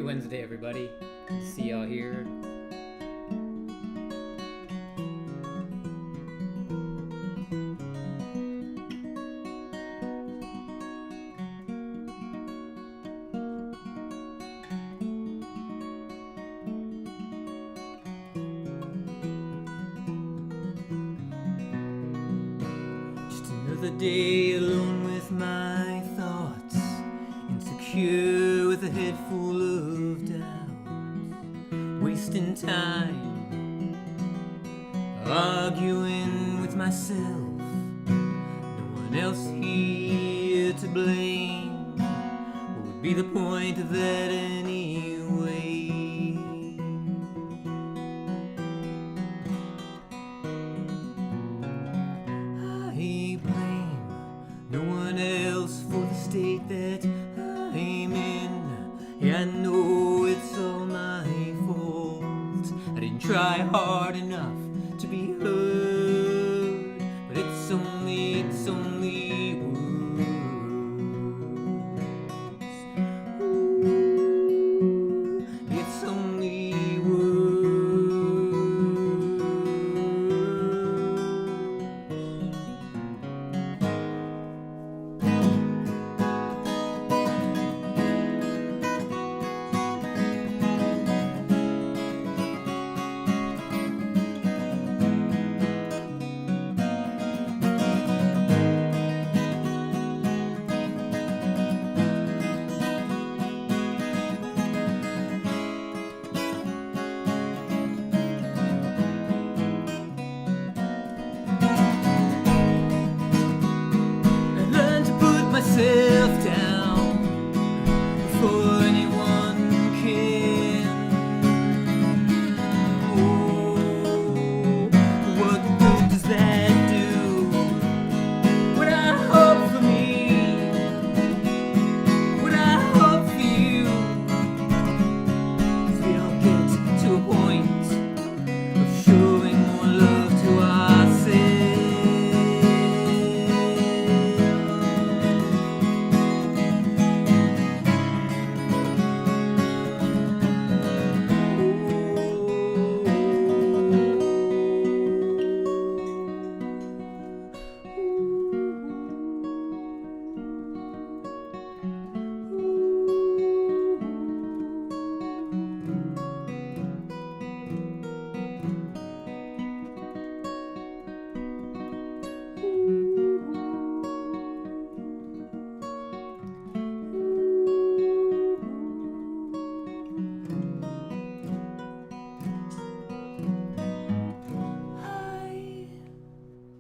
Wednesday, everybody. Good to see y'all here. Just another day alone with my thoughts, insecure with a head full of doubt, wasting time, arguing with myself. No one else here to blame. What would be the point of that anyway? I blame no one else for the state that I'm in. Yeah, I know it's all my fault. I didn't try hard enough to be heard, but it's only words. Ooh, it's only words. Myself down before anyone can. Oh, what good does that do? What I hope for me, what I hope for you, is we don't get to a point of showing more love to ourselves.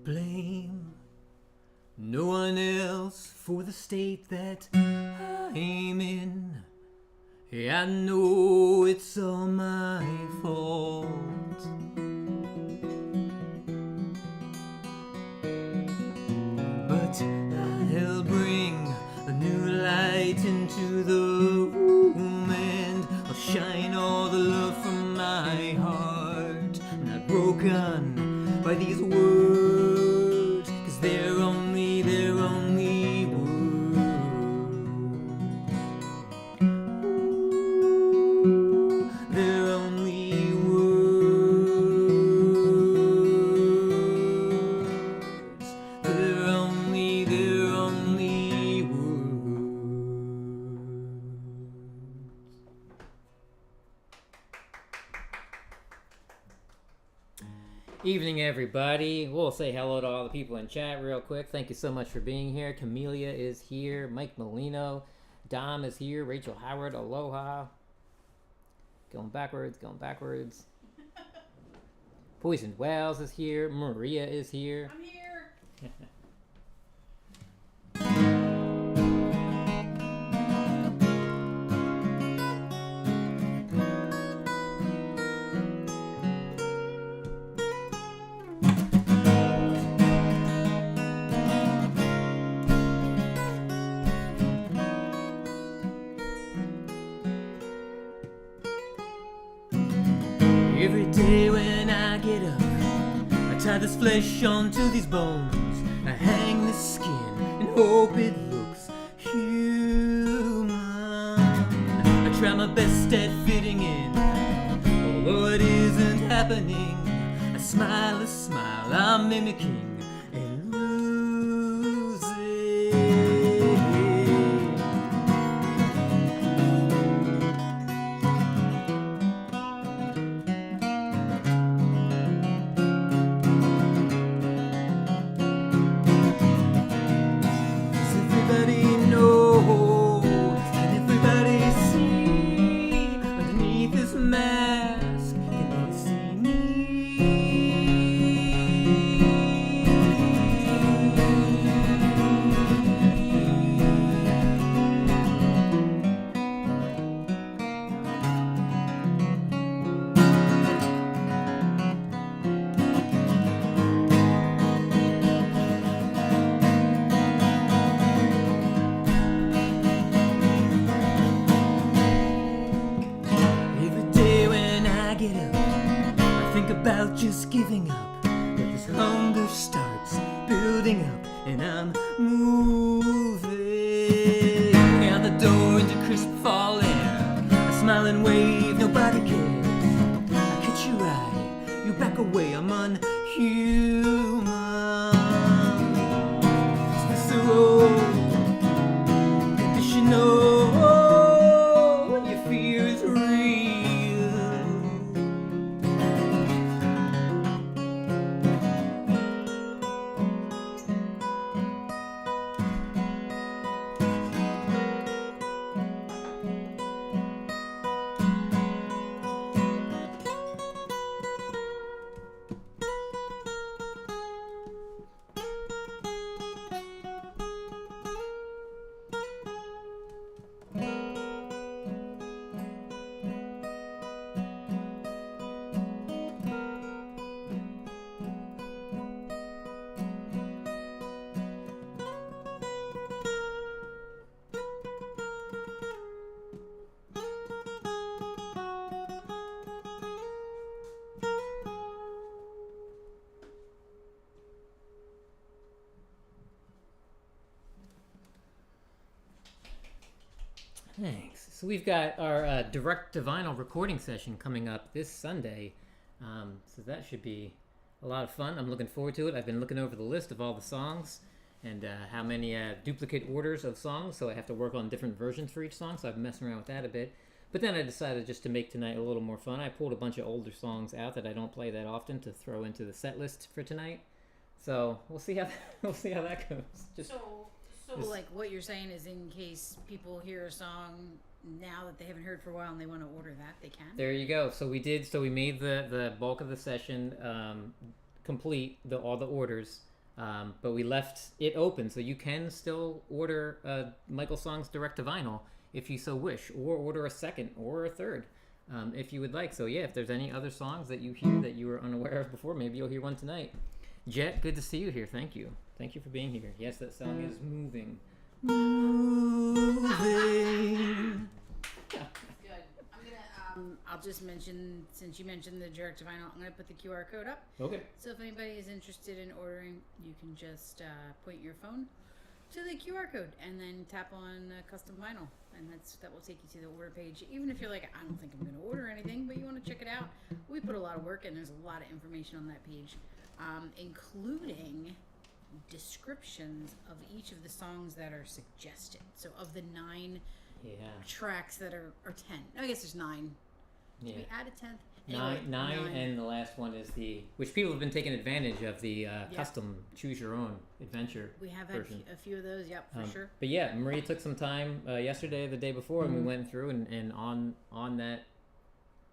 Blame no one else for the state that I'm in. Yeah, I know it's all my fault. But I'll bring a new light into the room, and I'll shine all the love from my heart. I'm not broken by these words, 'cause they're only words. Ooh, they're only words. They're only words. Evening, everybody. We'll say hello to all the people in chat real quick. Thank you so much for being here. Camelia is here. Mike Molino. Dom is here. Rachel Howard. Aloha. Going backwards. Poisoned Wells is here. Maria is here. I'm here. Every day when I get up, I tie this flesh onto these bones. I hang this skin and hope it looks human. I try my best at fitting in. Although it isn't happening, a smile, I'm mimicking and losing. Does everybody know? Can everybody see underneath this mask? Can they see me? Every day when I get up, I think about just giving up. But this hunger starts building up, and I'm moving out the door into crisp fall air. I smile and wave, nobody cares. I catch your eye, you back away, I'm unhuman. Is this a role? Conditional. Your fear is real. Thanks. So we've got our direct to vinyl recording session coming up this Sunday. So that should be a lot of fun. I'm looking forward to it. I've been looking over the list of all the songs and how many duplicate orders of songs. So I have to work on different versions for each song. So I've been messing around with that a bit. But then I decided just to make tonight a little more fun. I pulled a bunch of older songs out that I don't play that often to throw into the set list for tonight. So we'll see how that goes. So like what you're saying is, in case people hear a song now that they haven't heard for a while and they want to order that, they can. There you go. So we did. So we made the bulk of the session complete, all the orders, but we left it open, so you can still order MichaelSongs direct to vinyl if you so wish, or order a second or a third if you would like. So yeah, if there's any other songs that you hear that you were unaware of before, maybe you'll hear one tonight. Jet, good to see you here. Thank you. Thank you for being here. Yes, that song is moving. Moving. Good. I'm gonna. I'll just mention, since you mentioned the direct to vinyl, I'm gonna put the QR code up. Okay. So if anybody is interested in ordering, you can just point your phone to the QR code and then tap on custom vinyl, and that will take you to the order page. Even if you're like, I don't think I'm gonna order anything, but you want to check it out, we put a lot of work and there's a lot of information on that page, including descriptions of each of the songs that are suggested. So of the 9 tracks that are 10, I guess there's 9. Yeah. Did we add a 10th? Nine, and the last one is which people have been taking advantage of, the custom choose your own adventure. We have had version. a few of those, yep, for sure. But yeah, Marie took some time yesterday, the day before, and we went through and on that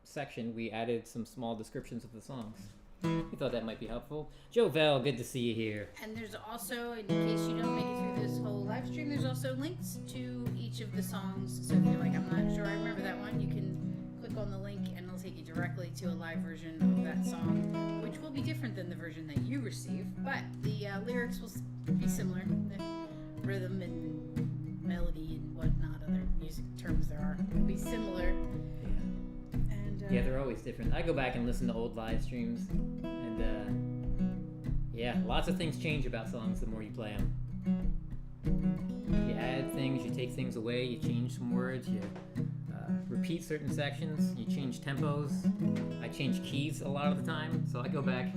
section we added some small descriptions of the songs. We thought that might be helpful. Joe Val, good to see you here. And there's also, in case you don't make it through this whole live stream, there's also links to each of the songs. So if you're like, I'm not sure I remember that one, you can click on the link and it'll take you directly to a live version of that song, which will be different than the version that you receive, but the lyrics will be similar. The rhythm and melody and whatnot, other music terms there are, will be similar. Yeah, they're always different. I go back and listen to old live streams, and yeah, lots of things change about songs the more you play them. You add things, you take things away, you change some words, you repeat certain sections. You change tempos. I change keys a lot of the time. So I go back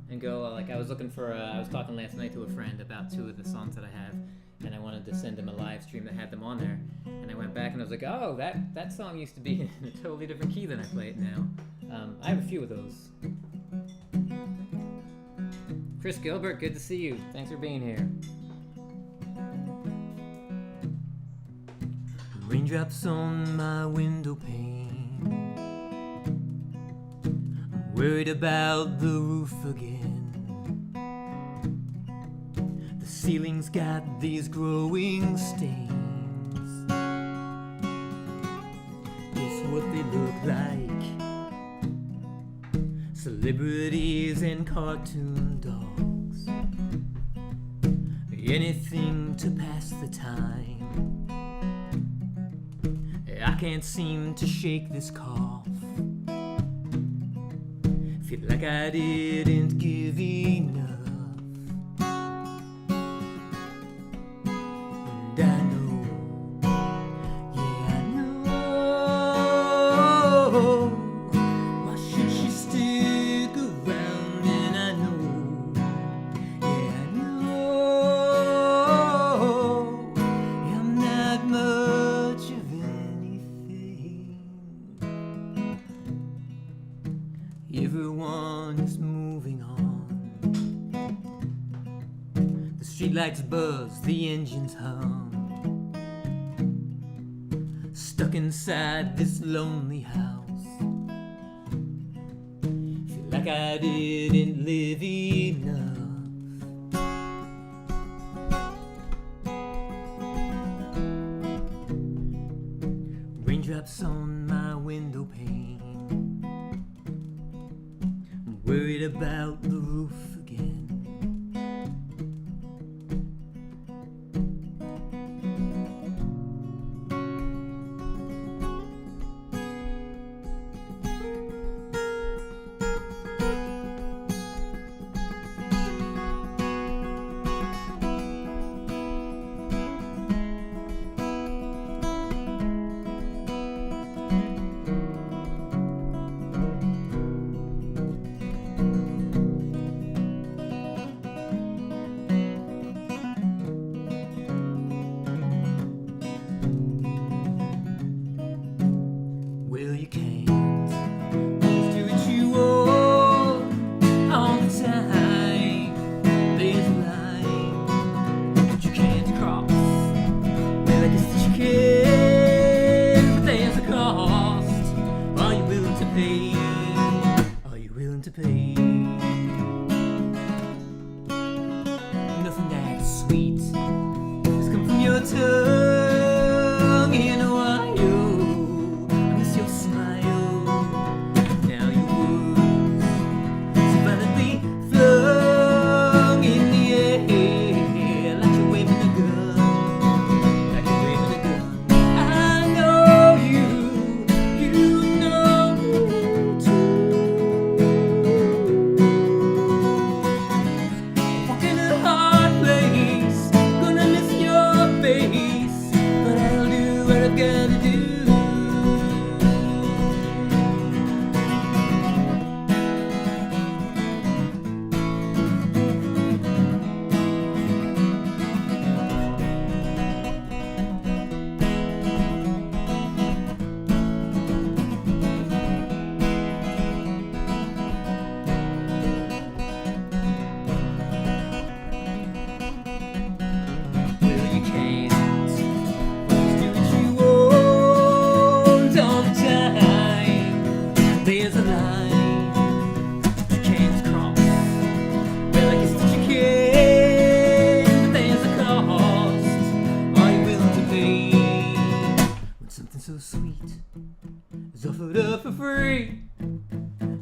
and go, like I was looking for, I was talking last night to a friend about 2 of the songs that I have, and I wanted to send him a live stream that had them on there. And I went back and I was like, oh, that song used to be in a totally different key than I play it now. I have a few of those. Chris Gilbert, good to see you. Thanks for being here. Raindrops on my window pane. I'm worried about the roof again. The ceiling's got these growing stains. It's what they look like. Celebrities and cartoon dogs. Anything to pass the time. I can't seem to shake this cough. Feel like I didn't give enough. And I know, yeah I know. Why should she stick around? And I know, yeah I know. I'm not much of everyone is moving on. The streetlights buzz, the engines hum. Stuck inside this lonely house. Feel like I didn't live enough. Raindrops on my window pane. Worried about the roof again.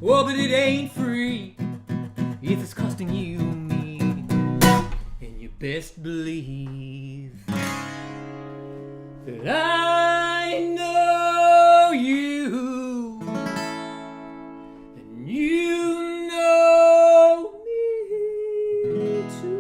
Oh, but it ain't free if it's costing you me. And you best believe that I know you, and you know me too.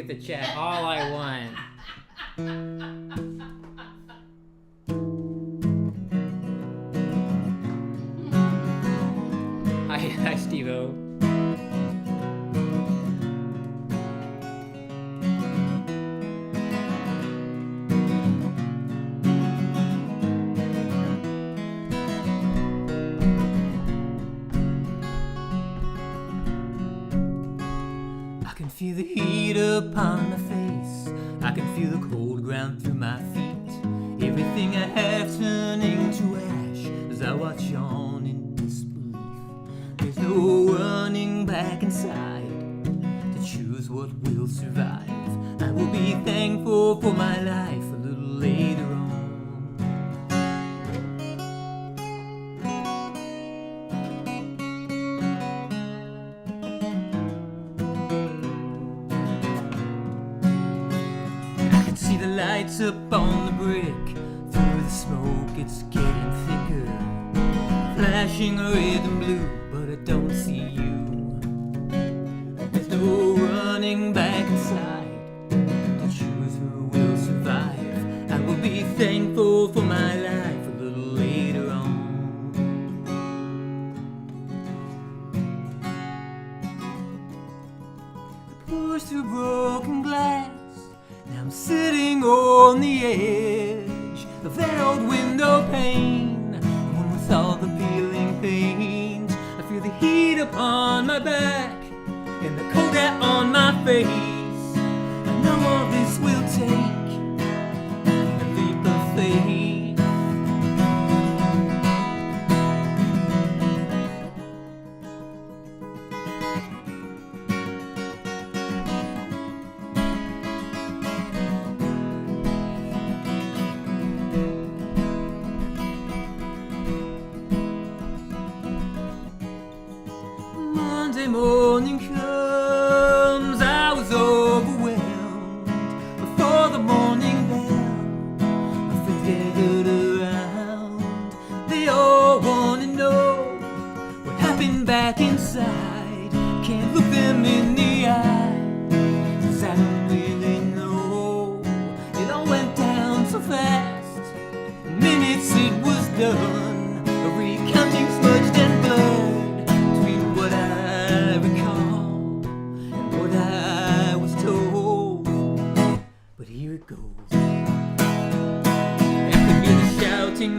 at the chat all I want. Hi, Steve-O. I can feel the heat upon my face. I can feel the cold ground through my feet. Everything I have turning to ash as I watch on in disbelief. There's no running back inside to choose what will survive. I will be thankful for my life a little later on. See the lights up on the brick. Through the smoke it's getting thicker, flashing red and blue, but I don't see you. There's no running back inside to choose who will survive. I will be thankful for my life a little later on. The pours through broken glass. I'm sitting on the edge of that old window pane, the one with all the peeling paint. I feel the heat upon my back and the cold air on my face. I know all this will take a leap of faith. Monday morning comes, I was overwhelmed before the morning bell. My friends gathered around, they all want to know what happened back inside. Can't look them in the eye, 'cause I don't really know. It all went down so fast, in minutes it was done, a recounting smudged and blurred.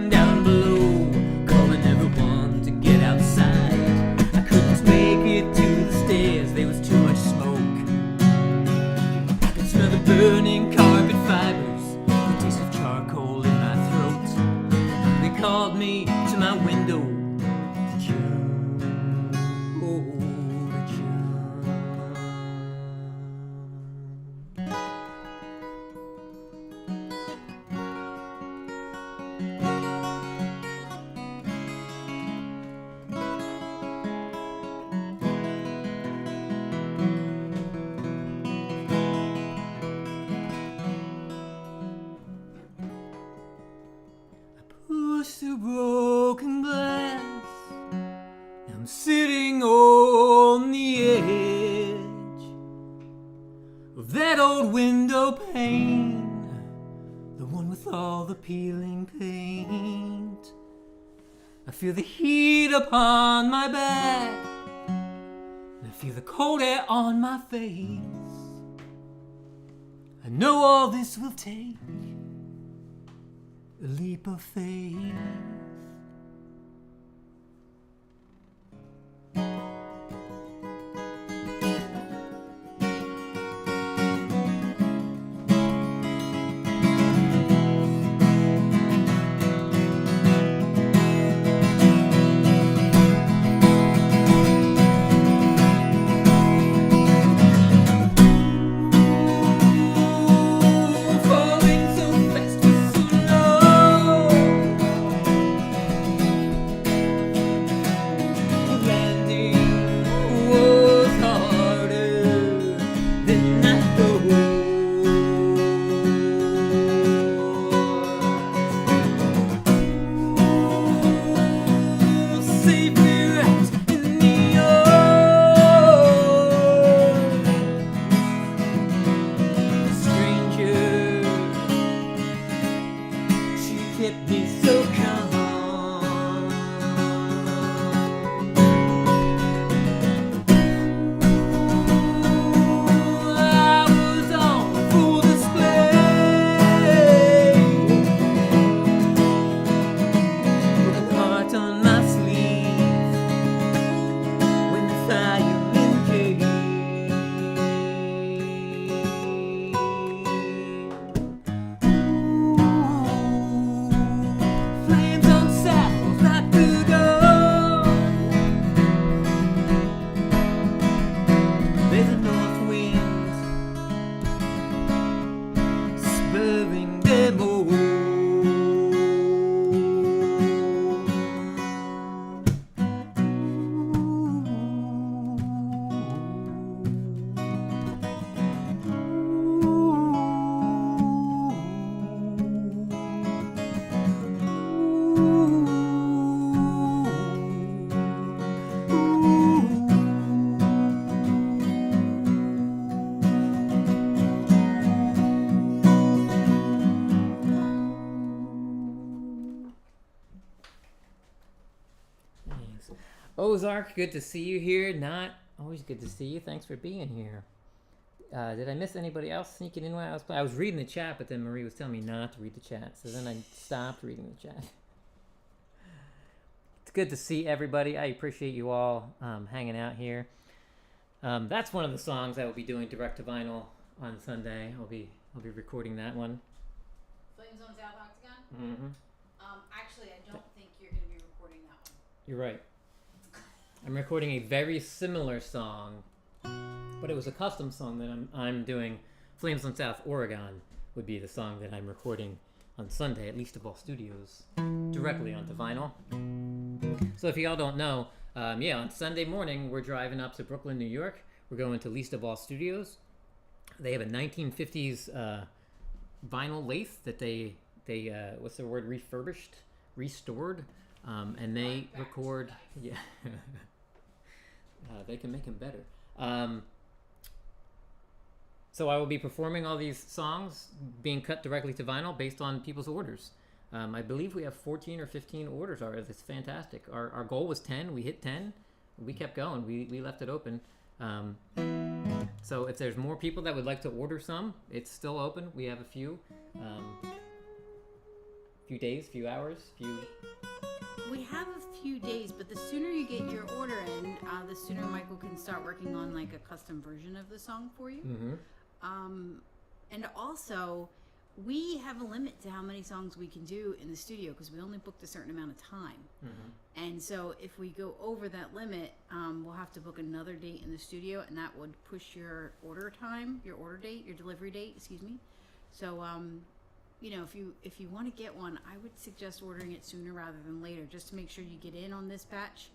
Down below, calling everyone to get outside. I couldn't make it to the stairs, there was too much smoke. I could smell the burning carpet fibers, the taste of charcoal in my throat. They called me to my window to jump, oh, to jump. Through broken glass, I'm sitting on the edge of that old window pane, the one with all the peeling paint. I feel the heat upon my back, and I feel the cold air on my face. I know all this will take a leap of faith. Falling so fast, so low. Ozark, good to see you here. Not always good to see you. Thanks for being here. Did I miss anybody else sneaking in while I was playing? I was reading the chat, but then Marie was telling me not to read the chat, so then I stopped reading the chat. It's good to see everybody. I appreciate you all hanging out here. That's one of the songs I will be doing direct to vinyl on Sunday. I'll be recording that one. Flames on South Octagon? Mm-hmm. Actually, I don't think you're going to be recording that one. You're right. I'm recording a very similar song, but it was a custom song that I'm doing. Flames on South Oregon would be the song that I'm recording on Sunday at Least of All Studios, directly onto vinyl. So if y'all don't know, on Sunday morning we're driving up to Brooklyn, New York. We're going to Least of All Studios. They have a 1950s vinyl lathe that they what's the word, restored, and they record. Yeah, they can make them better. So I will be performing all these songs being cut directly to vinyl based on people's orders. I believe we have 14 or 15 orders already. It's fantastic. Our goal was 10. We hit 10. We kept going. We left it open. So if there's more people that would like to order some, it's still open. We have a few days, few hours, We have a few days, but the sooner you get your order in, the sooner Michael can start working on like a custom version of the song for you. Mm-hmm. And also, we have a limit to how many songs we can do in the studio because we only booked a certain amount of time. Mm-hmm. And so if we go over that limit, we'll have to book another date in the studio, and that would push your order time, your delivery date, excuse me. So, if you want to get one, I would suggest ordering it sooner rather than later, just to make sure you get in on this batch.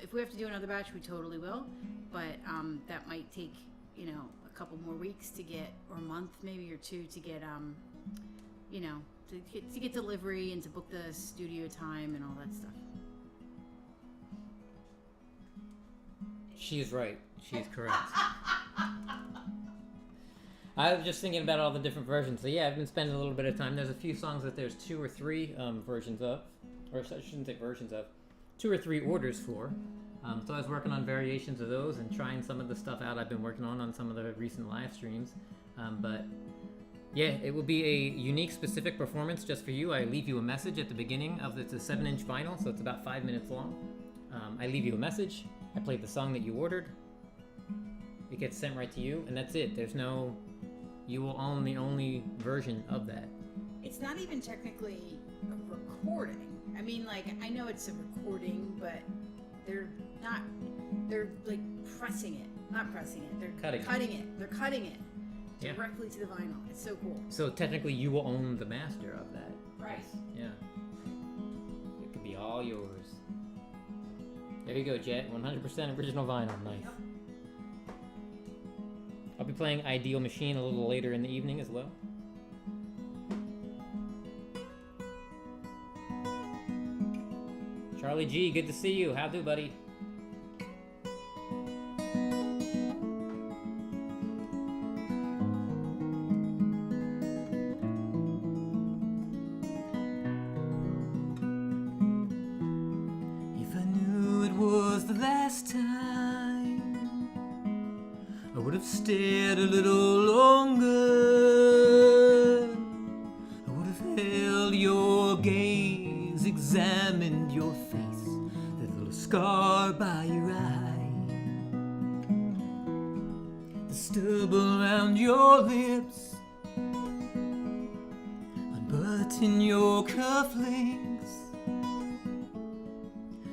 If we have to do another batch, we totally will, but that might take, a couple more weeks to get, or a month maybe, or two to get, to get delivery and to book the studio time and all that stuff. She is right. She is correct. I was just thinking about all the different versions. So yeah, I've been spending a little bit of time. There's a few songs that there's 2 or 3 versions of, or I shouldn't say versions of, 2 or 3 orders for. So I was working on variations of those and trying some of the stuff out I've been working on some of the recent live streams. But yeah, it will be a unique, specific performance just for you. I leave you a message at the beginning of it's a 7-inch vinyl, so it's about 5 minutes long. I leave you a message. I played the song that you ordered. It gets sent right to you, and that's it. There's no, you will own the only version of that. It's not even technically a recording. I mean, like, I know it's a recording, but they're like pressing it. Not pressing it. They're cutting it. They're cutting it directly to the vinyl. It's so cool. So technically you will own the master of that. Right. Yeah. It could be all yours. There you go, Jet. 100% original vinyl. Nice. Yep. I'll be playing Ideal Machine a little later in the evening as well. Charlie G, good to see you. How do, buddy? If I knew it was the last time, I would have stayed a little longer. I would have held your gaze, examined your face, that little scar by your eye, the stubble around your lips, unbutton your cufflinks,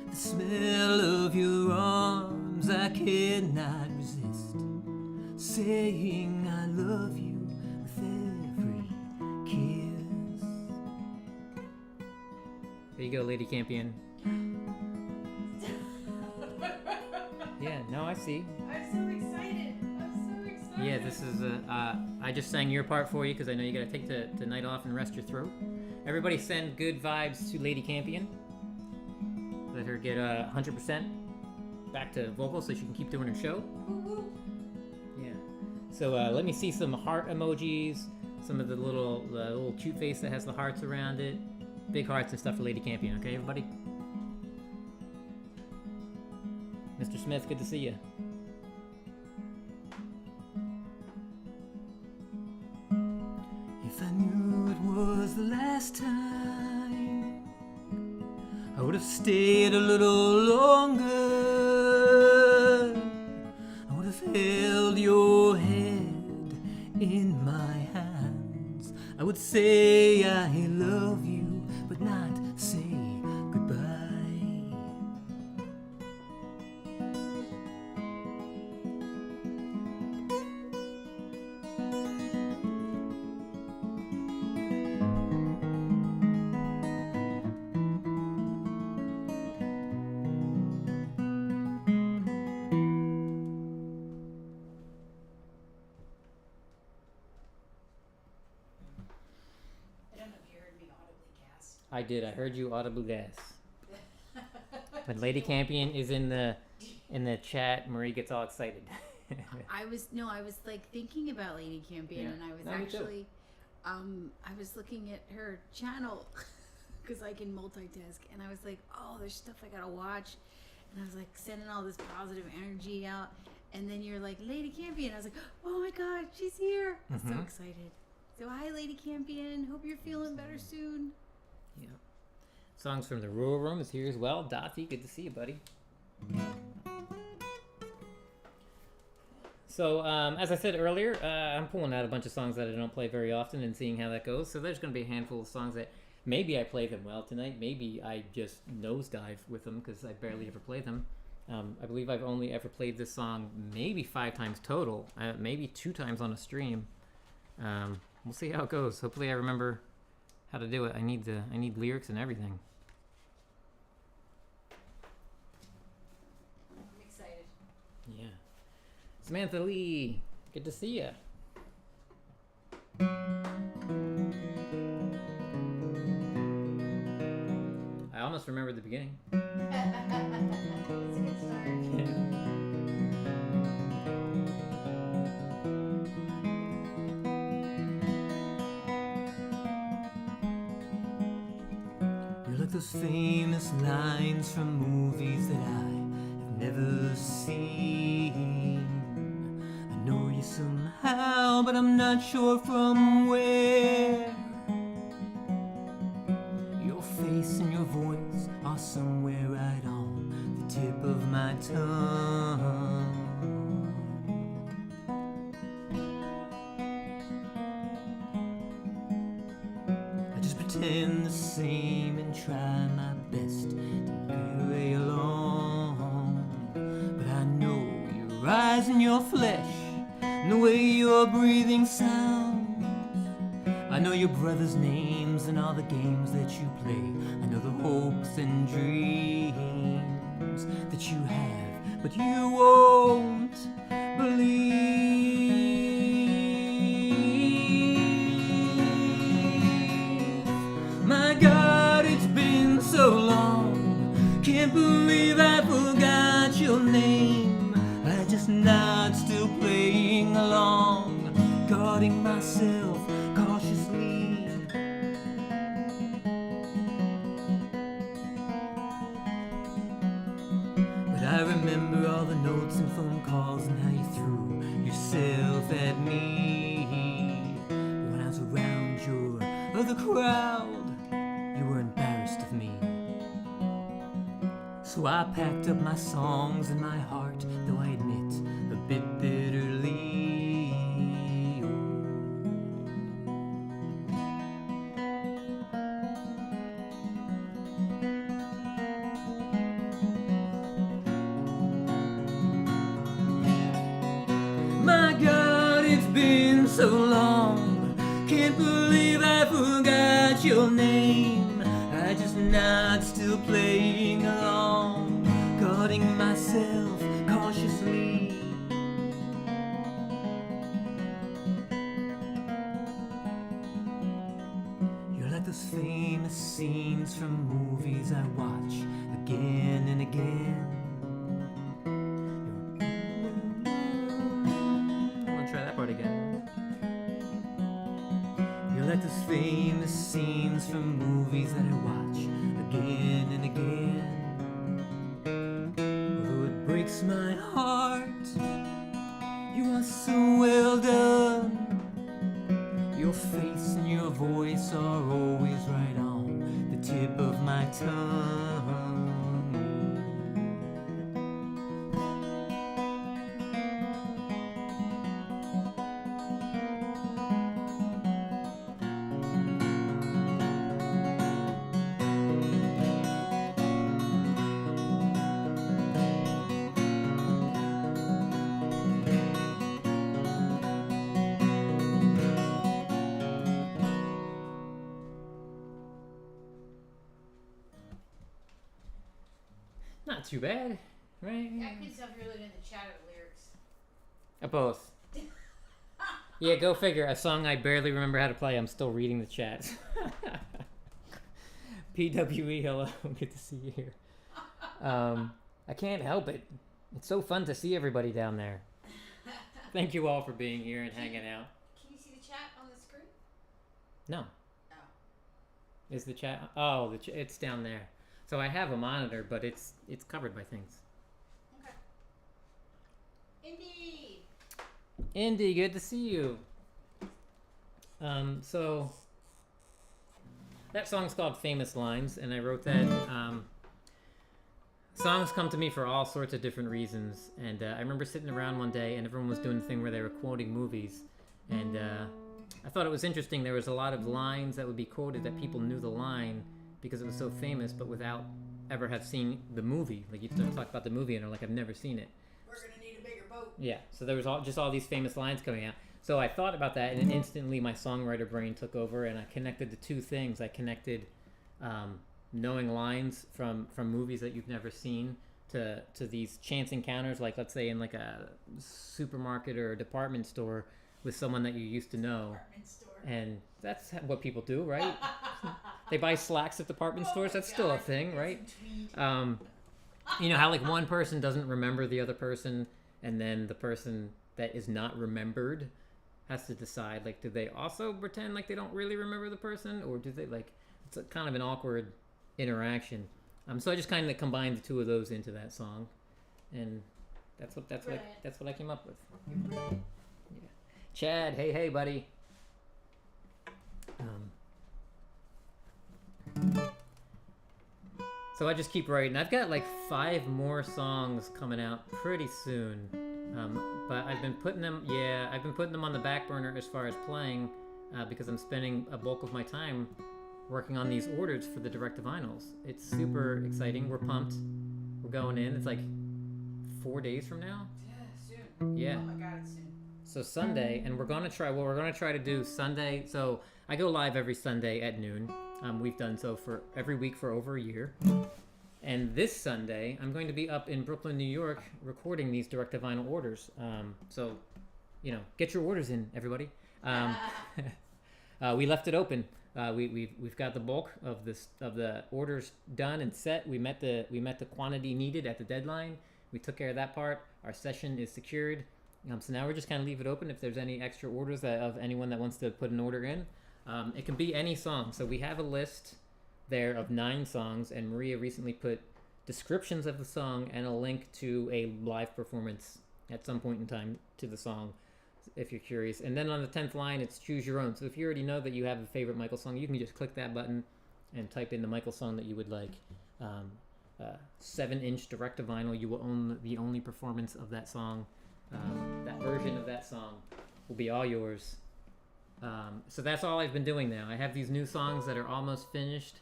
the smell of your arms I cannot resist, saying I love you with every kiss. There you go, Lady Campion. Yeah, no, I see. I'm so excited. Yeah, this is I just sang your part for you because I know you gotta take the night off and rest your throat. Everybody send good vibes to Lady Campion. Let her get 100% back to vocal so she can keep doing her show. Yeah. So let me see some heart emojis, some of the little cute face that has the hearts around it. Big hearts and stuff for Lady Campion, okay, everybody? Mr. Smith, good to see you. If I knew it was the last time, I would have stayed a little longer. I would have held your head in my hands. I would say I love you, but not say goodbye. I don't know if you heard me audibly gasp. I did. I heard you audibly gasp. When Lady Campion is in the chat, Marie gets all excited. I was like thinking about Lady Campion, Yeah. and I was No, me too. actually, I was looking at her channel because I can multitask, and I was like, oh, there's stuff I gotta watch, and I was like sending all this positive energy out, and then you're like Lady Campion. I was like, oh my God, she's here! I'm so Mhm. excited. So hi, Lady Campion. Hope you're feeling better soon. Yeah. Songs from the Rural Room is here as well. Dottie, good to see you, buddy. So, as I said earlier, I'm pulling out a bunch of songs that I don't play very often and seeing how that goes. So there's going to be a handful of songs that maybe I play them well tonight. Maybe I just nosedive with them because I barely ever play them. I believe I've only ever played this song maybe 5 times total, maybe 2 times on a stream. We'll see how it goes. Hopefully I remember how to do it. I need lyrics and everything. I'm excited. Yeah. Samantha Lee, good to see you. I almost remembered the beginning. It's a good start. You're like those famous lines from movies that I have never seen. I know you somehow, but I'm not sure from where. Your face and your voice are somewhere right on the tip of my tongue. I just pretend the same and try my best to carry along. But I know your eyes and your flesh and the way your breathing sounds. I know your brother's names and all the games that you play. I know the hopes and dreams that you have, but you won't believe. My God, it's been so long. Can't believe I forgot your name. I just not still playing along, guarding myself cautiously. But I remember all the notes and phone calls and how you threw yourself at me. But when I was around your other crowd, you were embarrassed of me. So I packed up my songs and my heart, though I admit a bit bitterly. My God, it's been so long. Can't believe I forgot your name. I just not still playing along, guarding myself cautiously. You're like those famous scenes from movies I watch again and again. I want to try that part again. You're like those famous scenes from movies that I watch again and again. Although it breaks my heart. You are so well done. Your face and your voice are always right on the tip of my tongue. Not too bad, right? Yeah, I couldn't tell if you were looking at the chat or the lyrics. Both. Yeah, go figure. A song I barely remember how to play. I'm still reading the chat. PWE, hello. Good to see you here. I can't help it. It's so fun to see everybody down there. Thank you all for being here and hanging out. Can you see the chat on the screen? No. Oh. Is the chat? Oh, it's down there. So I have a monitor, but it's covered by things. Okay. Indy! Indy, good to see you. So that song's called Famous Lines, and I wrote that. Songs come to me for all sorts of different reasons, and I remember sitting around one day and everyone was doing the thing where they were quoting movies, and I thought it was interesting. There was a lot of lines that would be quoted that people knew the line because it was so famous, but without ever have seen the movie. Like, you start to talk about the movie and they're like, I've never seen it. We're gonna need a bigger boat. Yeah, so there was all these famous lines coming out. So I thought about that, and then instantly my songwriter brain took over, and I connected the two things. I connected knowing lines from movies that you've never seen to these chance encounters, like let's say in like a supermarket or a department store with someone that you used to know. Department store. And that's what people do, right? They buy slacks at department stores. That's still a thing, right? You know how like one person doesn't remember the other person, and then the person that is not remembered has to decide, like, do they also pretend like they don't really remember the person, or do they, like, it's a kind of an awkward interaction. So I just kind of combined the two of those into that song, and that's what I came up with. Yeah. Chad, hey buddy. So I just keep writing. I've got like 5 more songs coming out pretty soon, but I've been putting them on the back burner as far as playing, because I'm spending a bulk of my time working on these orders for the direct-to-vinyls. It's super exciting. We're pumped. We're going in. It's like 4 days from now. Yeah, soon. Yeah. Oh my god, it's soon. So Sunday, and we're gonna try to do Sunday. So I go live every Sunday at noon. We've done so for every week for over a year. And this Sunday, I'm going to be up in Brooklyn, New York, recording these direct-to-vinyl orders. So, you know, get your orders in, everybody. We left it open. We've got the bulk of the orders done and set. We met the quantity needed at the deadline. We took care of that part. Our session is secured. So now we're just kind of leave it open if there's any extra orders of anyone that wants to put an order in. It can be any song. So we have a list there of 9 songs, and Maria recently put descriptions of the song and a link to a live performance at some point in time to the song, if you're curious. And then on the 10th line, it's choose your own. So if you already know that you have a favorite Michael song, you can just click that button and type in the Michael song that you would like. 7-inch direct-to-vinyl. You will own the only performance of that song. That version of that song will be all yours. So that's all I've been doing now. I have these new songs that are almost finished,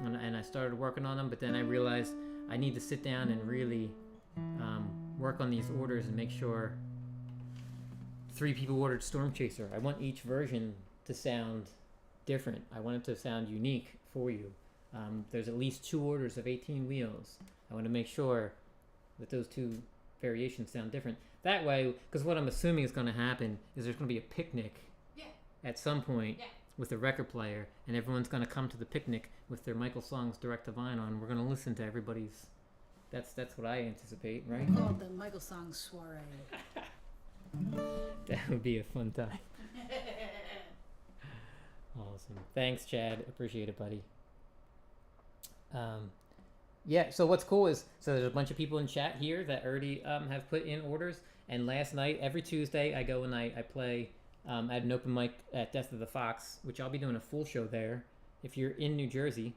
and I started working on them, but then I realized I need to sit down and really work on these orders and make sure 3 people ordered Storm Chaser. I want each version to sound different. I want it to sound unique for you. There's at least 2 orders of 18 wheels. I want to make sure that those 2 variations sound different. That way, because what I'm assuming is going to happen is there's going to be a picnic at some point with a record player, and everyone's going to come to the picnic with their MichaelSongs direct-to-vinyl, and we're going to listen to everybody's. That's what I anticipate, right? We call it the MichaelSongs soiree. That would be a fun time. Awesome. Thanks, Chad. Appreciate it, buddy. Yeah, so what's cool is, so there's a bunch of people in chat here that already have put in orders. And last night, every Tuesday, I go and I play at an open mic at Death of the Fox, which I'll be doing a full show there. If you're in New Jersey,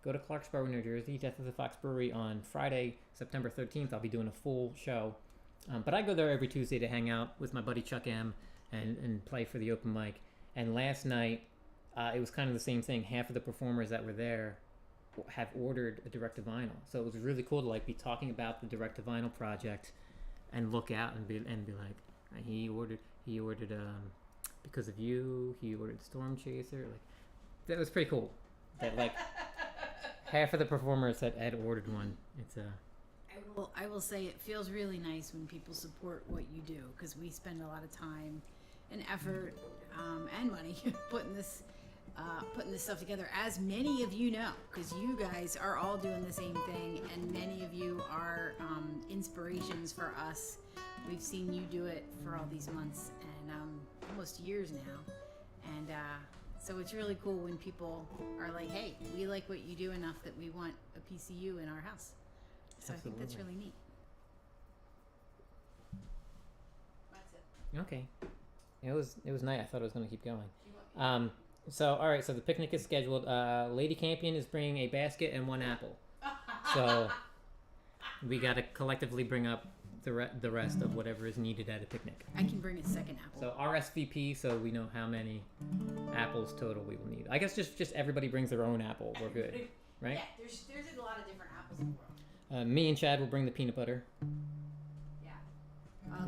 go to Clarksboro, New Jersey, Death of the Fox Brewery on Friday, September 13th. I'll be doing a full show. But I go there every Tuesday to hang out with my buddy Chuck M and play for the open mic. And last night, it was kind of the same thing. Half of the performers that were there have ordered a direct-to-vinyl. So it was really cool to like be talking about the direct-to-vinyl project and look out and be like, he ordered Because of You, he ordered Storm Chaser. Like, that was pretty cool. That like half of the performers had ordered one. It's I will say it feels really nice when people support what you do, because we spend a lot of time and effort and money putting this stuff together, as many of you know, because you guys are all doing the same thing, and many of you are inspirations for us. We've seen you do it for all these months and almost years now, and so it's really cool when people are like, hey, we like what you do enough that we want a piece of you in our house. So Absolutely. I think that's really neat. That's it. okay. It was nice. I thought it was going to keep going. So all right. So the picnic is scheduled. Lady Campion is bringing a basket and 1 apple. So we got to collectively bring up the rest of whatever is needed at a picnic. I can bring a second apple. So RSVP, so we know how many apples total we will need. I guess just everybody brings their own apple. We're good, right? Yeah, there's a lot of different apples in the world. Me and Chad will bring the peanut butter. Yeah.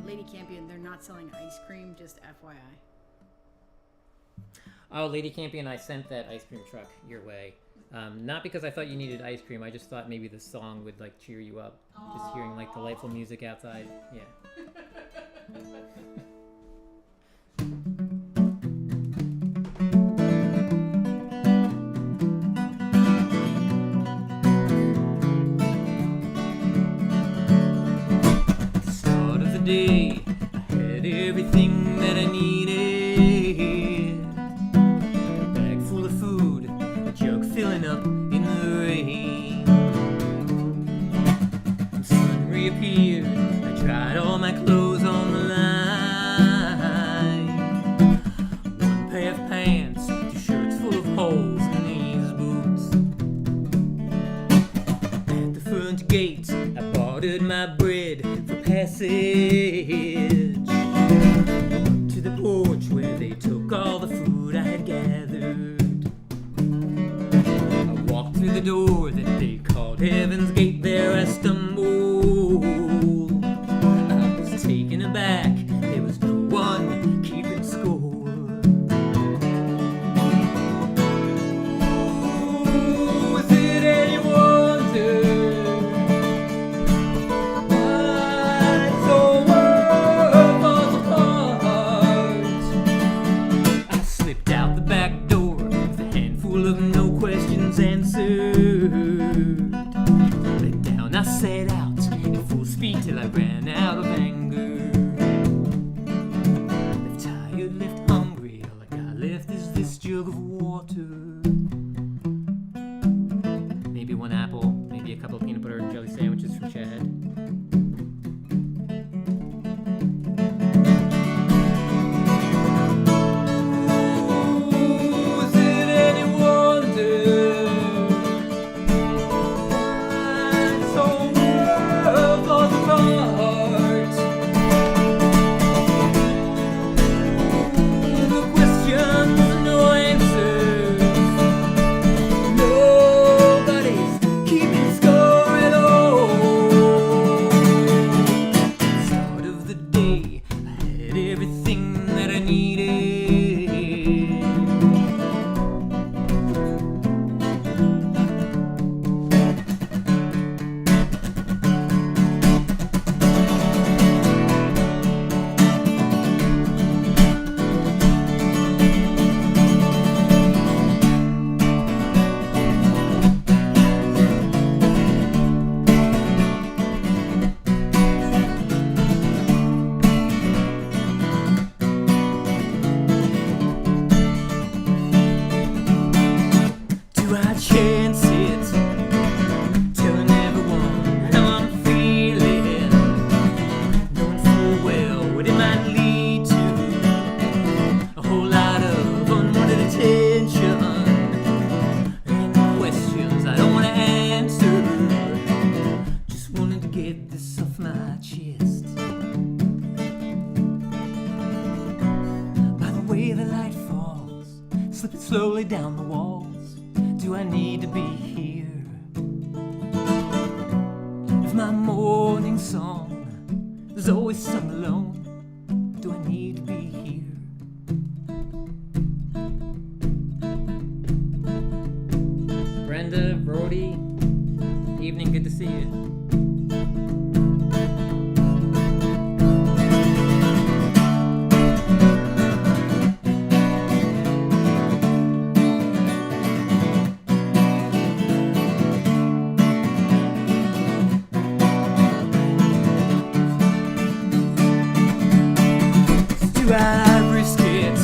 Lady Campion, they're not selling ice cream, just FYI. Oh, Lady Campion, I sent that ice cream truck your way. Not because I thought you needed ice cream. I just thought maybe the song would like cheer you up. Just hearing like delightful music outside. Yeah. At the start of the day, I had everything that I needed. A bag full of food, a jug filling up in the rain. When sun reappeared, I tried all my clothes on the line. One pair of pants, 2 shirts full of holes in these boots. At the front gate, I bartered my bread for passage to the porch where they took all the food I had gathered. I walked through the door that they called Heaven's Gate. There I stumbled. I was taken aback. There was no one keeping score. Was it any wonder why this whole world falls apart? I slipped out the back door with a handful of no questions answered. Let down, I set out at full speed till I ran out of anger. Left tired, left hungry, all I got left is this jug of water. Maybe 1 apple, maybe a couple of peanut butter and jelly sandwiches from Chad. Was it any wonder why this whole world falls apart? slipping slowly down the walls. Do I need to be here? If my morning song is always sung alone, do I need to be here? Brenda, Brody, evening, good to see you. Do I risk it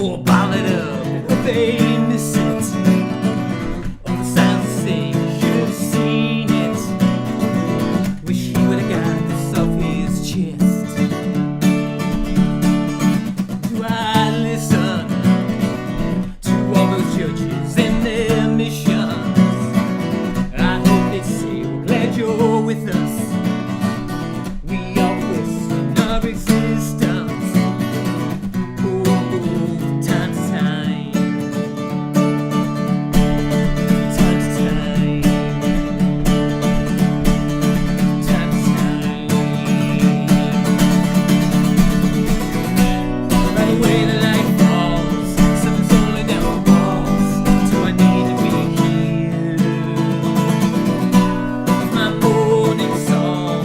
or bottle it up and hope they miss it? All the signs say you should have seen it. Wish he would have got this off his chest. Do I listen to all those judges and their missions? I hope they say we're glad you're with us. We all question our existence. Oh, time to time. Time to time. Time to time. By the way the light falls, something's only down the walls. Do I need to be here? My morning song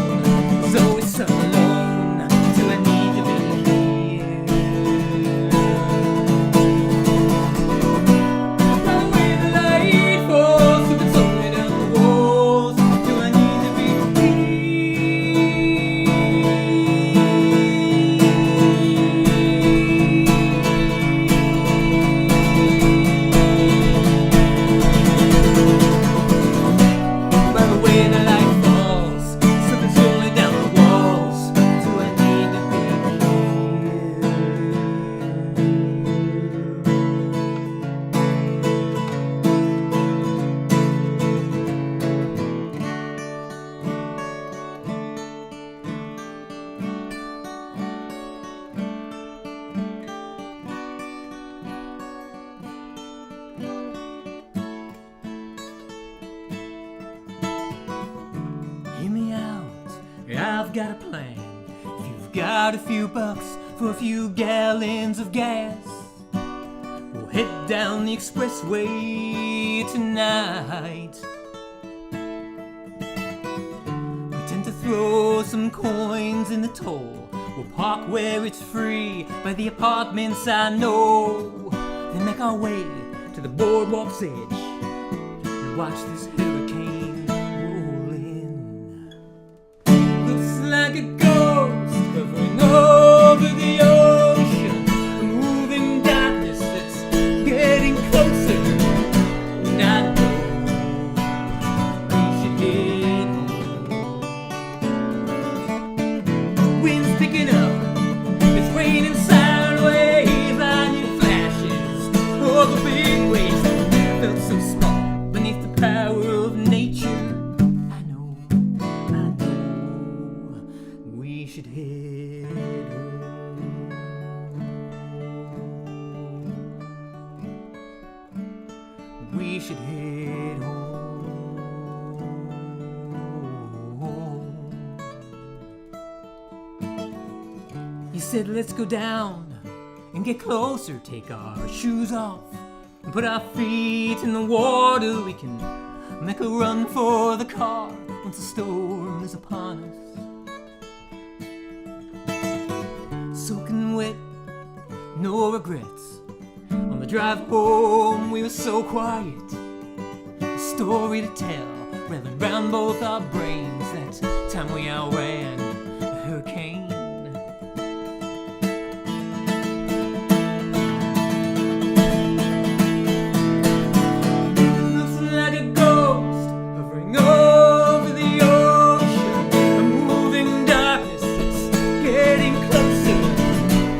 is always sung alone. Do I need to be here? By the way the light falls, something's only down the walls. Do I need to be By the way the light falls, something's only down the walls. Do I need to be Hear me out, I've got a plan. If you've got a few bucks for a few gallons of gas, we'll head down the expressway tonight. We tend to throw some coins in the toll. We'll park where it's free by the apartments I know. Then make our way to the boardwalk's edge and watch this hurricane roll in. Looks like a ghost hovering over the ocean, a moving darkness that's getting closer. And I know we should get home. Wind's picking up, it's raining sideways. I need flashes of the big waves that felt so small beneath the power of nature. I know we should head home. We should head home. You said let's go down and get closer, take our shoes off and put our feet in the water. We can make a run for the car once the storm is upon us. Soaking wet, no regrets. On the drive home we were so quiet, a story to tell rattling round both our brains. That time we outran a hurricane. Looks like a ghost hovering over the ocean, a moving darkness that's getting closer.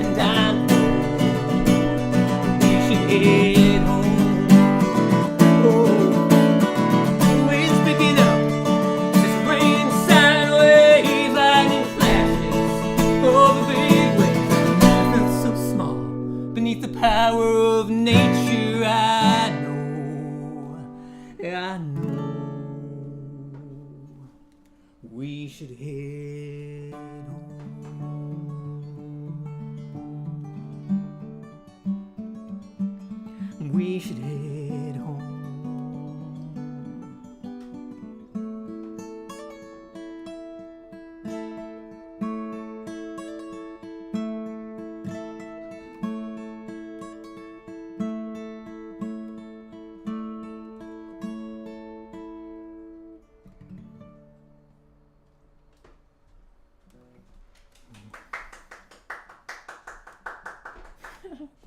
And I know we should head home. Oh, the wind's picking up, it's raining sideways. I should head home. We should head home.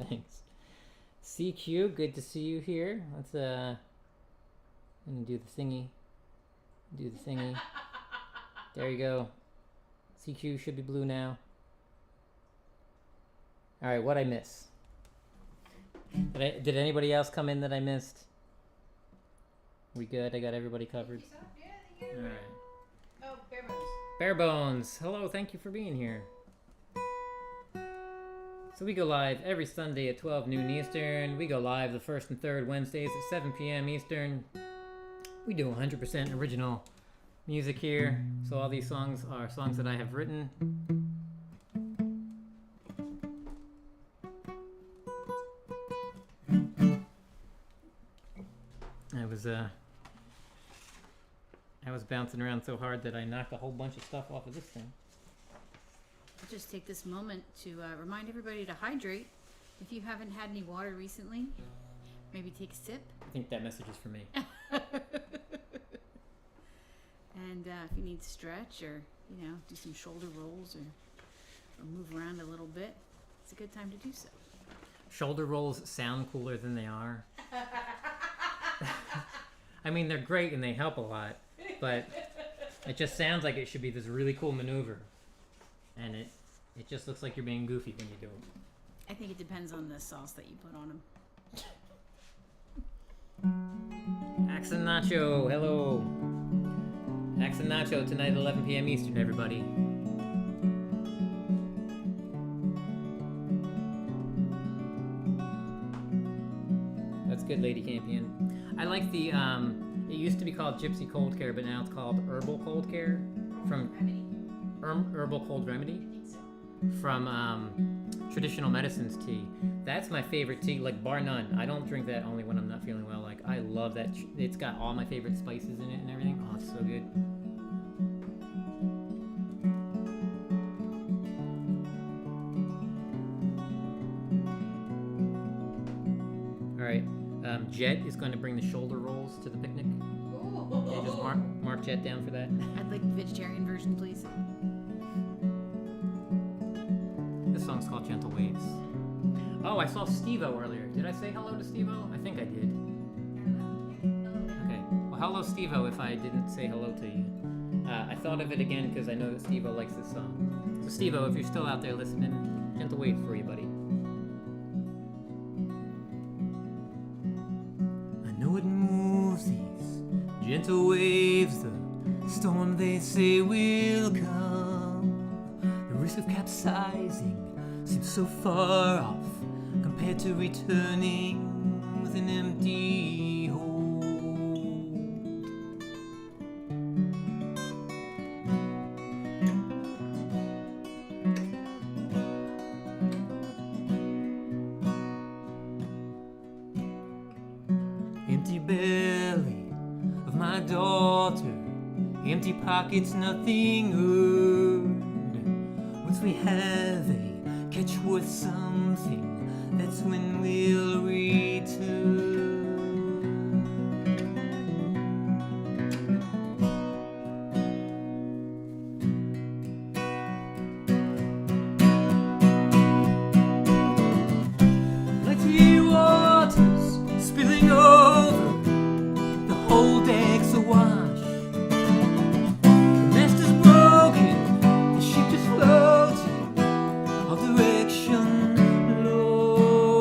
Thanks. CQ, good to see you here. Let's let me do the thingy. Do the thingy. There you go. CQ should be blue now. All right, what I miss? Did anybody else come in that I missed? We good? I got everybody covered. Yeah, All right. Oh, bare bones. Bare Bones, hello, thank you for being here. So we go live every Sunday at 12 noon Eastern. We go live the first and third Wednesdays at 7 p.m. Eastern. We do 100% original music here. So all these songs are songs that I have written. I was bouncing around so hard that I knocked a whole bunch of stuff off of this thing. I'll just take this moment to remind everybody to hydrate. If you haven't had any water recently, maybe take a sip. I think that message is for me. And if you need to stretch or, do some shoulder rolls or move around a little bit, it's a good time to do so. Shoulder rolls sound cooler than they are. I mean, they're great and they help a lot, but it just sounds like it should be this really cool maneuver. And it just looks like you're being goofy when you do it. I think it depends on the sauce that you put on them. Axe and Nacho, hello. Axe and Nacho tonight at 11 p.m. Eastern, everybody. That's good, Lady Campion. I like the, it used to be called Gypsy Cold Care, but now it's called Herbal Cold Care. From Herbal Cold Remedy. From Traditional Medicines tea. That's my favorite tea, like bar none. I don't drink that only when I'm not feeling well. Like, I love that. It's got all my favorite spices in it and everything. Oh, it's so good. All right. Jet is going to bring the shoulder rolls to the picnic. Okay, just mark Jet down for that. I'd like the vegetarian version, please. This song's called Gentle Waves. Oh, I saw Steve-O earlier. Did I say hello to Steve-O? I think I did. Okay. Well, hello, Steve-O, if I didn't say hello to you. I thought of it again because I know that Steve-O likes this song. So, Steve-O, if you're still out there listening, Gentle Waves for you, buddy. It moves these gentle waves, the storm they say will come. The risk of capsizing seems so far off compared to returning with an empty hold. Empty belly of my daughter, empty pockets, nothing earned. Once we have a catch worth something, that's when we'll return. Mighty waters spilling over, the whole deck's awash. The mast is broken, the ship just floating, all direction lost.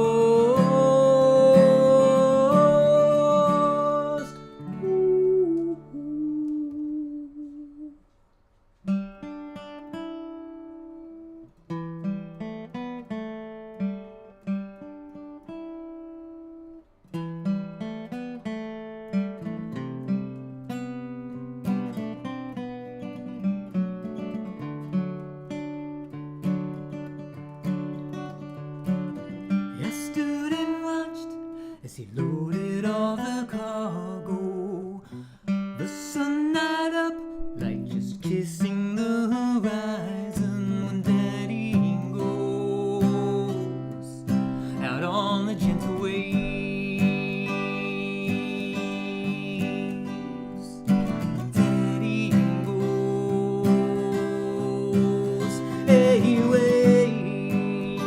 anyway.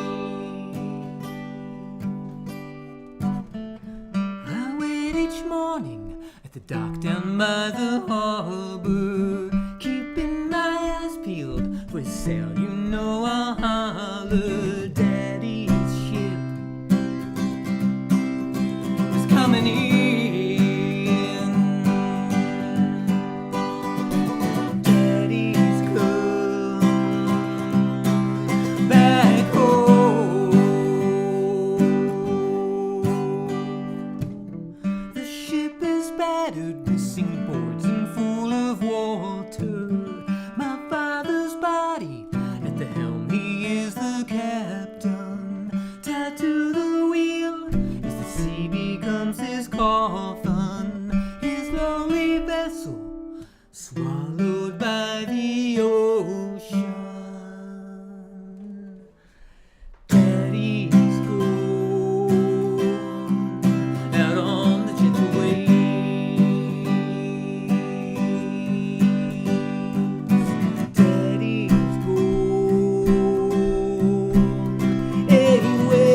I wait each morning at the dock down by the harbor, keeping my eyes peeled for a sail. You know I'll holler. Daddy's ship is coming in. Daddy's come back home. The ship is battered, missing boards and full of water. My father's body at the helm, he is the captain. Tied to the wheel as the sea becomes his coffin. His lonely vessel swallowed by the ocean. Daddy's gone out on the gentle waves. Daddy's gone anyway.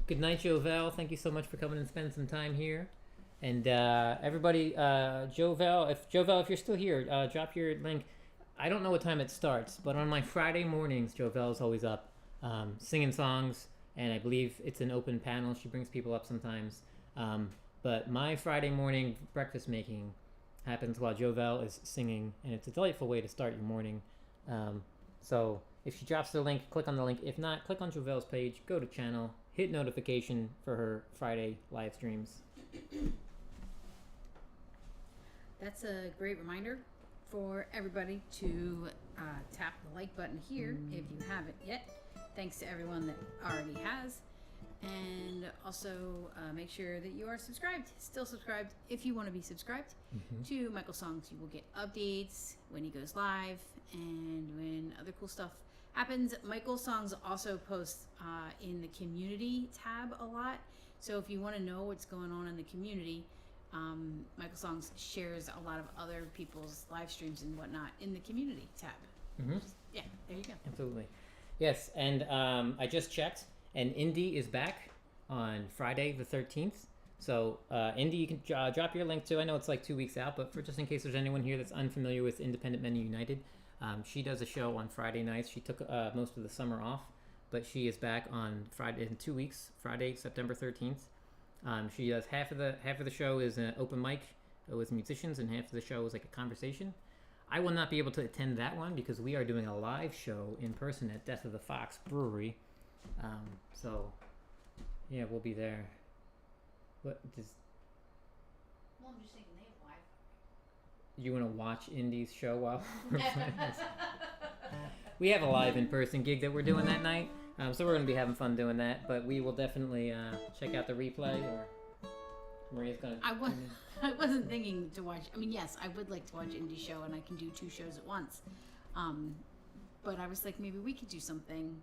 Good night, Jovel. Thank you so much for coming and spending some time here. And everybody, Jovel, if you're still here, drop your link. I don't know what time it starts, but on my Friday mornings, Jovel's always up singing songs, and I believe it's an open panel. She brings people up sometimes. But my Friday morning breakfast making happens while Jovel is singing, and it's a delightful way to start your morning. So if she drops the link, click on the link. If not, click on Jovel's page, go to channel, hit notification for her Friday live streams. That's a great reminder for everybody to tap the like button here if you haven't yet. Thanks to everyone that already has. And also make sure that you are subscribed, still subscribed if you want to be subscribed to MichaelSongs. You will get updates when he goes live and when other cool stuff happens. MichaelSongs also posts in the community tab a lot. So if you want to know what's going on in the community, MichaelSongs shares a lot of other people's live streams and whatnot in the community tab. Yeah, there you go. Absolutely. Yes, and I just checked, and Indie is back on Friday the 13th. So Indie, you can drop your link to. I know it's like 2 weeks out, but for just in case there's anyone here that's unfamiliar with Independent Men United, she does a show on Friday nights. She took most of the summer off, but she is back on Friday in 2 weeks, Friday, September 13th. She does half of the show is an open mic with musicians, and half of the show is like a conversation. I will not be able to attend that one because we are doing a live show in person at Death of the Fox Brewery. So, yeah, we'll be there. What does? Well, I'm just thinking they have Wi-Fi. You want to watch Indie's show while we're playing this? We have a live in-person gig that we're doing that night, so we're going to be having fun doing that. But we will definitely check out the replay. Or Maria's going to. I wasn't thinking to watch. I mean, yes, I would like to watch Indie's show, and I can do 2 shows at once. But I was like, maybe we could do something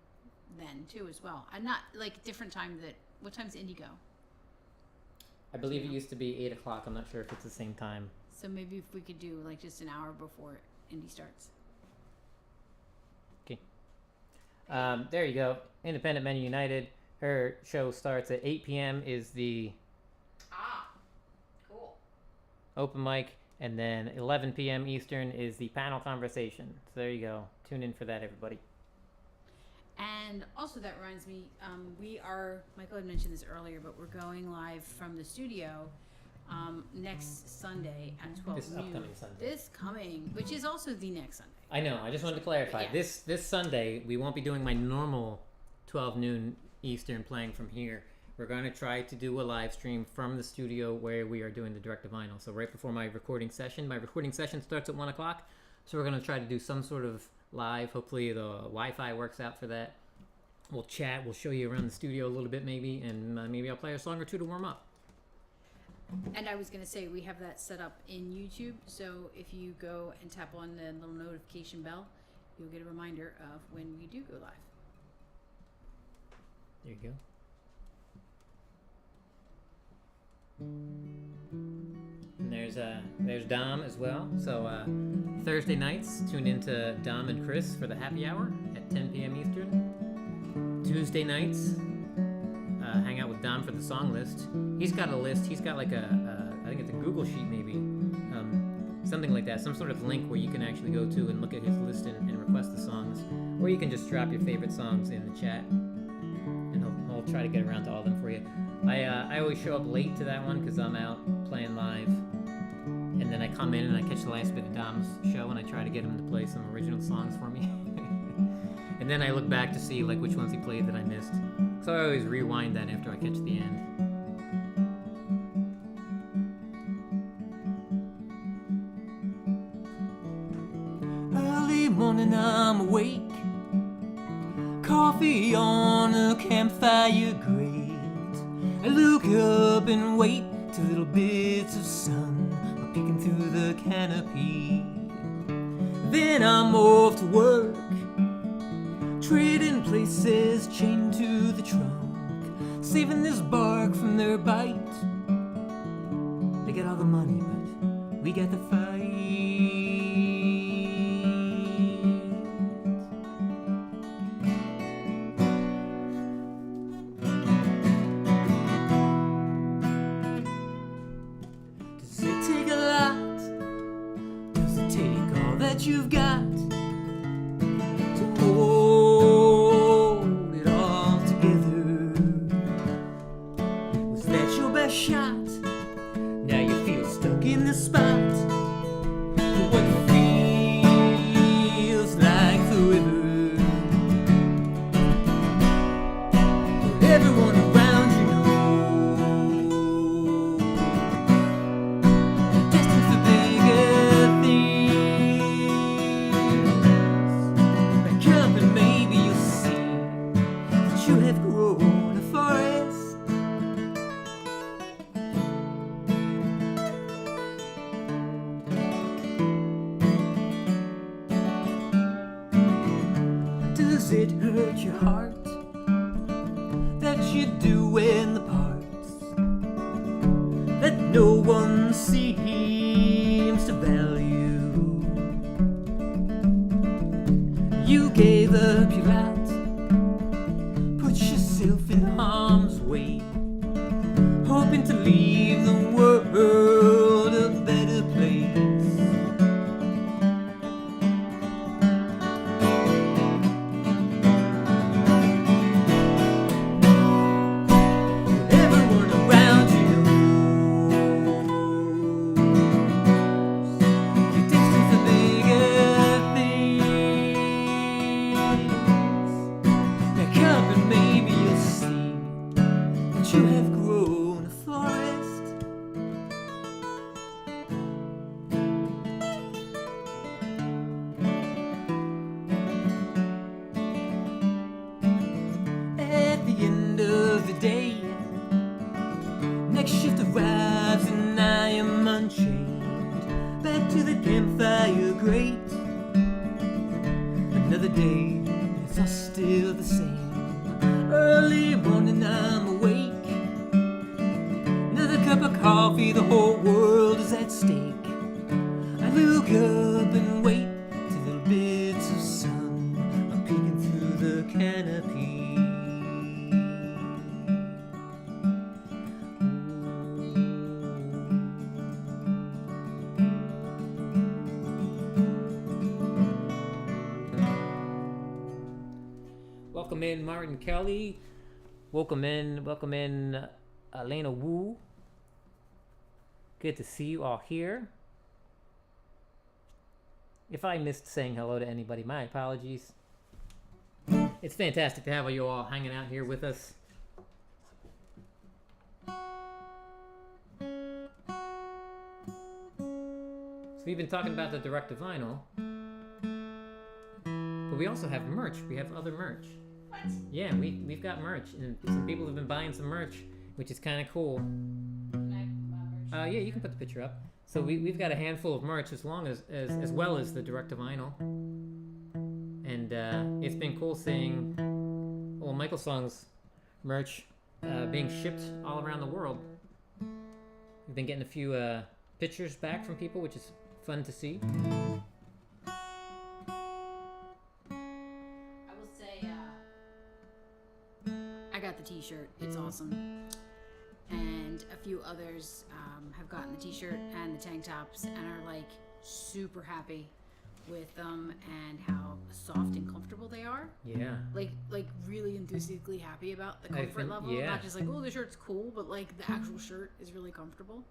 then too as well. I'm not like different time. What time's Indie go? I believe it used to be 8 o'clock. I'm not sure if it's the same time. So maybe if we could do like just an hour before Indie starts. Okay. There you go. Independent Men United. Her show starts at 8 p.m. is the Cool. open mic, and then 11 p.m. Eastern is the panel conversation. So there you go. Tune in for that, everybody. And also that reminds me, Michael had mentioned this earlier, but we're going live from the studio next Sunday at 12 This noon. upcoming Sunday. This coming, which is also the next Sunday. I know. I just wanted to clarify. Yeah. This Sunday, we won't be doing my normal 12 noon Eastern playing from here. We're going to try to do a live stream from the studio where we are doing the direct to vinyl. So right before my recording session. My recording session starts at 1 o'clock. So we're going to try to do some sort of live. Hopefully the Wi-Fi works out for that. We'll chat. We'll show you around the studio a little bit, maybe, and maybe I'll play a song or two to warm up. And I was going to say, we have that set up in YouTube, so if you go and tap on the little notification bell, you'll get a reminder of when we do go live. There you go. And there's Dom as well. So Thursday nights, tune into Dom and Chris for the happy hour at 10 p.m. Eastern. Tuesday nights, hang out with Dom for the song list. He's got a list. He's got like I think it's a Google sheet maybe, something like that. Some sort of link where you can actually go to and look at his list and request the songs. Or you can just drop your favorite songs in the chat, and I'll try to get around to all of them for you. I always show up late to that one because I'm out playing live, and then I come in and I catch the last bit of Dom's show and I try to get him to play some original songs for me. And then I look back to see like which ones he played that I missed. So I always rewind that after I catch the end. Early morning I'm awake, coffee on a campfire grate. I look up and wait till little bits of sun are peeking through the canopy. Then I'm off to work, trading places chained to the trunk, saving this bark from their bite. They get all the money, but we got the fight. Does it take a lot? Does it take all that you've got to hold it all together? Was that your best shot? Now you feel stuck in the spot. But what feels like forever, but everyone around you knows you're destined for bigger things. Back up and maybe you'll see that you have grown a forest. Does it hurt your heart that you're doing the parts that no one seems to value? You gave up your lot, put yourself in harm's way, hoping to leave the world a better place. Everyone around you knows you're destined for bigger things. Now come and maybe you'll see that you have grown a forest. At the end of the day, next shift arrives and I am unchained, back to the campfire grate. Another day, it's all still the same. Early morning I'm awake, another cup of coffee, the whole world is at stake. I look up and wait till little bits of sun are peeking through the canopy. Welcome in Martin Kelly. Welcome in Elena Wu. Good to see you all here. If I missed saying hello to anybody, my apologies. It's fantastic to have you all hanging out here with us. So we've been talking about the direct to vinyl, but we also have merch. We have other merch. Yeah, we've got merch, and some people have been buying some merch, which is kind of cool. Yeah, you can put the picture up. So we've got a handful of merch as well as the direct to vinyl, and it's been cool seeing MichaelSongs merch being shipped all around the world. We've been getting a few pictures back from people, which is fun to see. I will say, I got the t-shirt. It's awesome. And a few others have gotten the t-shirt and the tank tops and are like super happy with them and how soft and comfortable they are. Yeah. Like really enthusiastically happy about the comfort level. Yeah. Not just like, oh, the shirt's cool, but like the actual shirt is really comfortable.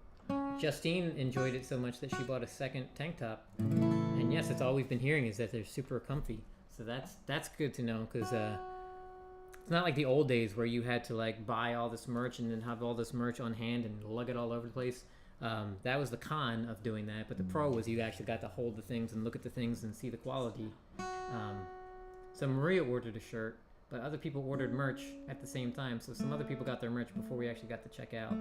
Justine enjoyed it so much that she bought a second tank top. And yes, that's all we've been hearing is that they're super comfy. So that's good to know, because it's not like the old days where you had to like buy all this merch and then have all this merch on hand and lug it all over the place. That was the con of doing that, but the pro was you actually got to hold the things and look at the things and see the quality. So Maria ordered a shirt, but other people ordered merch at the same time. So some other people got their merch before we actually got to check out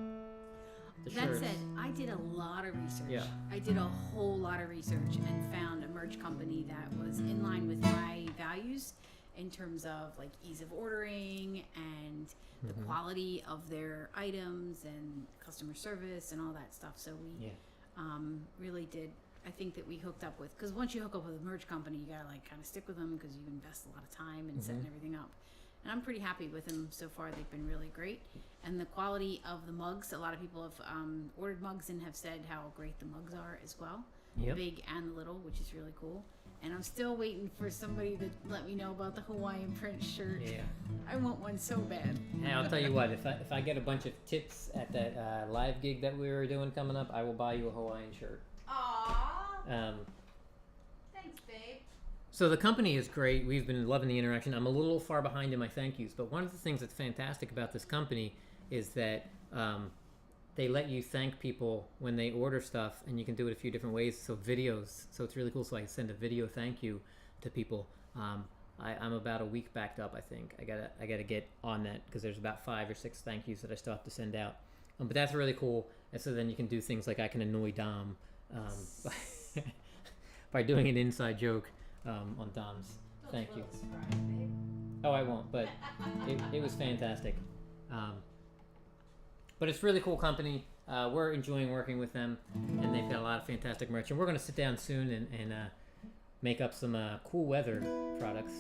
the shirts. That said, I did a lot of research. Yeah. I did a whole lot of research and found a merch company that was in line with my values in terms of like ease of ordering and the quality of their items and customer service and all that stuff. So we really did. I think that we hooked up with, because once you hook up with a merch company, you gotta like kind of stick with them because you invest a lot of time in setting everything up. And I'm pretty happy with them so far. They've been really great. And the quality of the mugs, a lot of people have ordered mugs and have said how great the mugs are as well. Yep. Big and little, which is really cool. And I'm still waiting for somebody to let me know about the Hawaiian print shirt. Yeah. I want one so bad. Hey, I'll tell you what, if I get a bunch of tips at that live gig that we were doing coming up, I will buy you a Hawaiian shirt. Aww. Thanks, babe. So the company is great. We've been loving the interaction. I'm a little far behind in my thank yous, but one of the things that's fantastic about this company is that they let you thank people when they order stuff, and you can do it a few different ways. So videos. So it's really cool. So I send a video thank you to people. I'm about a week backed up, I think. I gotta get on that because there's about 5 or 6 thank yous that I still have to send out. But that's really cool. And so then you can do things like I can annoy Dom by doing an inside joke on Dom's thank you. Oh, I won't, but it was fantastic. But it's really cool company. We're enjoying working with them, and they've got a lot of fantastic merch. And we're going to sit down soon and make up some cool weather products.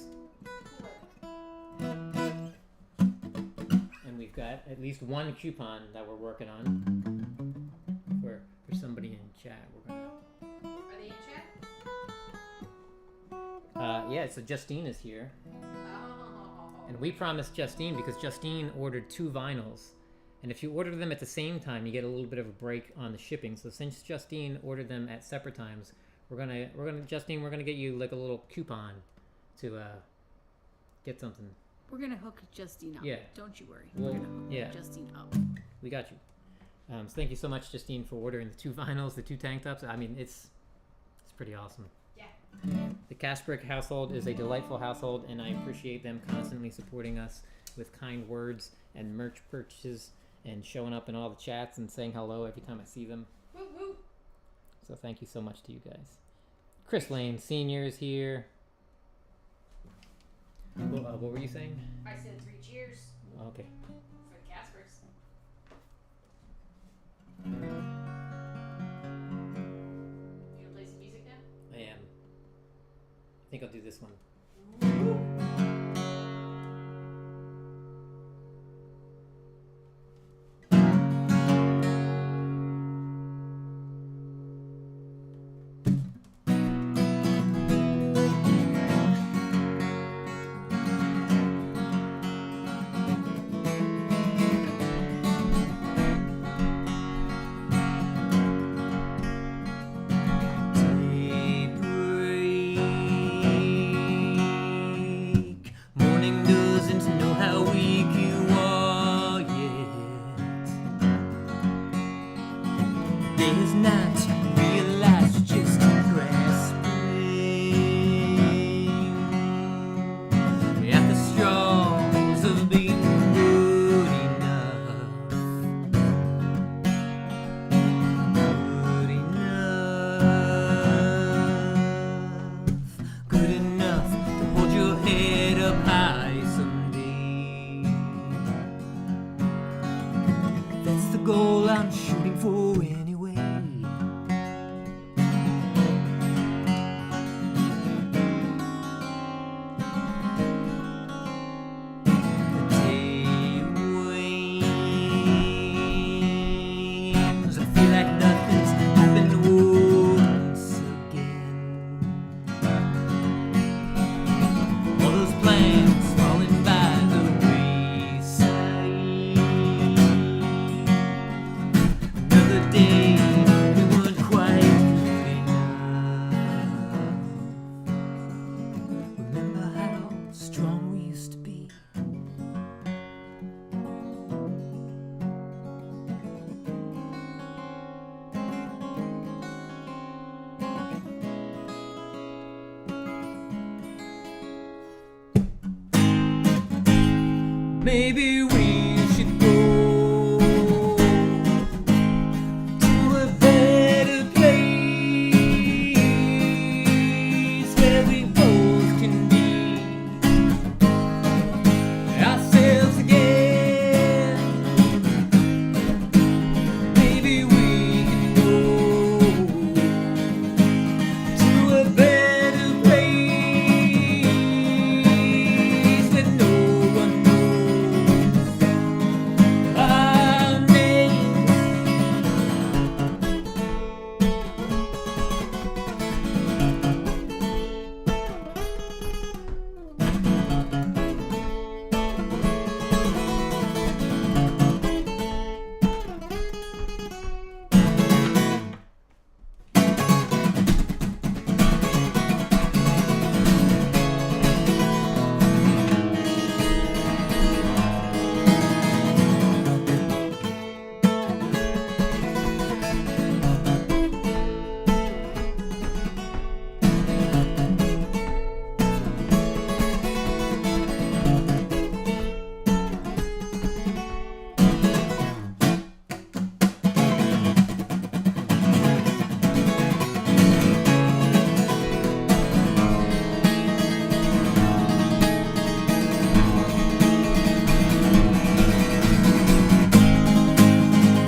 And we've got at least one coupon that we're working on for somebody in chat. We're gonna. Are they in chat? Yeah, so Justine is here. Oh. And we promised Justine, because Justine ordered 2 vinyls. And if you order them at the same time, you get a little bit of a break on the shipping. So since Justine ordered them at separate times, we're gonna get you like a little coupon to get something. We're gonna hook Justine up. Yeah. Don't you worry. Well, We're gonna yeah. hook Justine up. We got you. So thank you so much, Justine, for ordering the 2 vinyls, the 2 tank tops. I mean, it's pretty awesome. Yeah. The Kasprick household is a delightful household, and I appreciate them constantly supporting us with kind words and merch purchases and showing up in all the chats and saying hello every time I see them. Woo woo. So thank you so much to you guys. Chris Lane Sr. is here. What were you saying? I said 3 cheers Okay. for the Caspers. You gonna play some music now? I am. I think I'll do this one. At the straw Maybe we should go to a better place where we both can be ourselves again. Maybe we can go to a better place where no one knows our names.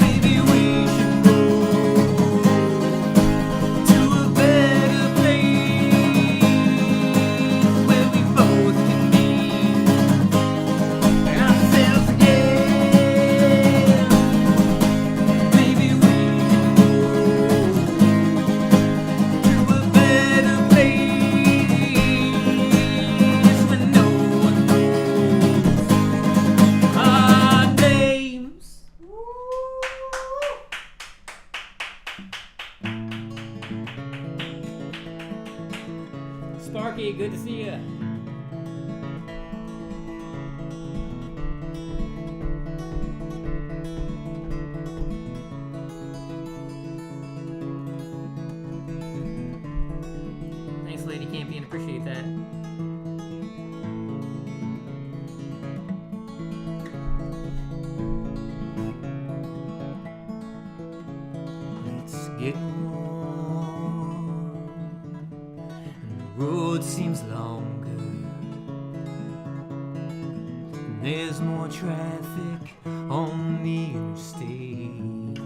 Maybe we should go to a better place where we both can be ourselves again. Maybe we can go to a better place where no one knows our names. Sparky, good to see you. Thanks, Lady Campion. Appreciate that. It's getting warm and the road seems longer, and there's more traffic on the interstate.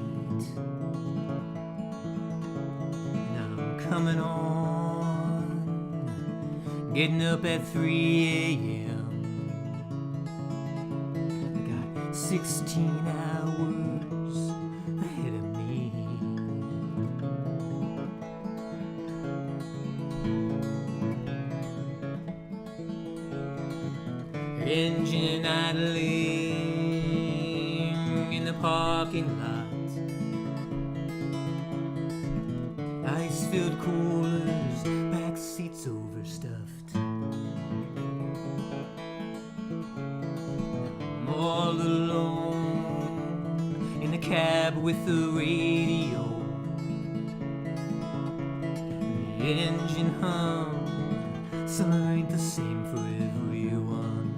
Now I'm coming on, getting up at 3 a.m. I got 16 hours ahead of me. Engine idling in the parking lot. Ice-filled coolers, back seats overstuffed. I'm all alone in the cab with the radio. The engine hum. Summer ain't the same for everyone.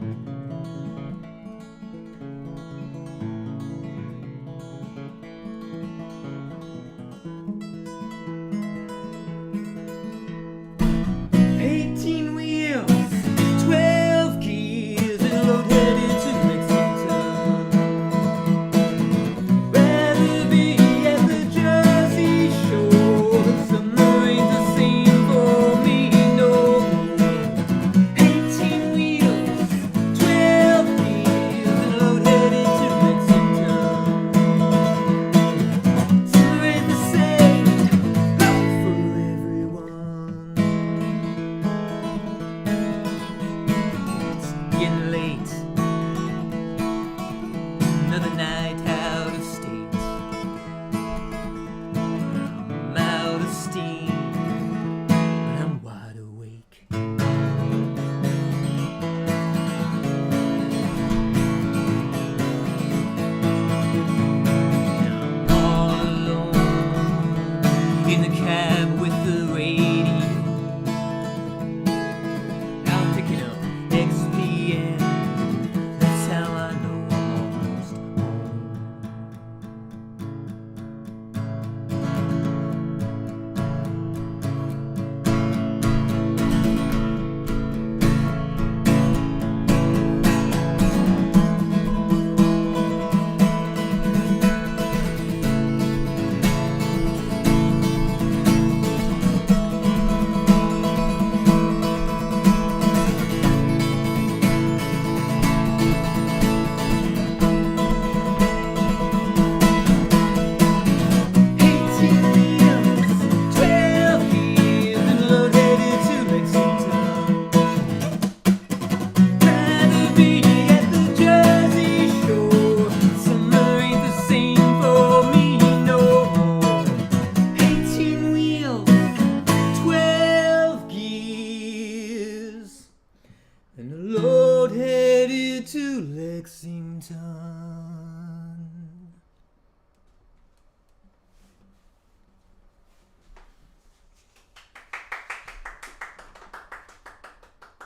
Lexington.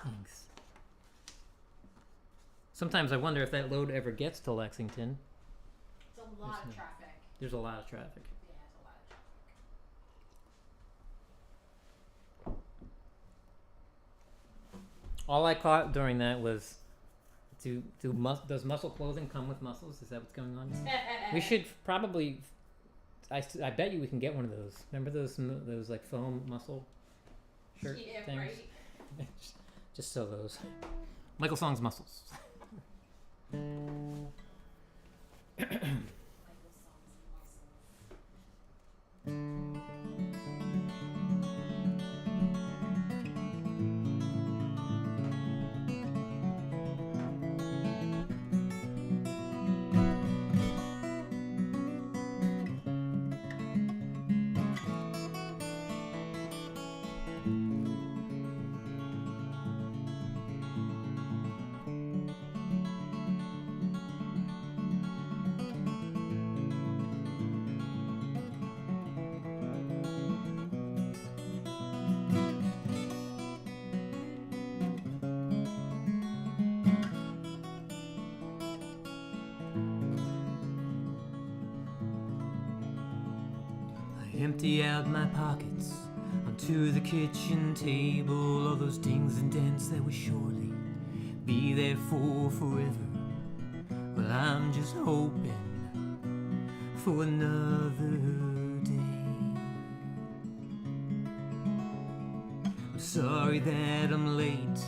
Thanks. Sometimes I wonder if that load ever gets to Lexington. It's a lot of traffic. There's a lot of traffic. Yeah, it's a lot of traffic. All I caught during that was, does muscle clothing come with muscles? Is that what's going on? We should probably. I bet you we can get one of those. Remember those like foam muscle shirt Yeah, things? right. just sew those. MichaelSongs muscles. Empty out my pockets onto the kitchen table. All those dings and dents that will surely be there for forever. Well, I'm just hoping for another day. I'm sorry that I'm late.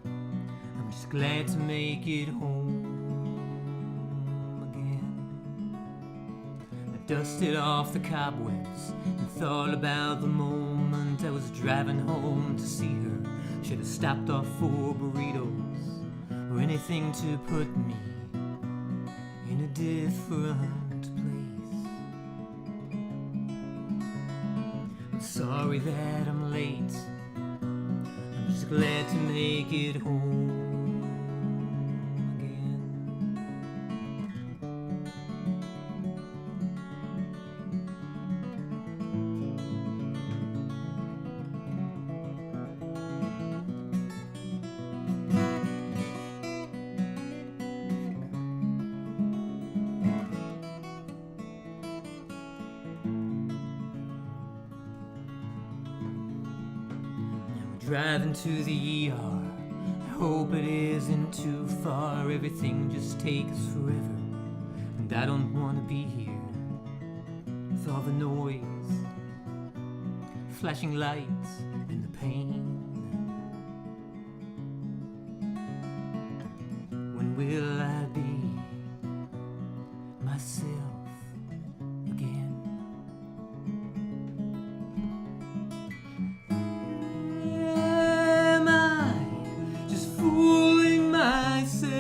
I'm just glad to make it home again. I dusted off the cobwebs and thought about the moment I was driving home to see her. Should have stopped off for burritos or anything to put me in a different place. I'm sorry that I'm late. I'm just glad to make it home again. Driving to the ER, I hope it isn't too far. Everything just takes forever, and I don't want to be here with all the noise, flashing lights, and the pain. When will I be myself again? Fooling myself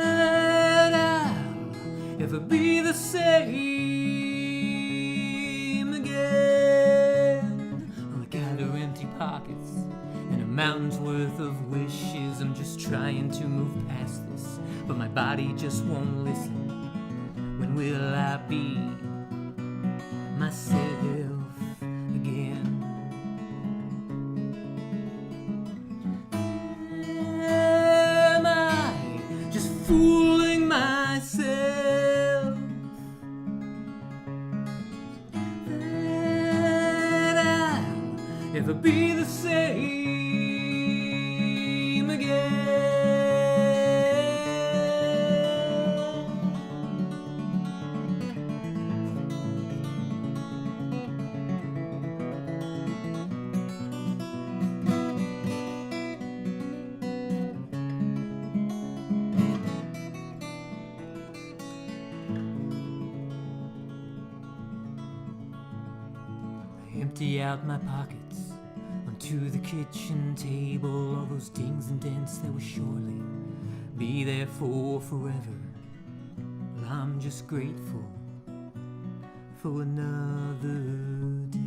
that I'll ever be the same again. Well, I got her empty pockets and a mountain's worth of wishes. I'm just trying to move past this, but my body just won't listen. When will I be myself again? Fooling myself that I'll ever be the same again. Empty out my pockets onto the kitchen table. All those dings and dents that will surely be there for forever. Well, I'm just grateful for another day.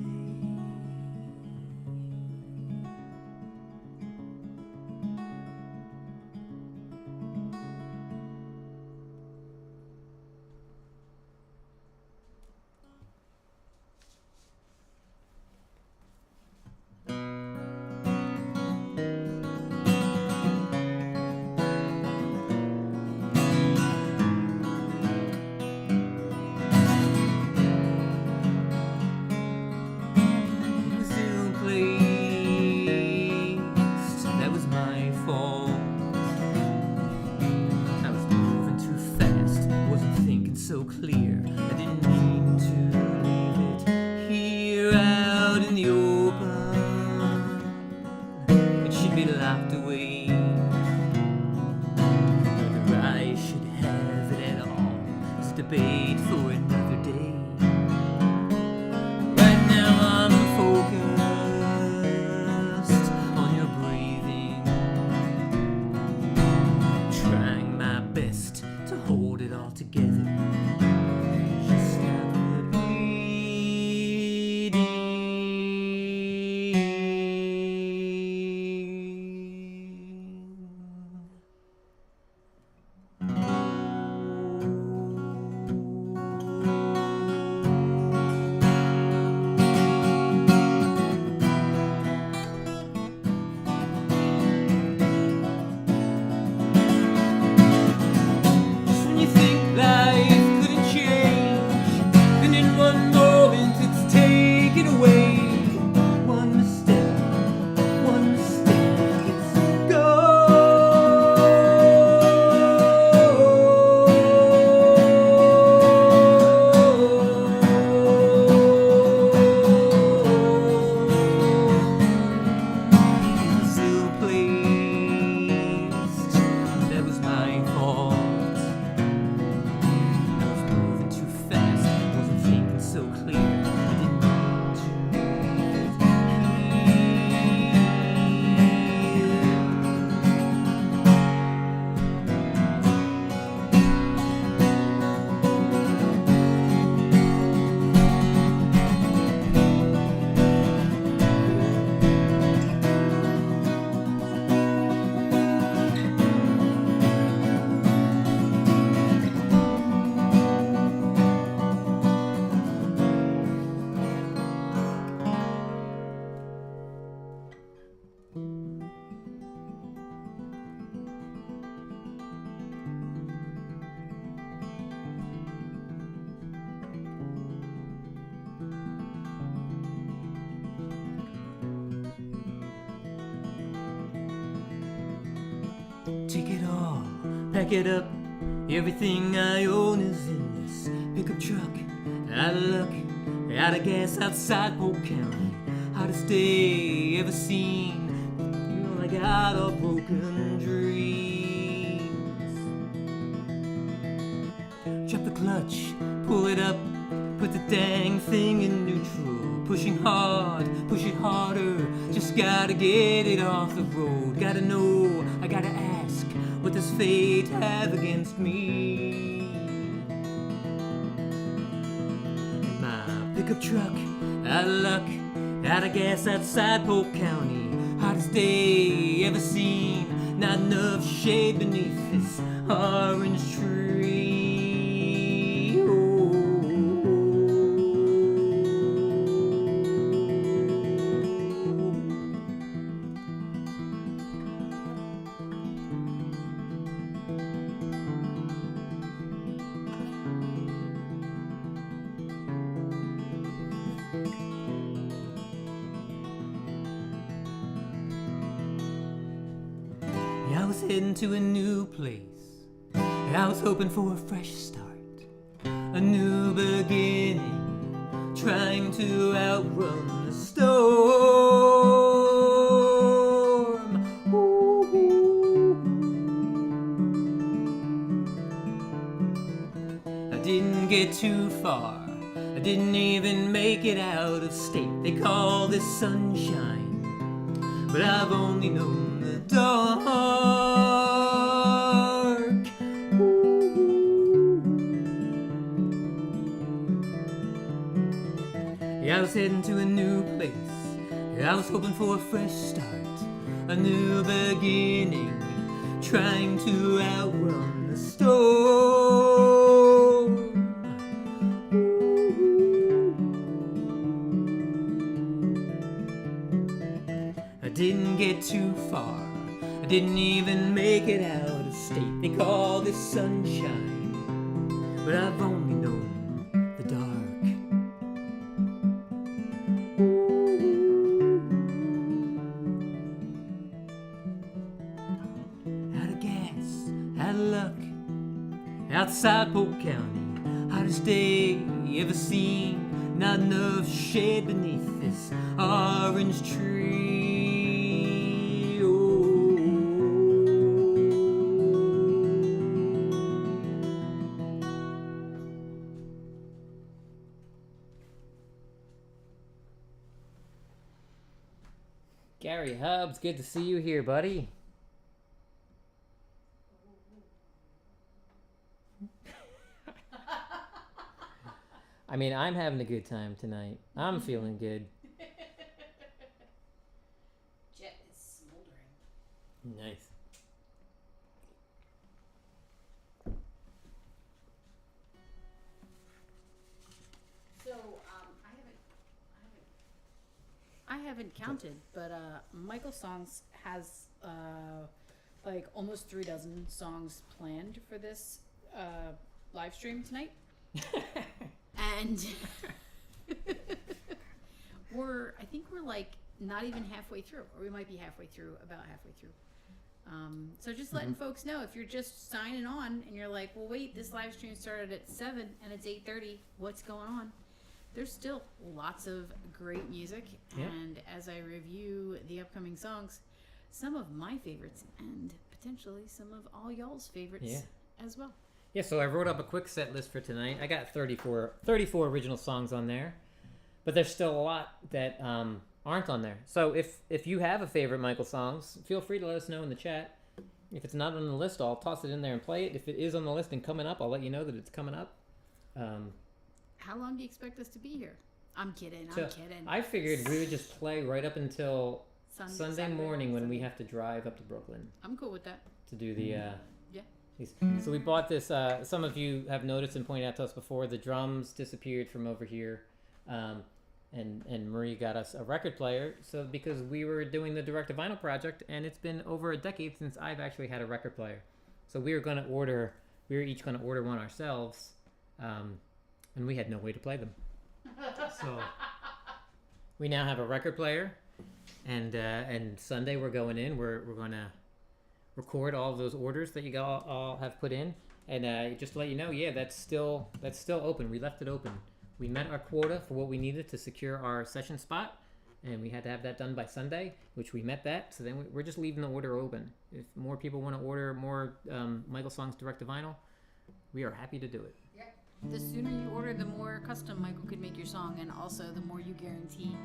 be locked away. Whether I should have it at all is a debate for another day. Right now I'm focused on your breathing, trying my best to hold it all together. Just stop the bleeding. Just when you think life couldn't change, then in one moment it's taken away. One mistake, it's gone. Still placed, that was my fault. I was moving too fast, wasn't thinking so clear. I didn't mean to make it Take it all, pack it up. Everything I own is in this pickup truck. Out of luck, out of gas, outside Polk County. Hottest day ever seen. You know, I got all broken dreams. Drop the clutch, pull it up, put the dang thing in neutral. Pushing hard, push it harder. Just gotta get it off the road. Gotta know, I gotta ask, what does fate have against me? In my pickup truck, out of luck, out of gas, outside Polk County. Hottest day ever seen. Not enough shade beneath this orange tree. Oh. I was heading to a new place. I was hoping for a fresh start, a new beginning, trying to outrun the storm. Ooh. I didn't get too far. I didn't even make it out of state. They call this sunshine, but I've only known the dark. Yeah, I was heading to a new place. I was hoping for a fresh start, a new beginning, trying to outrun the storm. I didn't get too far. I didn't even make it out of state. They call this sunshine, but I've only known the dark. Out of gas, out of luck, outside Polk County. Hottest day ever seen. Not enough shade beneath this orange tree. Oh. Gary Hubbs, good to see you here, buddy. I mean, I'm having a good time tonight. I'm feeling good. Jet is smoldering. Nice. So, I haven't counted, but MichaelSongs has like almost 36 songs planned for this live stream tonight. And I think we're like not even halfway through, or we might be halfway through, about halfway through. So just letting folks know, if you're just signing on and you're like, well, wait, this live stream started at 7 and it's 8:30. What's going on? There's still lots of great music, and as I review the upcoming songs, some of my favorites and potentially some of all y'all's favorites as well. Yeah, so I wrote up a quick set list for tonight. I got 34 original songs on there, but there's still a lot that aren't on there. So if you have a favorite MichaelSongs, feel free to let us know in the chat. If it's not on the list, I'll toss it in there and play it. If it is on the list and coming up, I'll let you know that it's coming up. How long do you expect us to be here? I'm kidding. I figured we would just play right up until Sunday Saturday, morning when we have to drive up to Brooklyn I'm cool with that. to do the Yeah. So we bought this. Some of you have noticed and pointed out to us before. The drums disappeared from over here, and Marie got us a record player. So because we were doing the direct to vinyl project, and it's been over a decade since I've actually had a record player, so we were each going to order one ourselves, and we had no way to play them. So we now have a record player, and Sunday we're going in. We're going to record all of those orders that you all have put in, and just to let you know, that's still open. We left it open. We met our quota for what we needed to secure our session spot, and we had to have that done by Sunday, which we met that. So then we're just leaving the order open. If more people want to order more MichaelSongs direct to vinyl, we are happy to do it. The sooner you order, the more custom Michael could make your song, and also the more you guarantee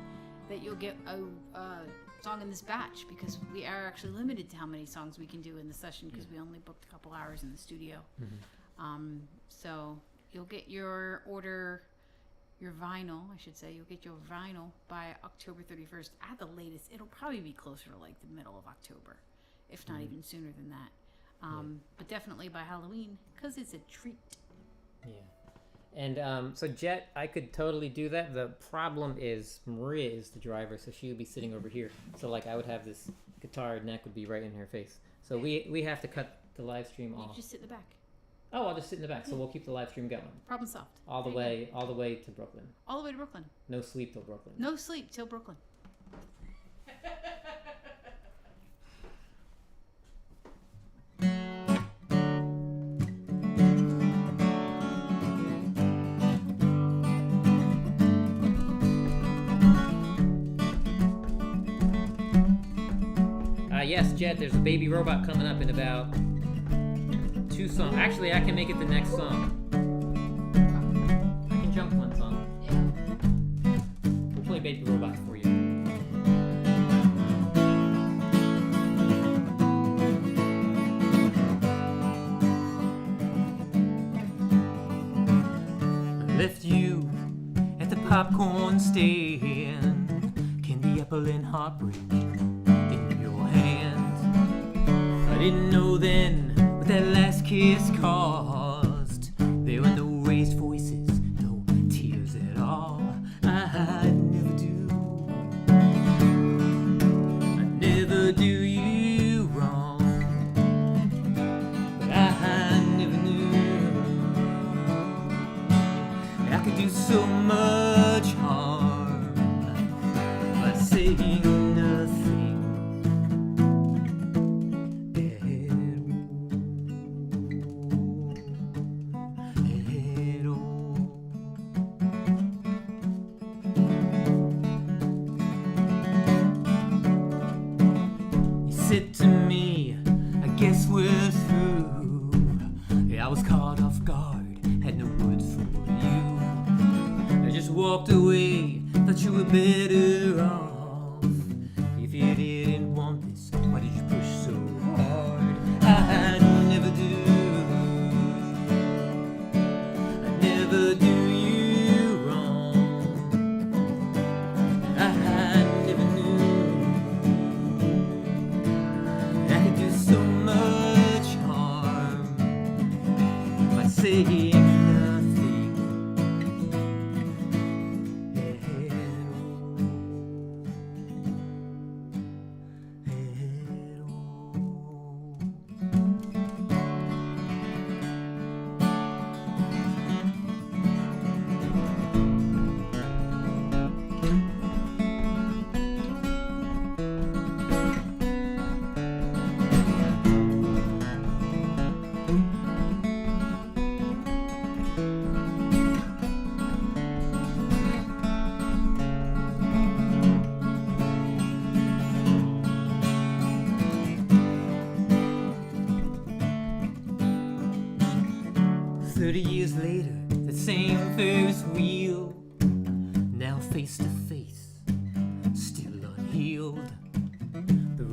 that you'll get a song in this batch, because we are actually limited to how many songs we can do in the session, because we only booked a couple hours in the studio. So you'll get your vinyl, I should say, you'll get your vinyl by October 31st at the latest. It'll probably be closer to like the middle of October, if not even sooner than that. But definitely by Halloween, because it's a treat. Yeah. And so Jet, I could totally do that. The problem is Maria is the driver, so she would be sitting over here. So like I would have this guitar neck would be right in her face. So we have to cut the live stream off. You just sit in the back. Oh, I'll just sit in the back. So we'll keep the live stream going. Problem solved. All the way to Brooklyn. All the way to Brooklyn. No sleep till Brooklyn. No sleep till Brooklyn. Yes, Jet, there's a Baby Robot coming up in about 2 songs. Actually, I can make it the next song. I can jump one song. Yeah. We'll play Baby Robot for you. I left you at the popcorn stand, candy apple and heartbreak in your hand. I didn't know then what that last kiss caused. There were no raised voices, no tears at all. I never do. I never do you wrong, but I never knew I could do so much harm by saying nothing. Said to me, I guess we're through. I was caught off guard, had no words for you. I just walked away, thought you were better off if you did.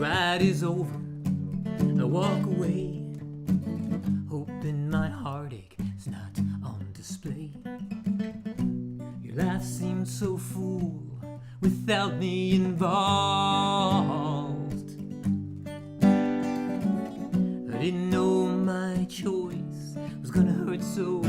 ride is over, I walk away, hoping my heartache is not on display. Your life seemed so full without me involved. I didn't know my choice was gonna hurt so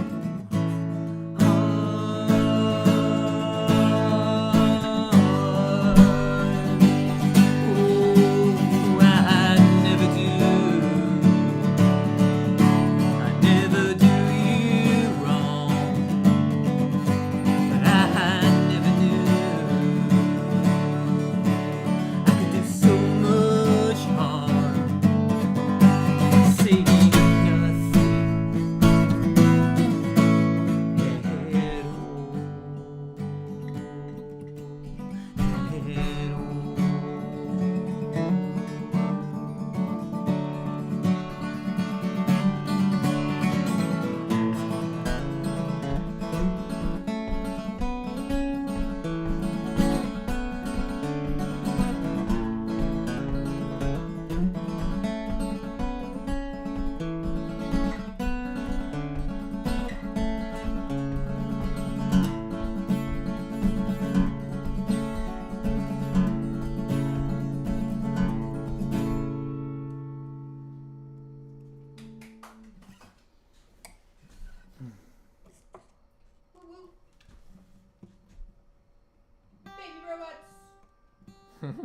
Can't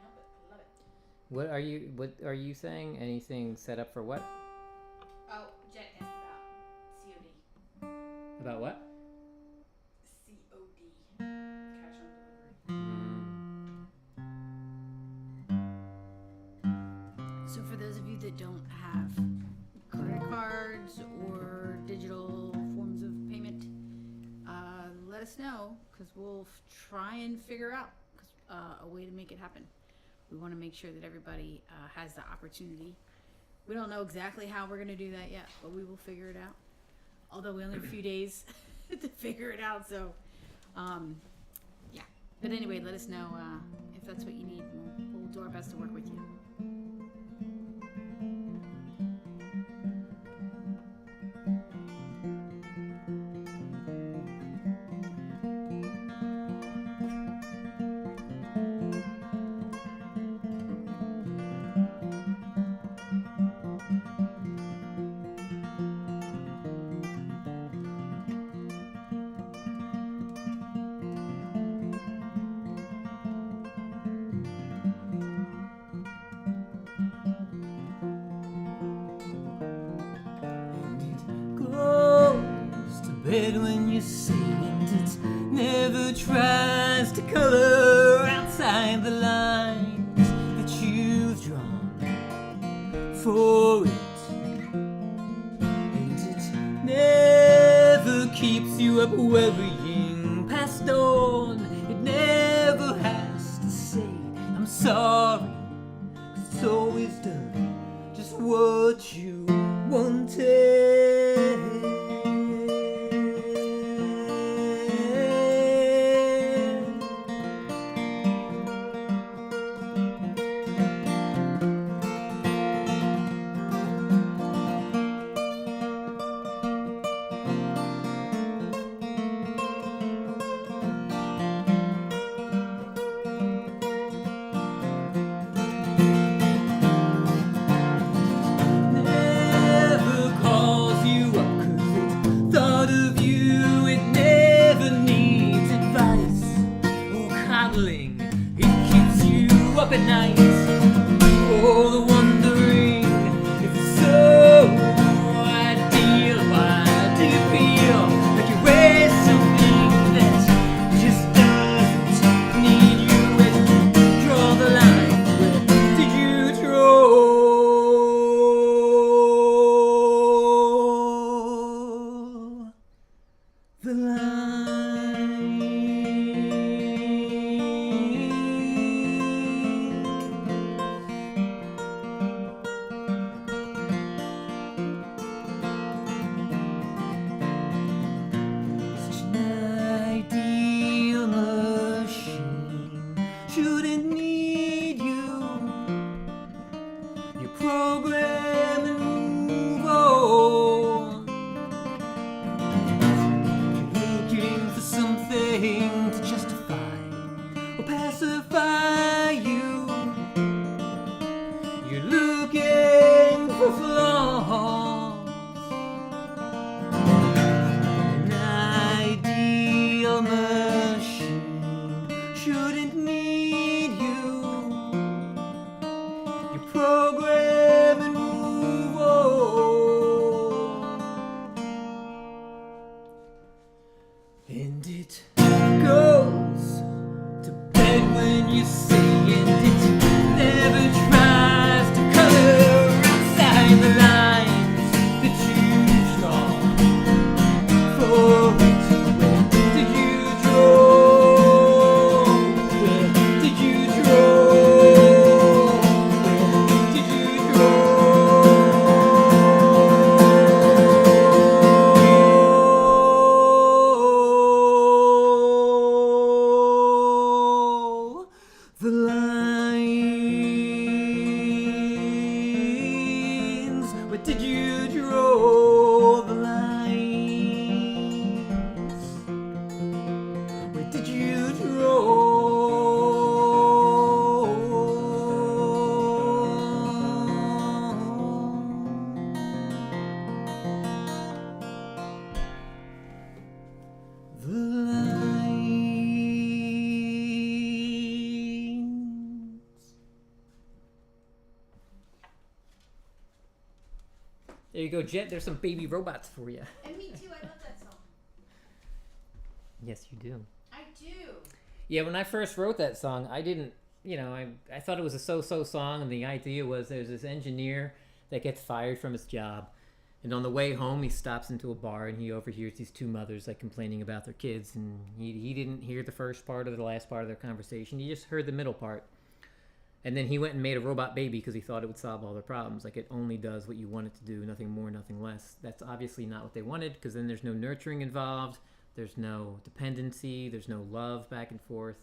help it. I love it. What are you saying? Anything set up for what? Oh, Jet asked about COD. About what? COD. Cash on delivery. So for those of you that don't have credit cards or digital forms of payment, let us know, because we'll try and figure out a way to make it happen. We want to make sure that everybody has the opportunity. We don't know exactly how we're going to do that yet, but we will figure it out. Although we only have a few days to figure it out, so yeah. But anyway, let us know if that's what you need. We'll do our best to work with you. Bed when you say it never tries to color outside the lines that you've drawn for it, and it never keeps you up worrying past dawn. It never has to say I'm sorry, 'cause it's always done just what you wanted. Up at night, all the wondering if it's so ideal. Why do you feel like you're with something that just doesn't need you? And draw the line. Where did you draw the line? There you go, Jet. There's some baby robots for you. And me too. I love that song. Yes, you do. I do. Yeah, when I first wrote that song, I didn't, I thought it was a so-so song, and the idea was there's this engineer that gets fired from his job, and on the way home, he stops into a bar, and he overhears these two mothers, like, complaining about their kids, and he didn't hear the first part or the last part of their conversation. He just heard the middle part. And then he went and made a robot baby because he thought it would solve all their problems. Like, it only does what you want it to do, nothing more, nothing less. That's obviously not what they wanted, because then there's no nurturing involved. There's no dependency. There's no love back and forth.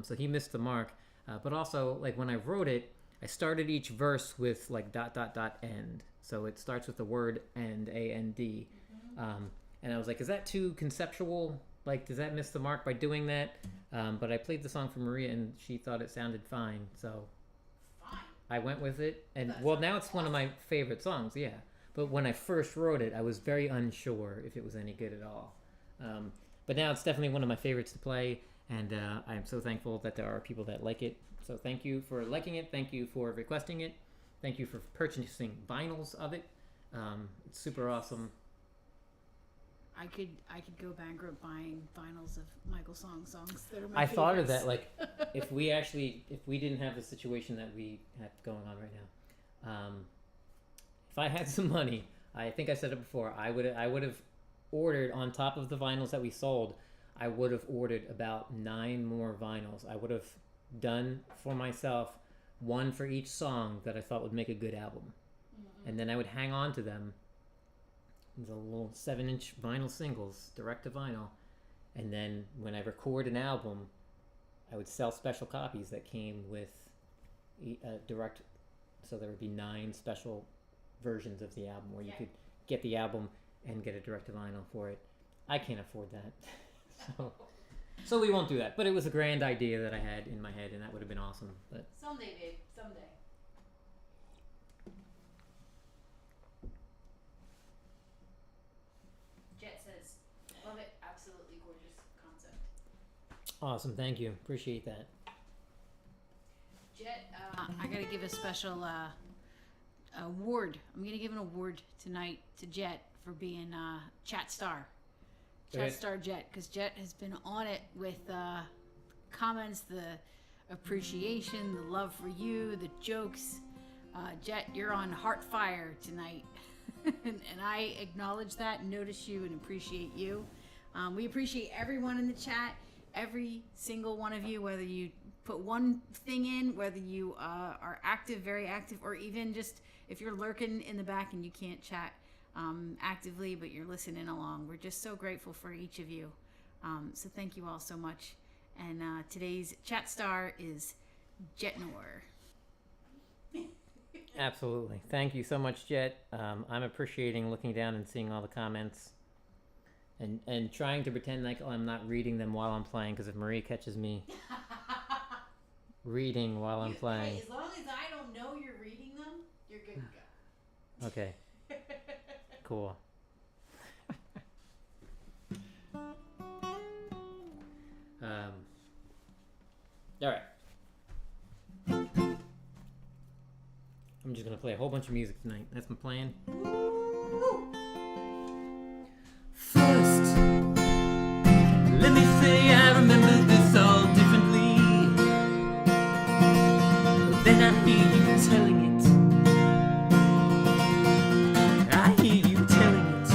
So he missed the mark. But also, like, when I wrote it, I started each verse with, like, ... end. So it starts with the word end, A-N-D. And I was like, is that too conceptual? Like, does that miss the mark by doing that? But I played the song for Maria, and she thought it sounded fine. So I went with it. And, well, now it's one of my favorite songs, yeah. But when I first wrote it, I was very unsure if it was any good at all. But now it's definitely one of my favorites to play, and I am so thankful that there are people that like it. So thank you for liking it. Thank you for requesting it. Thank you for purchasing vinyls of it. It's super awesome. I could go bankrupt buying vinyls of MichaelSongs songs that are my I thought of favorites. that, like, if we didn't have the situation that we have going on right now, if I had some money, I think I said it before, I would have ordered, on top of the vinyls that we sold, I would have ordered about 9 more vinyls. I would have done for myself one for each song that I thought would make a good album. And then I would hang on to them, the little 7-inch vinyl singles, direct to vinyl. And then when I record an album, I would sell special copies that came with direct, so there would be 9 special versions of the album where you could get the album and get a direct to vinyl for it. I can't afford that. So we won't do that. But it was a grand idea that I had in my head, and that would have been awesome. But Someday, babe. Someday. Jet says, love it. Absolutely gorgeous concept. awesome, thank you. Appreciate that. Jet, I gotta give a special award. I'm gonna give an award tonight to Jet for being chat star. Chat star Jet, because Jet has been on it with comments, the appreciation, the love for you, the jokes. Jet, you're on heart fire tonight. and I acknowledge that, notice you, and appreciate you. We appreciate everyone in the chat, every single one of you, whether you put one thing in, whether you are active, very active, or even just if you're lurking in the back and you can't chat actively, but you're listening along. We're just so grateful for each of you. So thank you all so much. And today's chat star is Jet Noor. Absolutely. Thank you so much, Jet. I'm appreciating looking down and seeing all the comments and trying to pretend like I'm not reading them while I'm playing, because if Marie catches me reading while I'm playing... Hey, as long as I don't know you're reading them, you're good to go. Okay. Cool. All right. I'm just gonna play a whole bunch of music tonight. That's my plan. First, let me say I remember this all differently. But then I hear you telling it. I hear you telling it.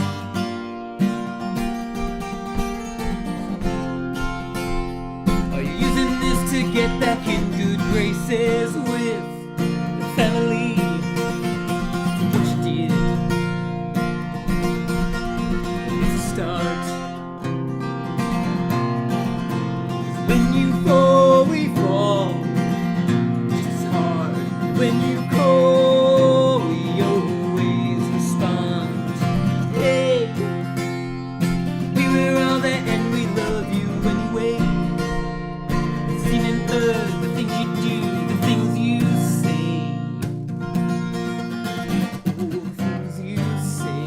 Are you using this to get back in good graces with the family? What you did. It's a start. When you fall, we fall. Just as hard. When you call, we always respond. Hey, we were all there and we love you anyway. Seen and heard the things you do, the things you say. Oh, the things you say.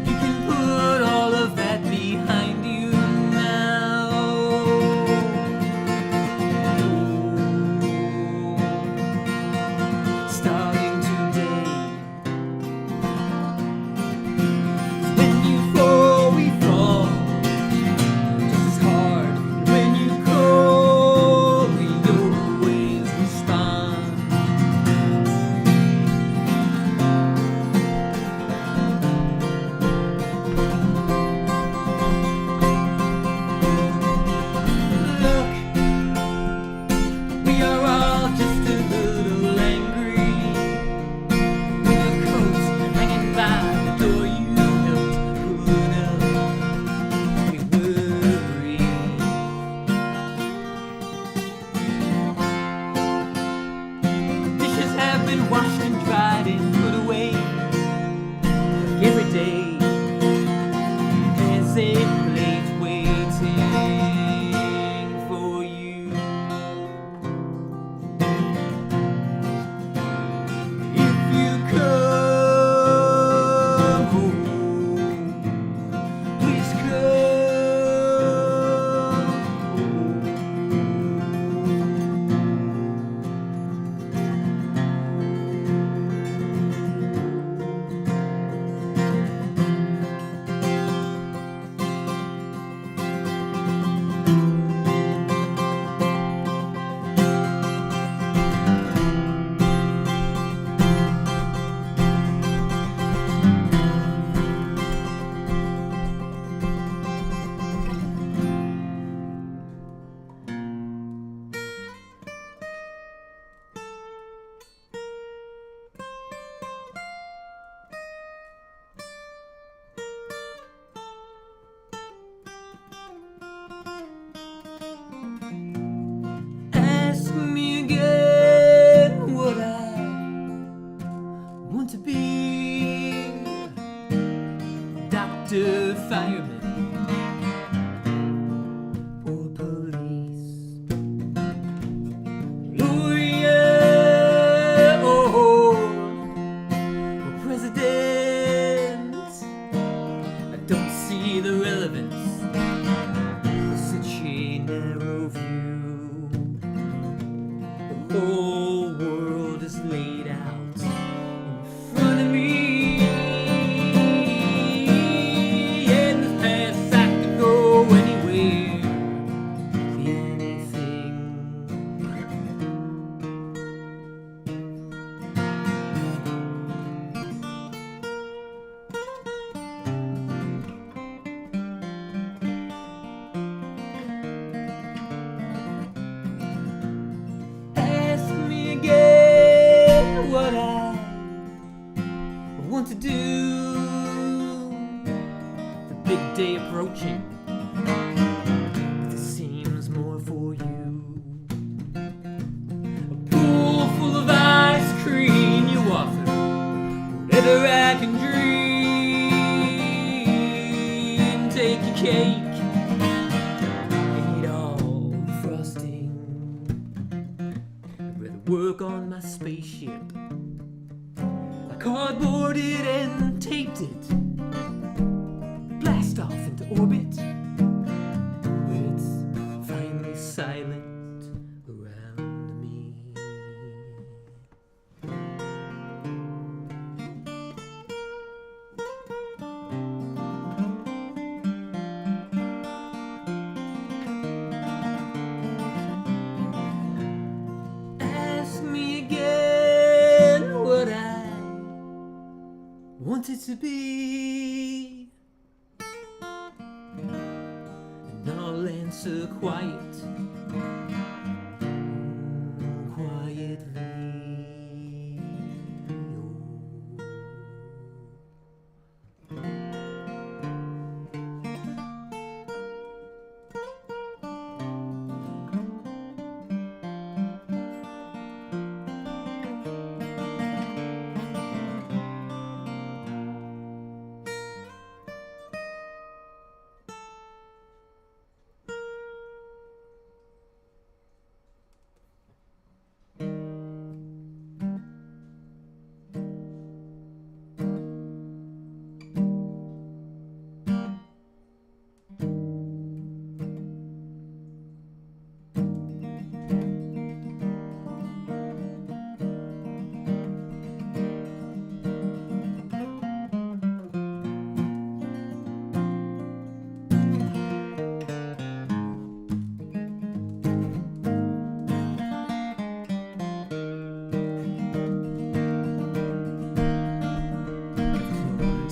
You can put all of that behind you now. do. The big day approaching, but this seems more for you. A pool full of ice cream you offer, whatever I can dream. Take your cake and eat all the frosting. I'd rather work on my spaceship. I cardboarded and taped it. Blast off into orbit when it's finally silent around me. Ask me again what I wanted to be, and I'll answer quiet, quietly.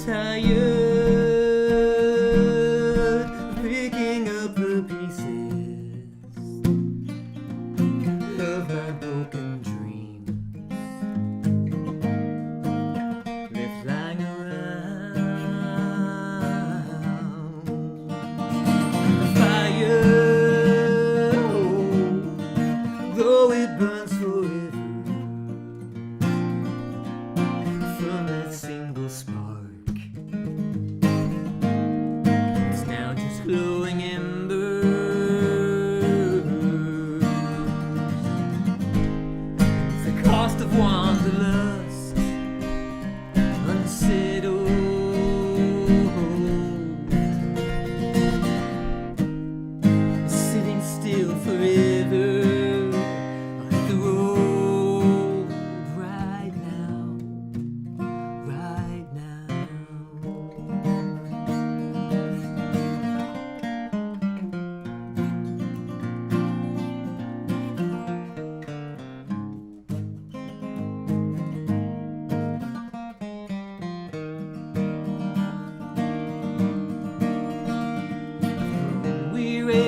Tired of picking up the pieces of my broken dreams, left lying around the fire, though it burns forever from that single spark. Glowing embers. It's the cost of wanderlust, unsettled, sitting still forever on the road right now, right now. We race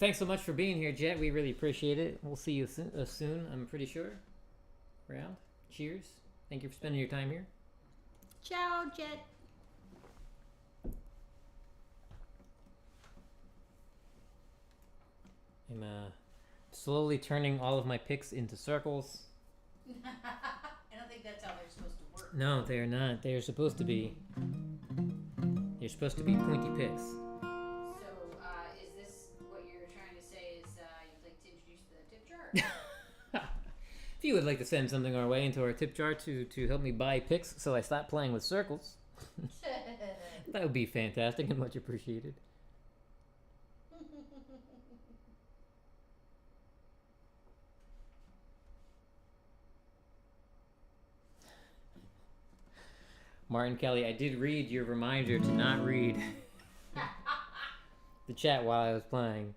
thanks so much for being here, Jet. We really appreciate it. We'll see you soon, I'm pretty sure. Round. Cheers. Thank you for spending your time here. Ciao, Jet. I'm slowly turning all of my picks into circles. I don't think that's how they're supposed to work. No, they're not. They're supposed to be. They're supposed to be pointy picks. So, is this what you're trying to say? Is you'd like to introduce the tip jar? If you would like to send something our way into our tip jar to help me buy picks, so I stop playing with circles, that would be fantastic and much appreciated. Martin Kelly, I did read your reminder to not read the chat while I was playing.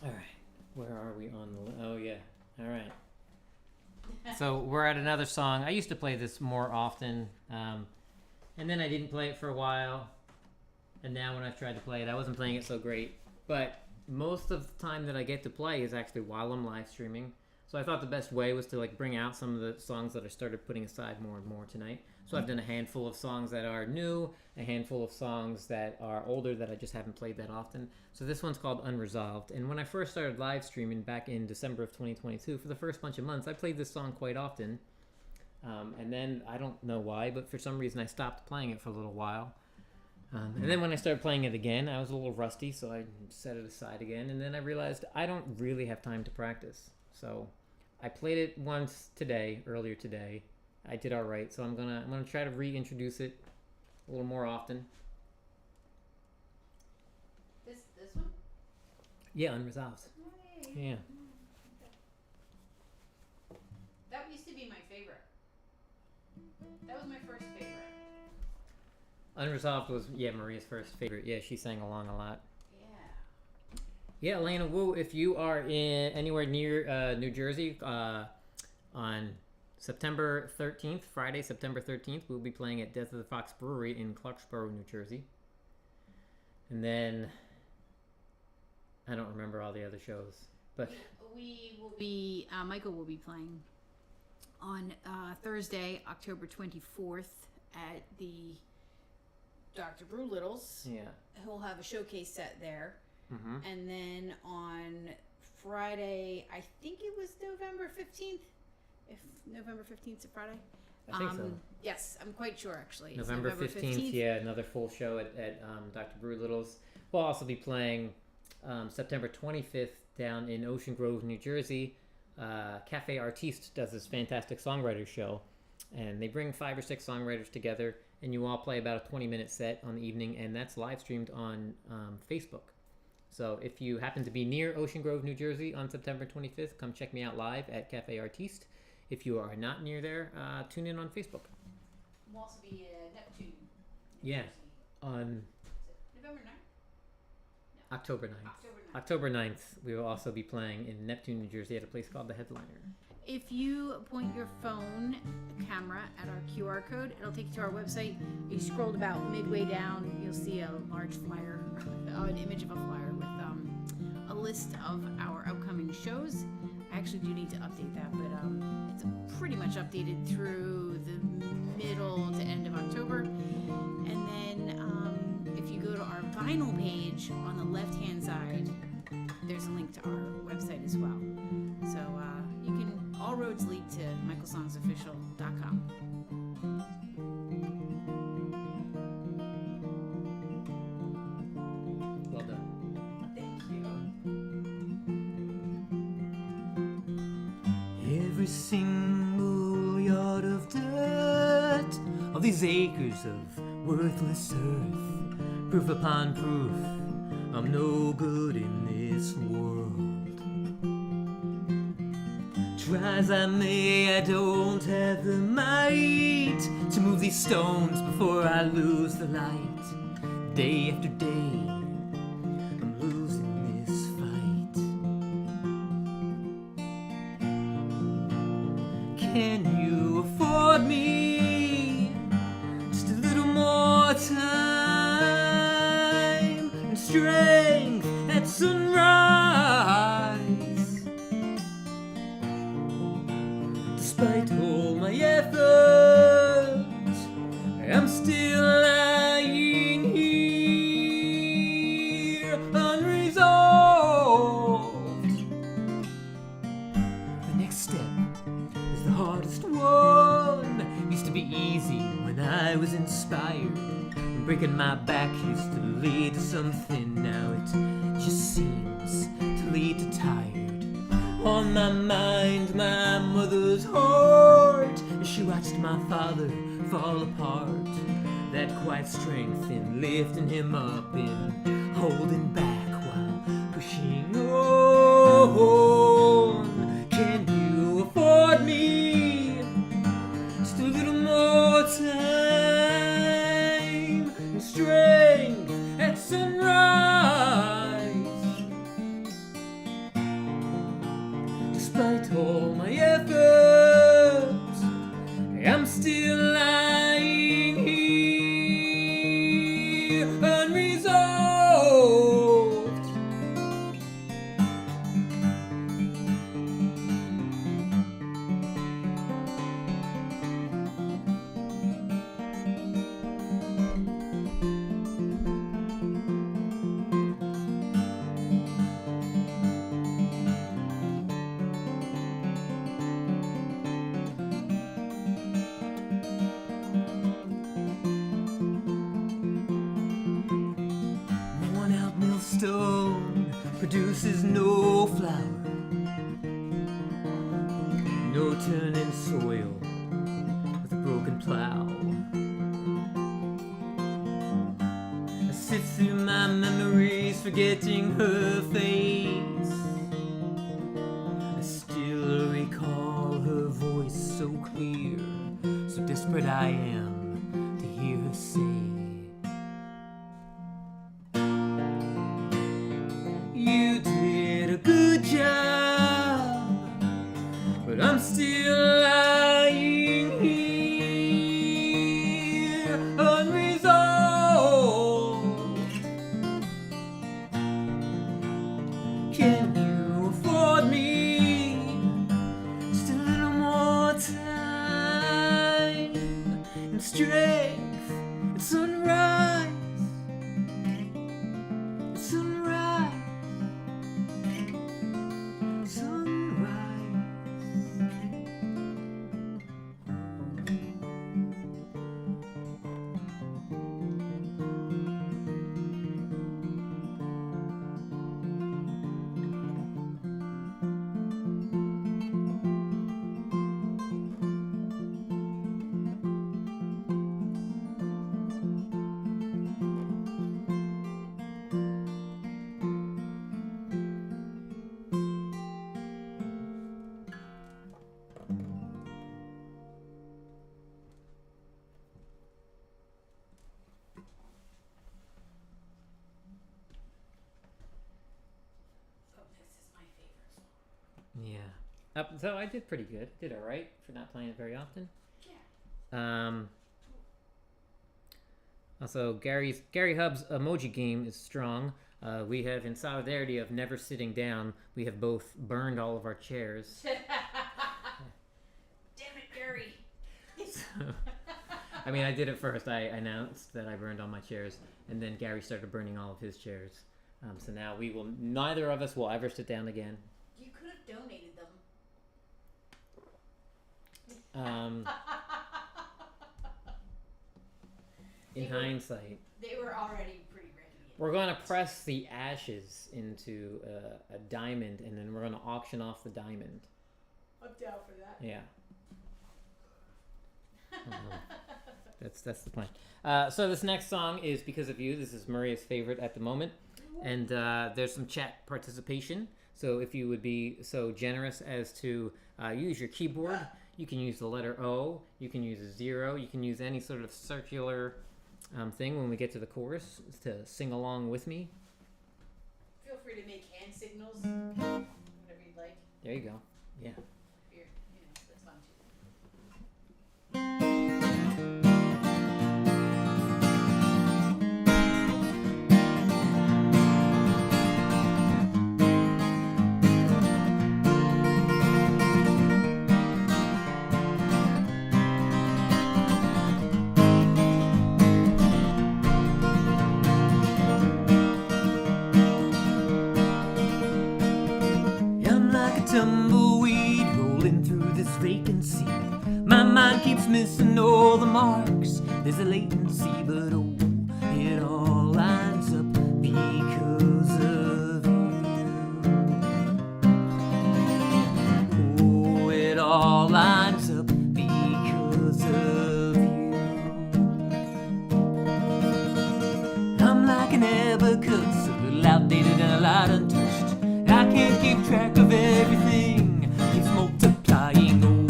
Alright, where are we on the... Oh, yeah. Alright. So, we're at another song. I used to play this more often, and then I didn't play it for a while, and now when I've tried to play it, I wasn't playing it so great. But most of the time that I get to play is actually while I'm live streaming. So I thought the best way was to like bring out some of the songs that I started putting aside more and more tonight. So I've done a handful of songs that are new, a handful of songs that are older that I just haven't played that often. So this one's called Unresolved. And when I first started live streaming back in December of 2022, for the first bunch of months, I played this song quite often. And then I don't know why, but for some reason I stopped playing it for a little while. And then when I started playing it again, I was a little rusty, so I set it aside again. And then I realized I don't really have time to practice. So I played it once earlier today. I did all right, so I'm gonna try to reintroduce it a little more often. This one? Yeah, Unresolved. Yay. Yeah. That used to be my favorite. That was my first favorite. Unresolved was Maria's first favorite. Yeah, she sang along a lot. Yeah. Yeah, Elena Wu, if you are anywhere near New Jersey, on September 13th, Friday, September 13th, we'll be playing at Death of the Fox Brewery in Clarksboro, New Jersey. And then, I don't remember all the other shows, but... We will be, Michael will be playing on Thursday, October 24th at the Dr. Brew Littles. Yeah. He'll have a showcase set there. Mm-hmm. And then on Friday, I think it was November 15th. If November 15th is a Friday. I think so. Yes, I'm quite sure actually. It's November 15th, yeah, another full show at Dr. Brew Littles. We'll also be playing September 25th down in Ocean Grove, New Jersey. Cafe Artiste does this fantastic songwriter show. And they bring 5 or 6 songwriters together, and you all play about a 20-minute set on the evening, and that's live streamed on Facebook. So if you happen to be near Ocean Grove, New Jersey on September 25th, come check me out live at Cafe Artiste. If you are not near there, tune in on Facebook. We'll also be Neptune. Yeah, Jersey. on November 9th? No. October 9th. October 9th. October 9th, we will also be playing in Neptune, New Jersey at a place called The Headliner. If you point your phone camera at our QR code, it'll take you to our website. You scrolled about midway down, you'll see a large flyer, an image of a flyer with a list of our upcoming shows. I actually do need to update that, but it's pretty much updated through the middle to end of October. And then if you go to our vinyl page on the left-hand side, there's a link to our website as well. So you can, all roads lead to MichaelSongsOfficial.com. Well done. Thank you. Every single yard of dirt, all these acres of worthless earth, proof upon proof, I'm no good in this world. Try as I may, I don't have the might to move these stones before I lose the light. Day after day, I'm losing this fight. Can you afford me just a little more time? I was inspired. When breaking my back used to lead to something, now it just seems to lead to tired. On my mind, my mother's heart, as she watched my father fall apart. That quiet strength in lifting him up and holding back while pushing on. Can you afford me just a little more time and strength at sunrise? Despite all my efforts, I'm still lying here unresolved. Worn-out millstone produces no flower, no turning soil with a broken plow. I sift through my memories, forgetting her face. I still recall her voice so clear, so desperate I am to hear her say, "You did a good job, but I'm still lying here unresolved. Can you afford me just a little more time and strength at sunrise? At sunrise, sunrise." Oh, this is my favorite song. Yeah. So I did pretty good. Did all right for not playing it very often. Yeah. Also, Gary Hub's emoji game is strong. We have, in solidarity of never sitting down, we have both burned all of our chairs. Damn it, Gary. I mean, I did it first. I announced that I burned all my chairs, and then Gary started burning all of his chairs. So now neither of us will ever sit down again. You could have donated them. In hindsight, They were already pretty ready. we're going to press the ashes into a diamond, and then we're going to auction off the diamond. I'm down for that. Yeah. That's the plan. So this next song is Because of You. This is Maria's favorite at the moment. And there's some chat participation. So if you would be so generous as to use your keyboard, you can use the letter O, you can use a 0, you can use any sort of circular thing when we get to the chorus to sing along with me. Feel free to make hand signals, whatever you'd like. There you go. Yeah. Here, that's fun too. Tumbleweed rolling through this vacancy. My mind keeps missing all the marks There's a latency, but oh, it all lines up because of you. Oh, it all lines up because of you. I'm like an abacus, a little outdated and a lot untouched. I can't keep track of everything. It's multiplying. Oh,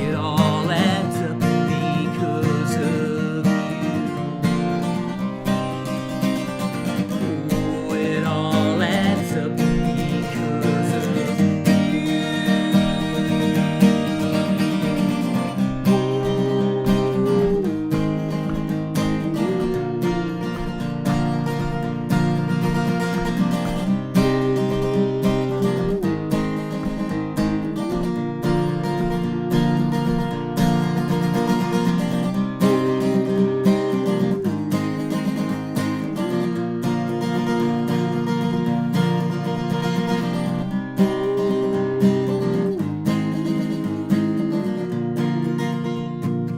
it all adds up because of you. Oh, it all adds up because of you.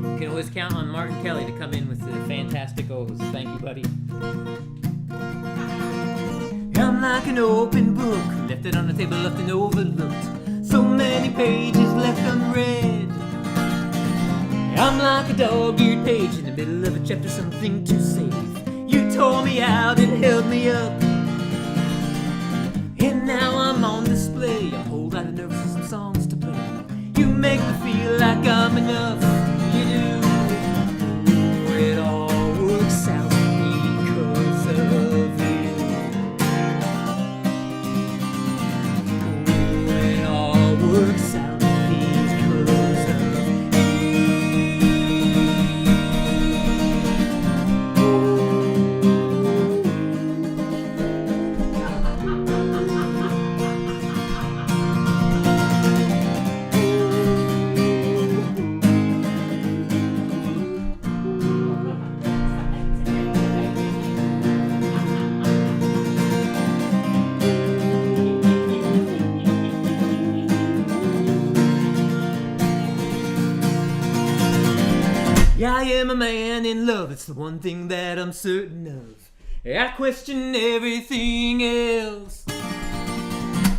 You can always count on Martin Kelly to come in with the fantastic O's. Thank you, buddy. I'm like an open book, left it on the table, left and overlooked. So many pages left unread. I'm like a dog-eared page in the middle of a chapter, something to save. You tore me out and held me up, and now I'm on display. A whole lot of nerves and some songs to play. You make me feel like I'm enough. You do. It all works out because of you. It all works out because of Yeah, I am a man in love, it's the one thing that I'm certain of. I question everything else.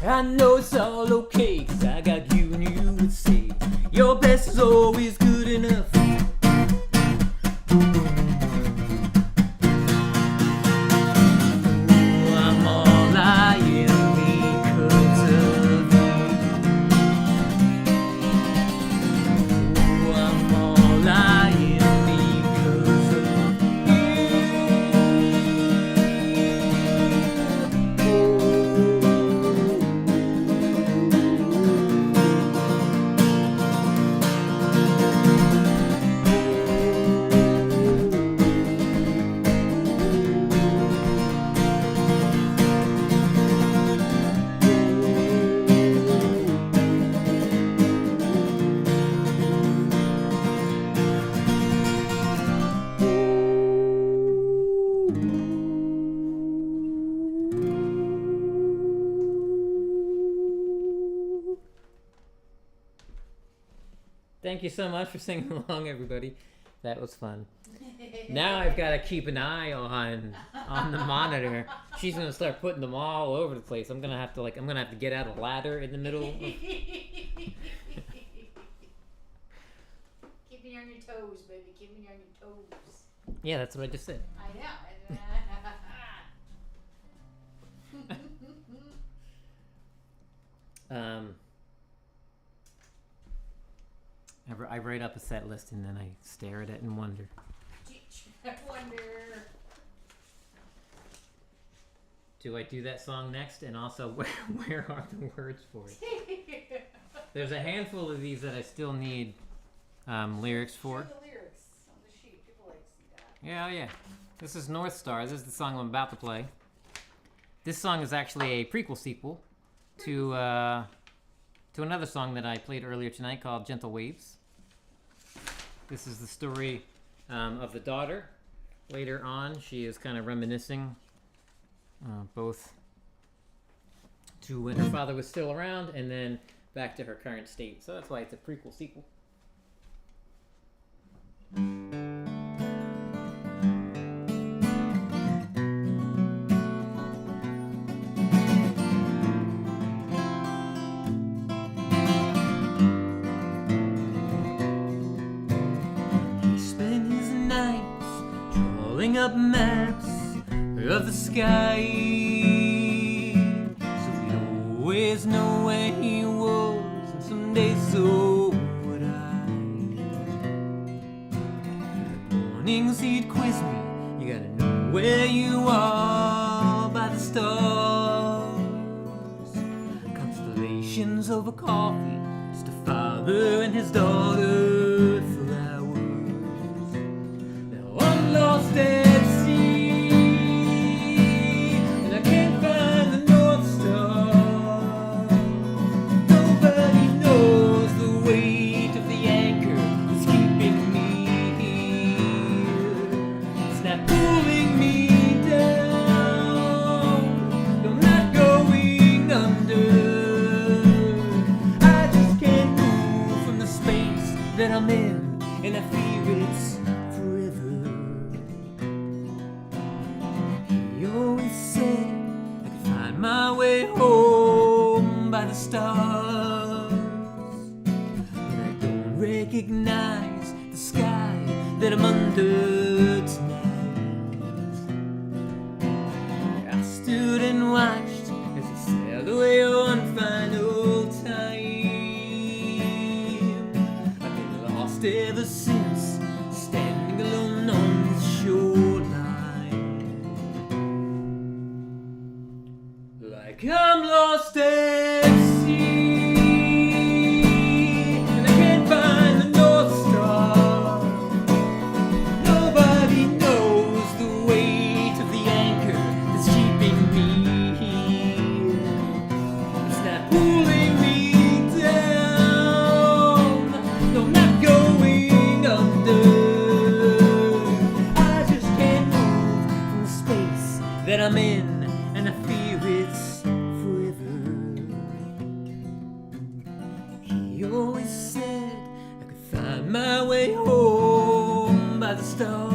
I know it's all okay, cause I got you and you would say your best is always good enough. I'm all I am because of you. I'm all I am because of Thank you so much for singing along, everybody. That was fun. Now I've got to keep an eye on the monitor. She's gonna start putting them all over the place. I'm gonna have to get out a ladder in the middle. Keep me on your toes, baby. Keep me on your toes. Yeah, that's what I just said. I know. I write up a set list and then I stare at it and wonder. I wonder. Do I do that song next? And also, where are the words for it? There's a handful of these that I still need lyrics for. Show the lyrics on the sheet. People like to see that. Yeah, yeah. This is North Star. This is the song I'm about to play. This song is actually a prequel sequel to another song that I played earlier tonight called Gentle Waves. This is the story of the daughter. Later on, she is kind of reminiscing both to when her father was still around and then back to her current state. So that's why it's a prequel sequel. up maps of the sky, so we'd always know where he was, and someday so would I. In the mornings he'd quiz me, you gotta know where you are by the stars. Constellations over coffee, just a father and his daughter for hours. Now I'm lost at sea, and I can't find the North Star. Nobody knows the weight of the anchor that's keeping me here. It's not pulling me down, no, I'm not going under. I just can't move from the space that I'm in, and I fear it's forever. He always said I could find my way home by the stars, but I don't recognize the sky that I'm under tonight. I stood and watched as he sailed away one final time. I've been lost ever since, standing alone on this shoreline. Like I'm lost at sea, and I can't find the North Star. Nobody knows the weight of the anchor that's keeping me here. It's not pulling me down, no, I'm not going under. I just can't move from the space that I'm in, and I fear it's forever. He always said I could find my way home by the stars,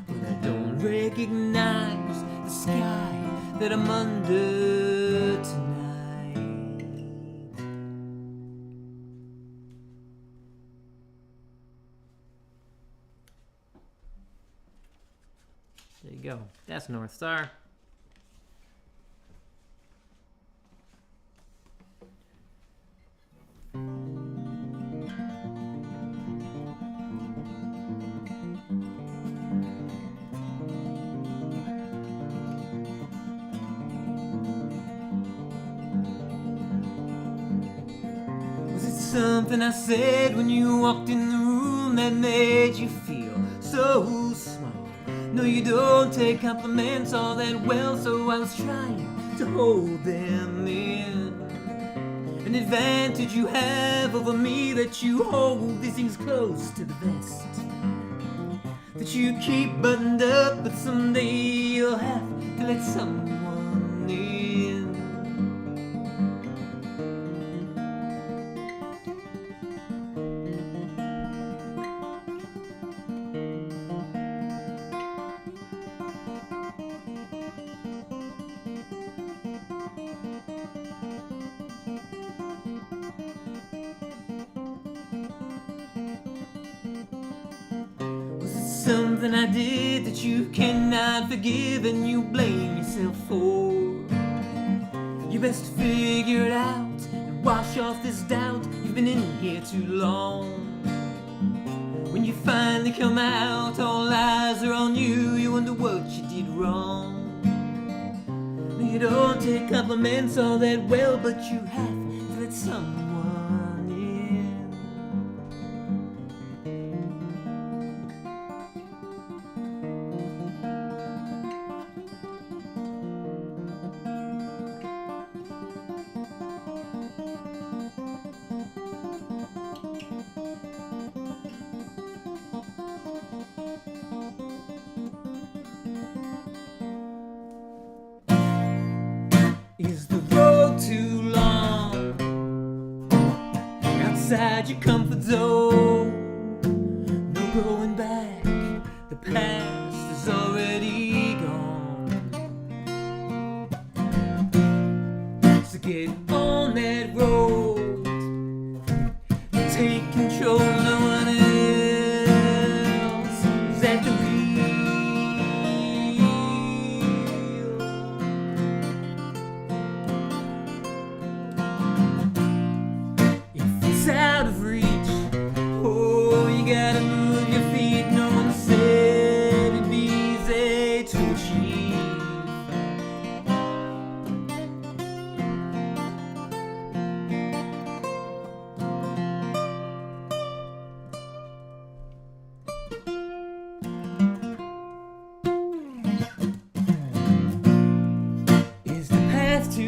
but I don't recognize the sky that I'm under tonight. There you go. That's North Star. Was it something I said when you walked in the room that made you feel so small? No, you don't take compliments all that well, so I was trying to hold them in. An advantage you have over me, that you hold these things close to the vest, that you keep buttoned up, but someday you'll have to let someone in. Something I did that you cannot forgive and you blame yourself for. You best figure it out and wash off this doubt. You've been in here too long. When you finally come out, all eyes are on you. You wonder what you did wrong. No, you don't take compliments all that well, but you have to let someone in. Is the road too long? Outside your comfort zone, no going back. The past is already gone. So get on that road, take control. No one else is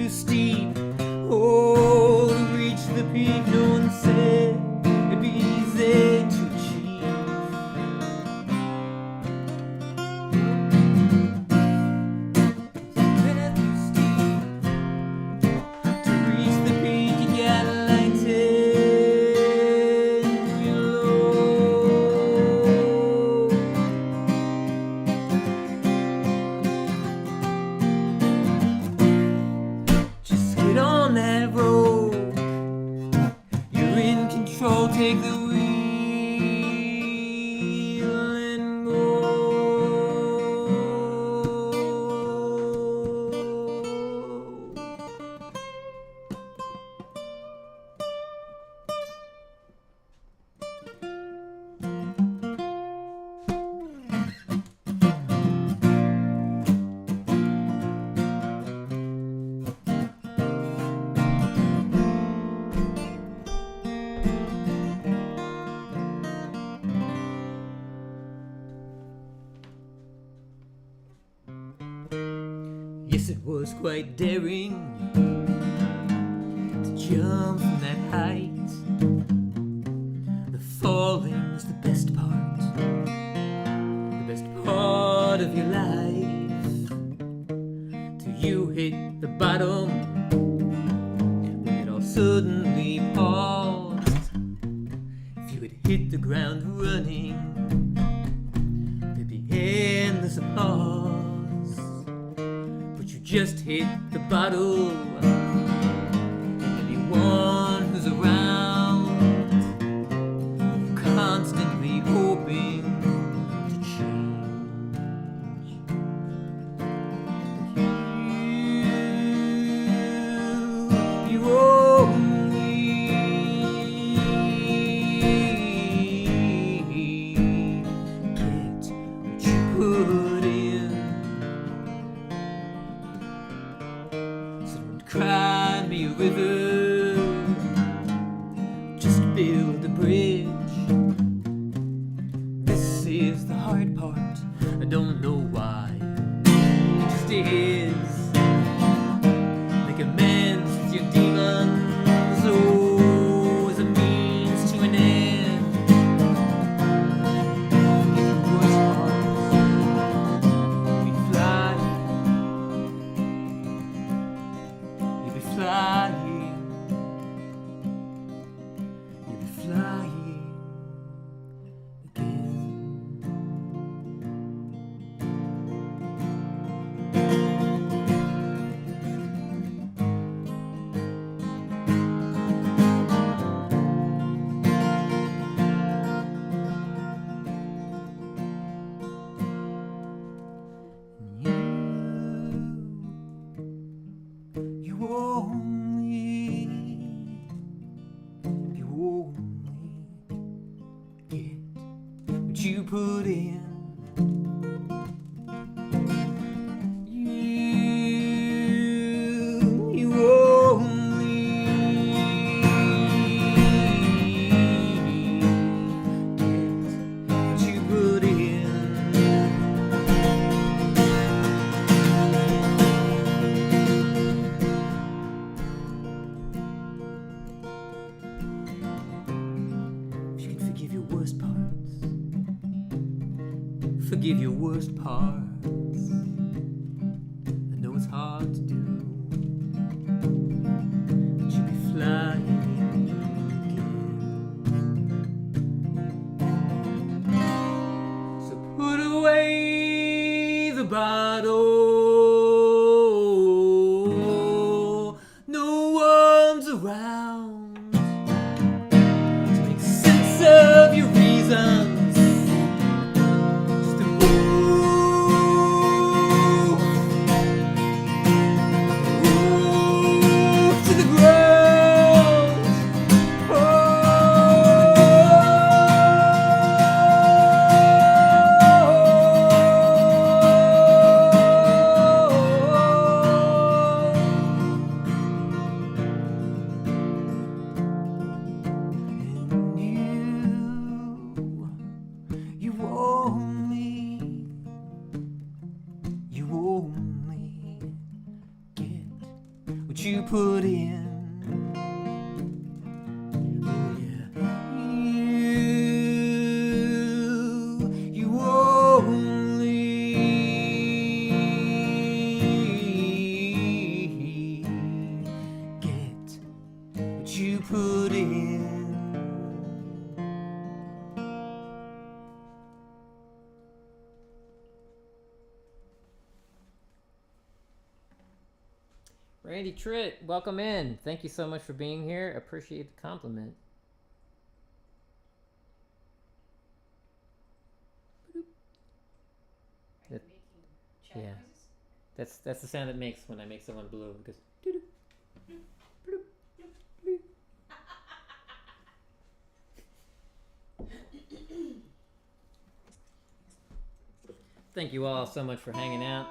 too steep. Oh, to reach the peak, no one said it'd be easy to achieve. Path too steep. To reach the peak, you gotta like 10 below. Just get on that road. You're in control, take the wheel and go. Yes, it was quite daring to jump from that height. The falling's the best part of your life. Till you hit the bottom, when it all suddenly paused. If you had hit the ground running, there'd be endless applause. But you just hit the bottle, and anyone who's around, constantly hoping to change. You only get what you put in. So don't cry me a river, just build a bridge. This is the hard part, I don't know why, it just is. Make amends with your demons, oh, as a means to an end. Forget the worst parts, we fly. You'll be flying. You'll be flying again. You only get what you put in. You only get what you put in. If you can forgive your worst parts, forgive your worst parts. I know it's hard to do, but you'll be flying again. So put away the bottle, no one's around to make sense of your reasons. Just a you put in. Oh yeah, you only get what you put in. Randy Tritt, welcome in. Thank you so much for being here. Appreciate the compliment. That- yeah, that's the sound it makes when I make someone blue. It goes doo-doo, bloop, bloop, bloop. Thank you all so much for hanging out.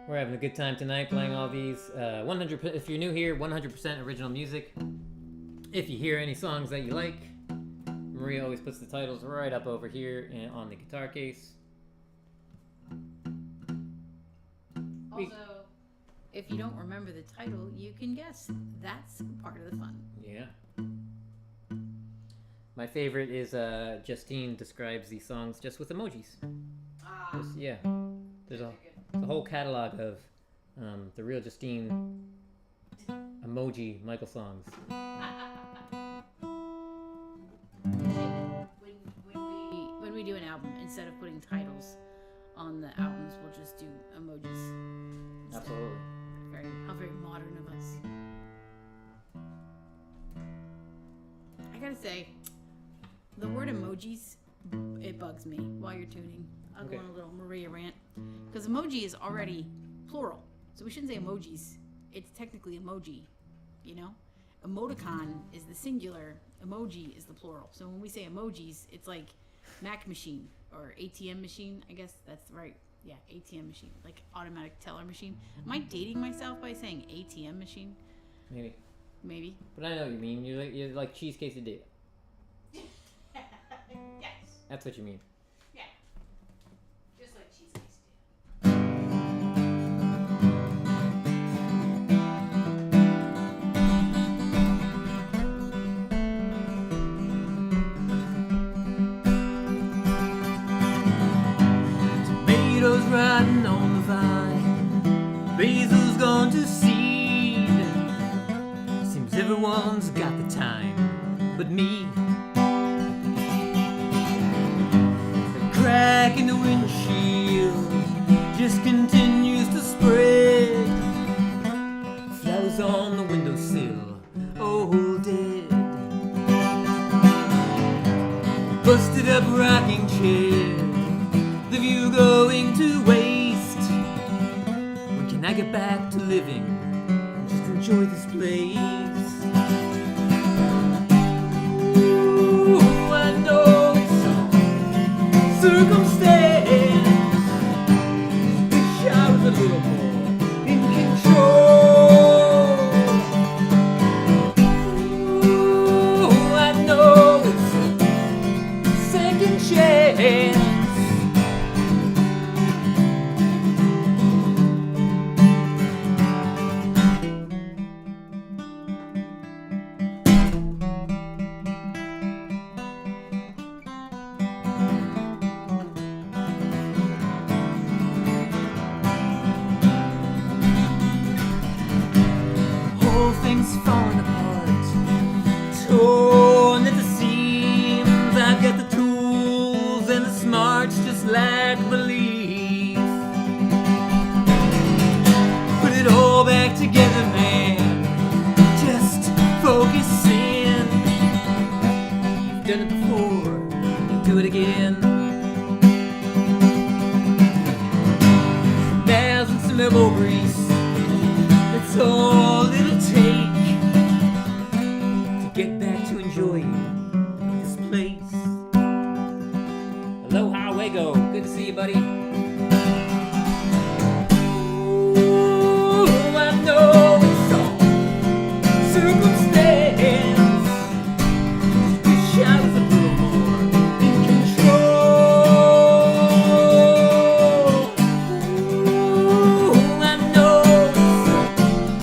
We're having a good time tonight playing all these 100. If you're new here, 100% original music. If you hear any songs that you like, Maria always puts the titles right up over here on the guitar case. Also, if you don't remember the title, you can guess. That's part of the fun. Yeah. My favorite is Justine describes these songs just with emojis. Yeah. There's a whole catalog of the real Justine emoji MichaelSongs. When we do an album, instead of putting titles on the albums, we'll just do emojis. Absolutely. How very modern of us. I gotta say, the word emojis, it bugs me while you're tuning. I'll go on a little Maria rant. Because emoji is already plural. So we shouldn't say emojis. It's technically emoji, you know? Emoticon is the singular. Emoji is the plural. So when we say emojis, it's like Mac machine or ATM machine. I guess that's right. Yeah, ATM machine. Like automatic teller machine. Am I dating myself by saying ATM machine? Maybe. Maybe. But I know what you mean. You're like cheese quesadilla. Yes. That's what you mean. Yeah. Just like cheese quesadilla. Tomatoes riding on the vine, basil's gone to seed. Seems everyone's got the time but me. The crack in the windshield just continues to spread. Flowers on the windowsill, all dead. Busted up rocking chair, the view going to waste. When can I get back to living and just enjoy this place? Ooh, I know it's all circumstance. Wish I was a little more in control. Ooh, I know it's a second chance. Whole thing's falling apart, torn at the seams. I've got the tools and the smarts, just lack belief. Put it all back together, man. Just focus in. You've done it before, you do it again. Nails and some elbow grease, that's all it'll take to get back to enjoying this place. Aloha, Wego. Good to see you, buddy. Ooh, I know it's all circumstance. Wish I was a little more in control. Ooh, I know it's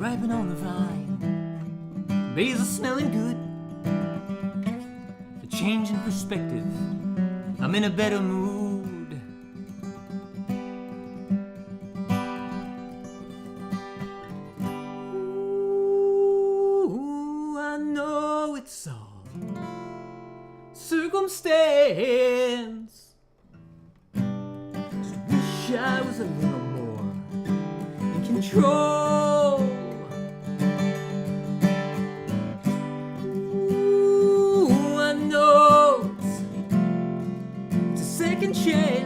ripen on the vine. Basil smelling good. A change in perspective. I'm in a better mood. Ooh, I know it's all circumstance. Just wish I was a little more in control. Ooh, I know it's a second chance.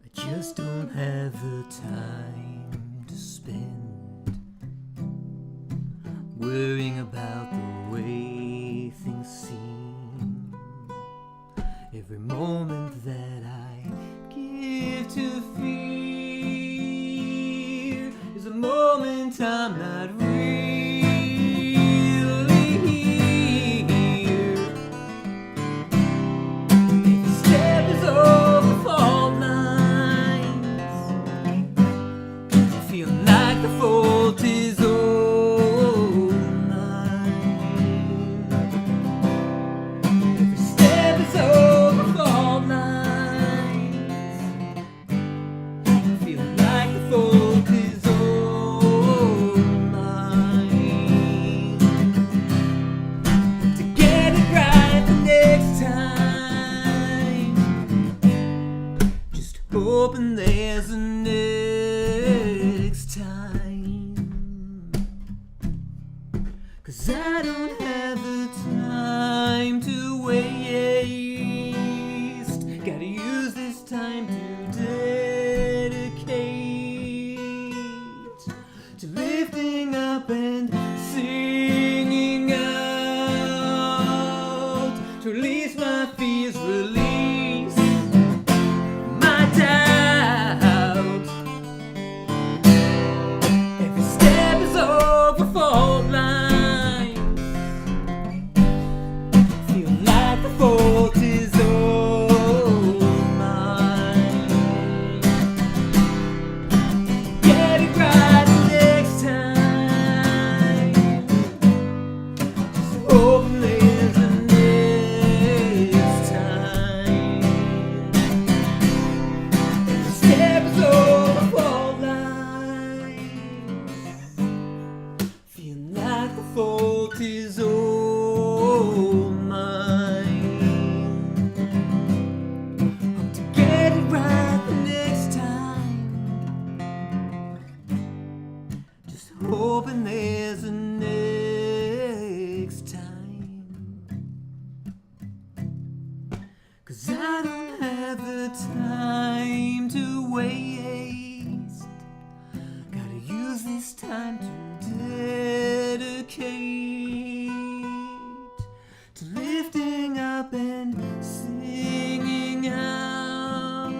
I just don't have the time to spend worrying about the way things seem. Every moment that I give to fear is a moment I'm not really here. Every step is over fault lines. Feel like the fault is all mine. Every step is over fault lines. Feel like the fault is all mine. To get it right the next time. Just hoping there's a next time. 'Cause I don't have the time to waste. Gotta use this time to dedicate to lifting up and singing out, to release my fears, release my doubt. Every step is over fault lines. Feel like the fault is all mine. Get it right the next time. Just hoping there's a next time. Every step is over fault lines. Feel like the fault is all mine. Hope to get it right the next time. Just hoping there's a next time. 'Cause I don't have the time to waste. Gotta use this time to dedicate to lifting up and singing out.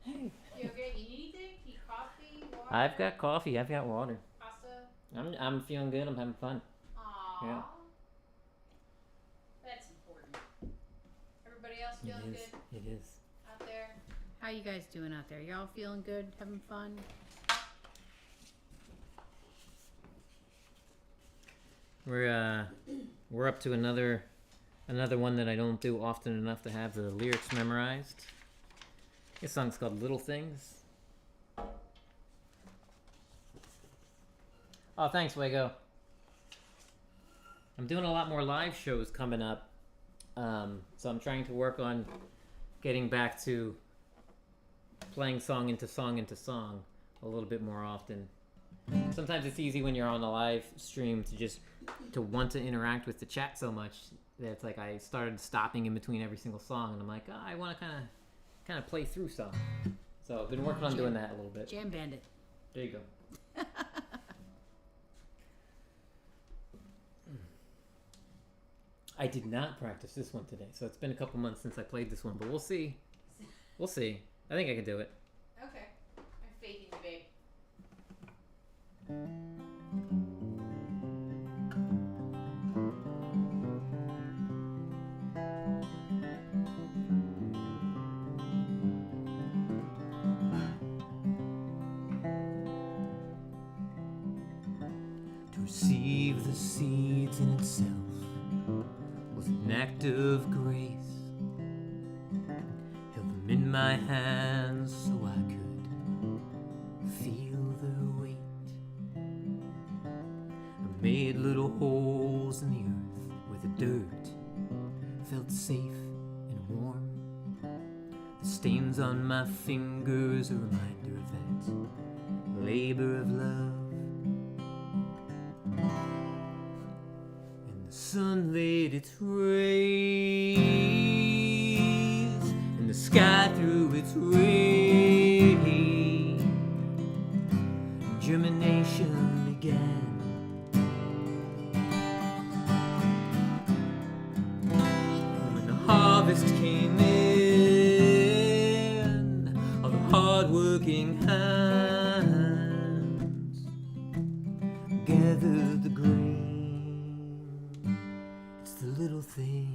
Hey, You okay? You need anything? Need coffee? Water? I've got coffee. I've got water. Pasta? I'm feeling good. I'm having fun. Aww. Yeah. That's important. Everybody else feeling It is. good It is. out there? How you guys doing out there? Y'all feeling good? Having fun? We're up to another one that I don't do often enough to have the lyrics memorized. This song's called Little Things. Oh, thanks, Wago. I'm doing a lot more live shows coming up. So I'm trying to work on getting back to playing song into song into song a little bit more often. Sometimes it's easy when you're on a live stream to want to interact with the chat so much that it's like I started stopping in between every single song, and I'm like, oh, I want to kind of play through some. So I've been working on doing that a little bit. Jam Bandit. There you go. I did not practice this one today, so it's been a couple months since I played this one, but we'll see. We'll see. I think I can do it. Okay. I'm faking you, babe. To receive the seeds in itself was an act of grace. Held them in my hands so I could feel their weight. I made little holes in the earth where the dirt felt safe and warm. The stains on my fingers, a reminder of that labor of love. And the sun laid its rays, and the sky threw its rain. Germination began. When the harvest came in, all the hard-working hands gathered the grain. It's the little things.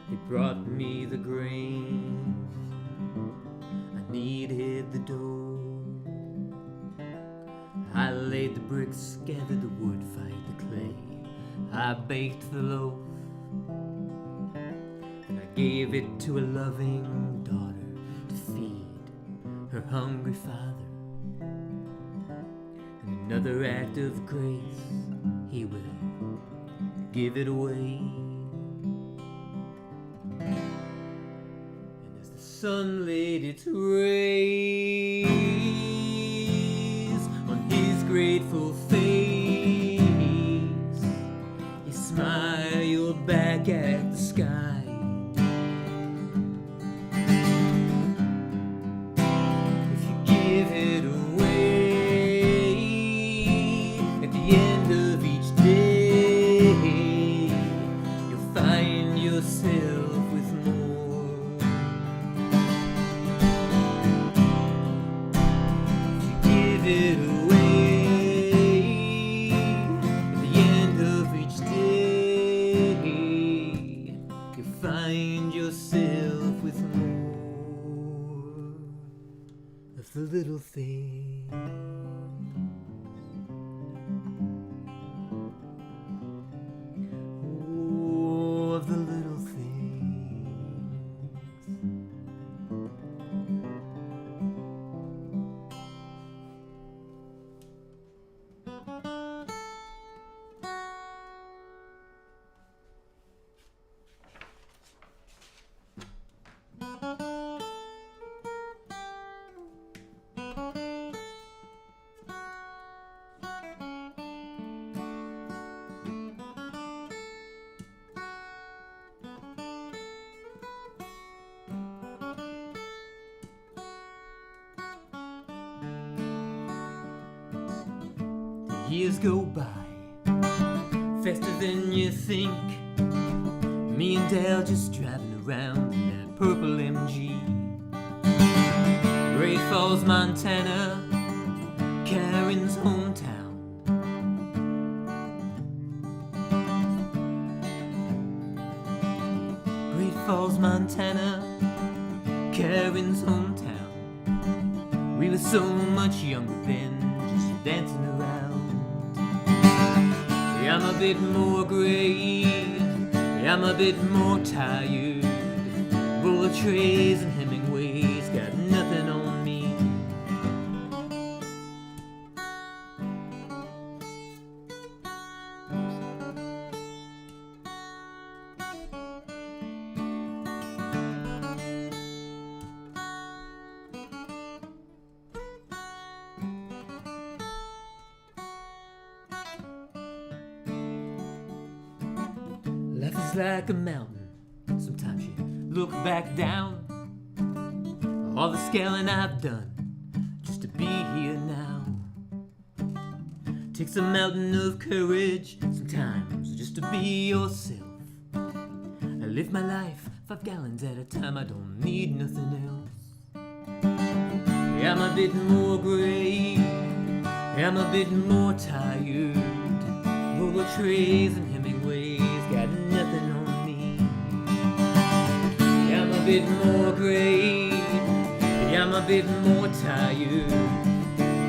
They brought me the grain. I needed the dough. I laid the bricks, gathered the wood, fired the clay. I baked the loaf, and I gave it to a loving daughter to feed her hungry father. And another act of grace, he will give it away. And as the sun laid its rays on his grateful face, he smiled back at the sky. If you give it away at the end of each day, you'll find yourself with more. If you give it away at the end of each day, you'll find yourself with more of the little things. Oh, of the little things. The years go by faster than you think. Me and Dale just driving around in that purple MG. Great Falls, Montana, Karen's hometown. Great Falls, Montana, Karen's hometown. We were so much younger then, just dancing around. I'm a bit more gray, I'm a bit more tired. Roller trays and Hemingways got nothing on me. Life is like a mountain. Sometimes you look back down. All the scaling I've done just to be here now. Takes a mountain of courage sometimes just to be yourself. I live my life 5 gallons at a time. I don't need nothing else. I'm a bit more gray, I'm a bit more tired. Roller trays and Hemingways got nothing on me. I'm a bit more gray, I'm a bit more tired.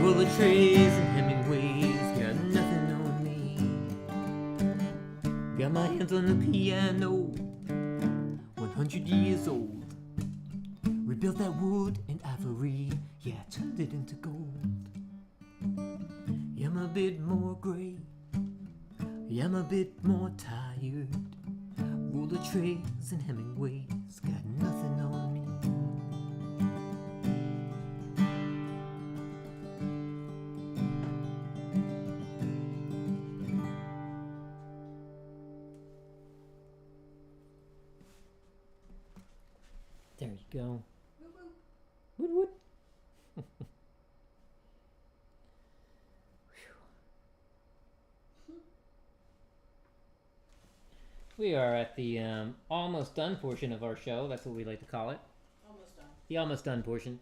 Roller trays and Hemingways got nothing on me. Got my hands on the piano, 100 years old. Rebuilt that wood and ivory, yeah, I turned it into gold. I'm a bit more gray, I'm a bit more tired. Roller trays and Hemingways got nothing on me. There you go. Woot woot. We are at the almost done portion of our show. That's what we like to call it. Almost done. The almost done portion.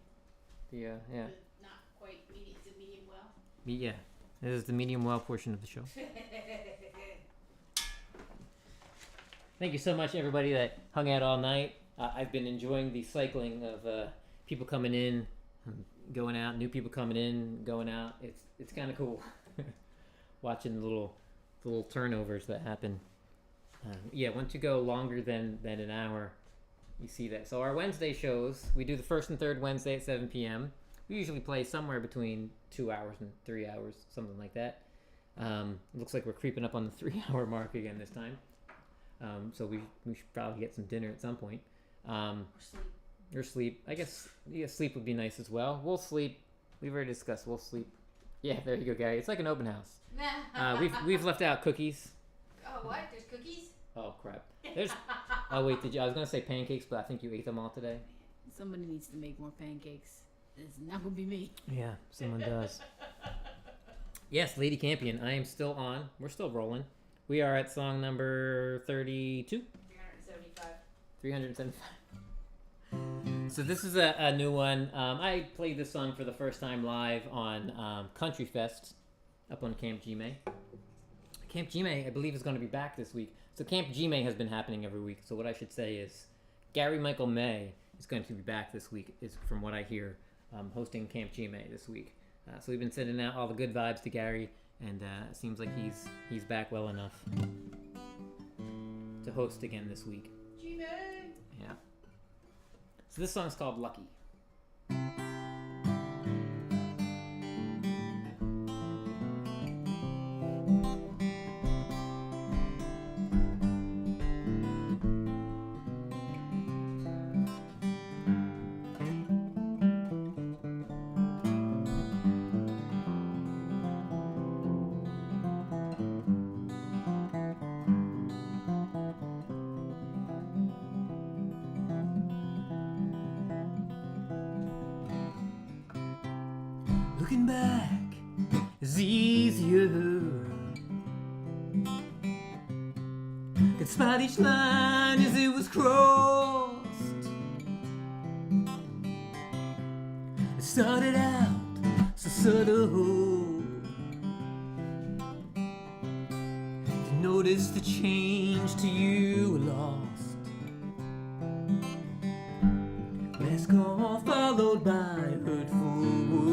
The yeah. But not quite medium. Is it medium well? Yeah. This is the medium well portion of the show. Thank you so much, everybody that hung out all night. I've been enjoying the cycling of people coming in, going out, new people coming in, going out. It's kind of cool watching the little turnovers that happen. Yeah, once you go longer than an hour, you see that. So our Wednesday shows, we do the first and third Wednesday at 7 p.m. We usually play somewhere between 2 hours and 3 hours, something like that. Looks like we're creeping up on the 3-hour mark again this time. So we should probably get some dinner at some point. Or sleep. I guess sleep would be nice as well. We'll sleep. We've already discussed. We'll sleep. Yeah, there you go, Gary. It's like an open house. We've left out cookies. Oh, what? There's cookies? Oh crap. There's. Oh wait, I was gonna say pancakes, but I think you ate them all today. Somebody needs to make more pancakes. It's not gonna be me. Yeah, someone does. Yes, Lady Campion. I am still on. We're still rolling. We are at song number 32. 375. So this is a new one. I played this song for the first time live on Country Fest up on Camp G-May. Camp G-May, I believe, is going to be back this week. So Camp G-May has been happening every week. So what I should say is Gary Michael May is going to be back this week, is from what I hear, hosting Camp G-May this week. So we've been sending out all the good vibes to Gary, and it seems like he's back well enough to host again this week. G-May! Yeah. So this song's called Lucky. Looking back is easier. Could spot each line as it was crossed. It started out so subtle. To notice the change to you lost. Last call followed by hurtful words.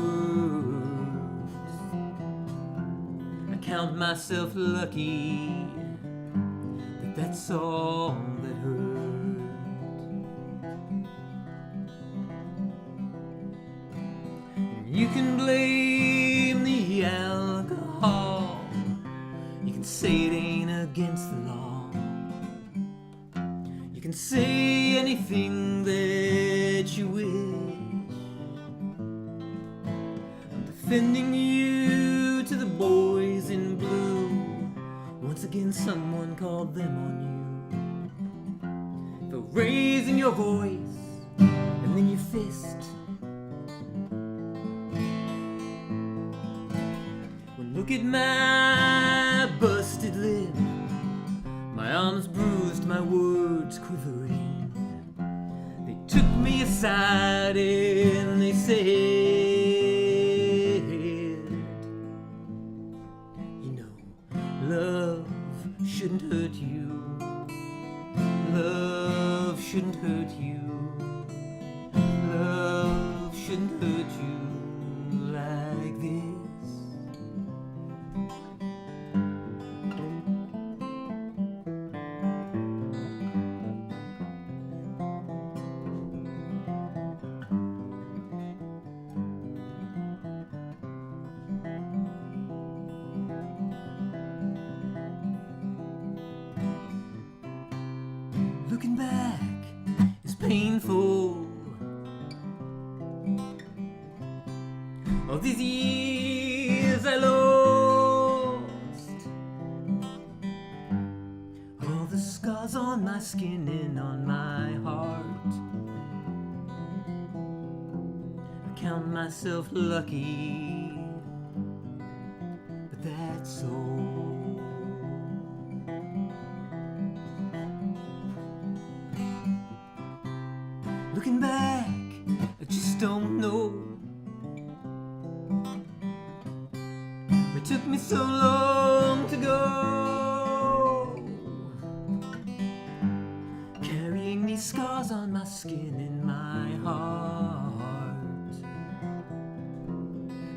count myself lucky that that's all that hurt. And you can blame the alcohol, you can say it ain't against the law, you can say anything that you wish. I'm defending you to the boys in blue. Once again someone called them on you for raising your voice and then your fist. Well, look at my busted lip, my arms bruised, my words quivering. They took me aside and they said, you know, love shouldn't hurt you. Love shouldn't hurt you. Love shouldn't hurt you like this. Looking back is painful. All these years I lost, all the scars on my skin and on my heart. I count myself lucky, but that's all. Looking back, I just don't know. It took me so long to go, carrying these scars on my skin and my heart.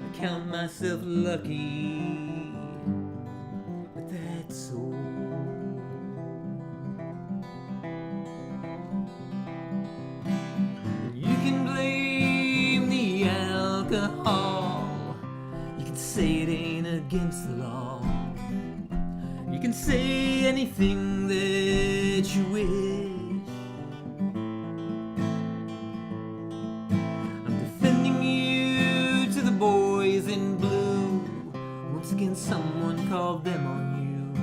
I count myself lucky, but that's all. You can blame the alcohol, you can say it ain't against the law, you can say anything that you wish. I'm defending you to the boys in blue. Once again someone called them on you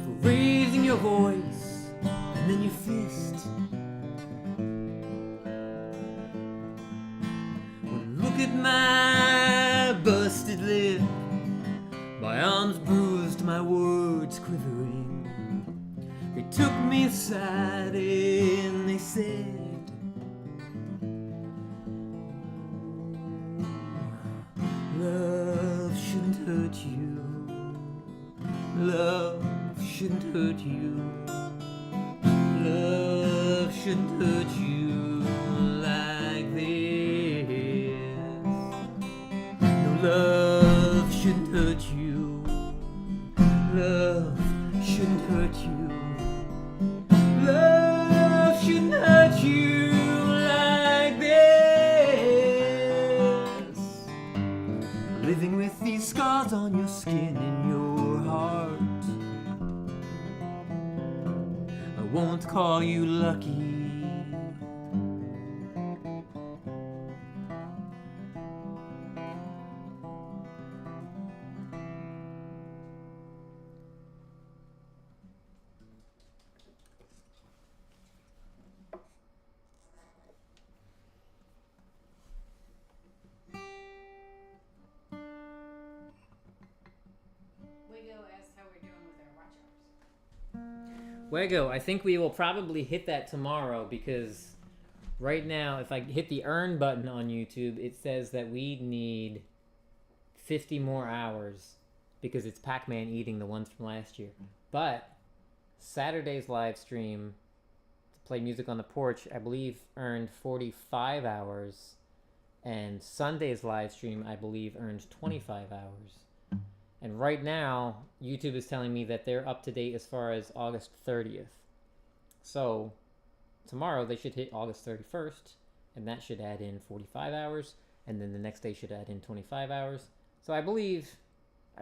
for raising your voice and then your fist. Look at my busted lip, my arms bruised, my words quivering. They took me aside and they said, love shouldn't hurt you. Love shouldn't hurt you. Love shouldn't hurt you like this. Love shouldn't hurt you. Love shouldn't hurt you. Love shouldn't hurt you like this. Living with these scars on your skin and your heart, I won't call you lucky. Wego, I think we will probably hit that tomorrow because right now, if I hit the earn button on YouTube, it says that we need 50 more hours because it's Pac-Man eating the ones from last year. But Saturday's live stream to play music on the porch, I believe, earned 45 hours. And Sunday's live stream, I believe, earned 25 hours. And right now, YouTube is telling me that they're up to date as far as August 30th. So tomorrow they should hit August 31st, and that should add in 45 hours, and then the next day should add in 25 hours. So I believe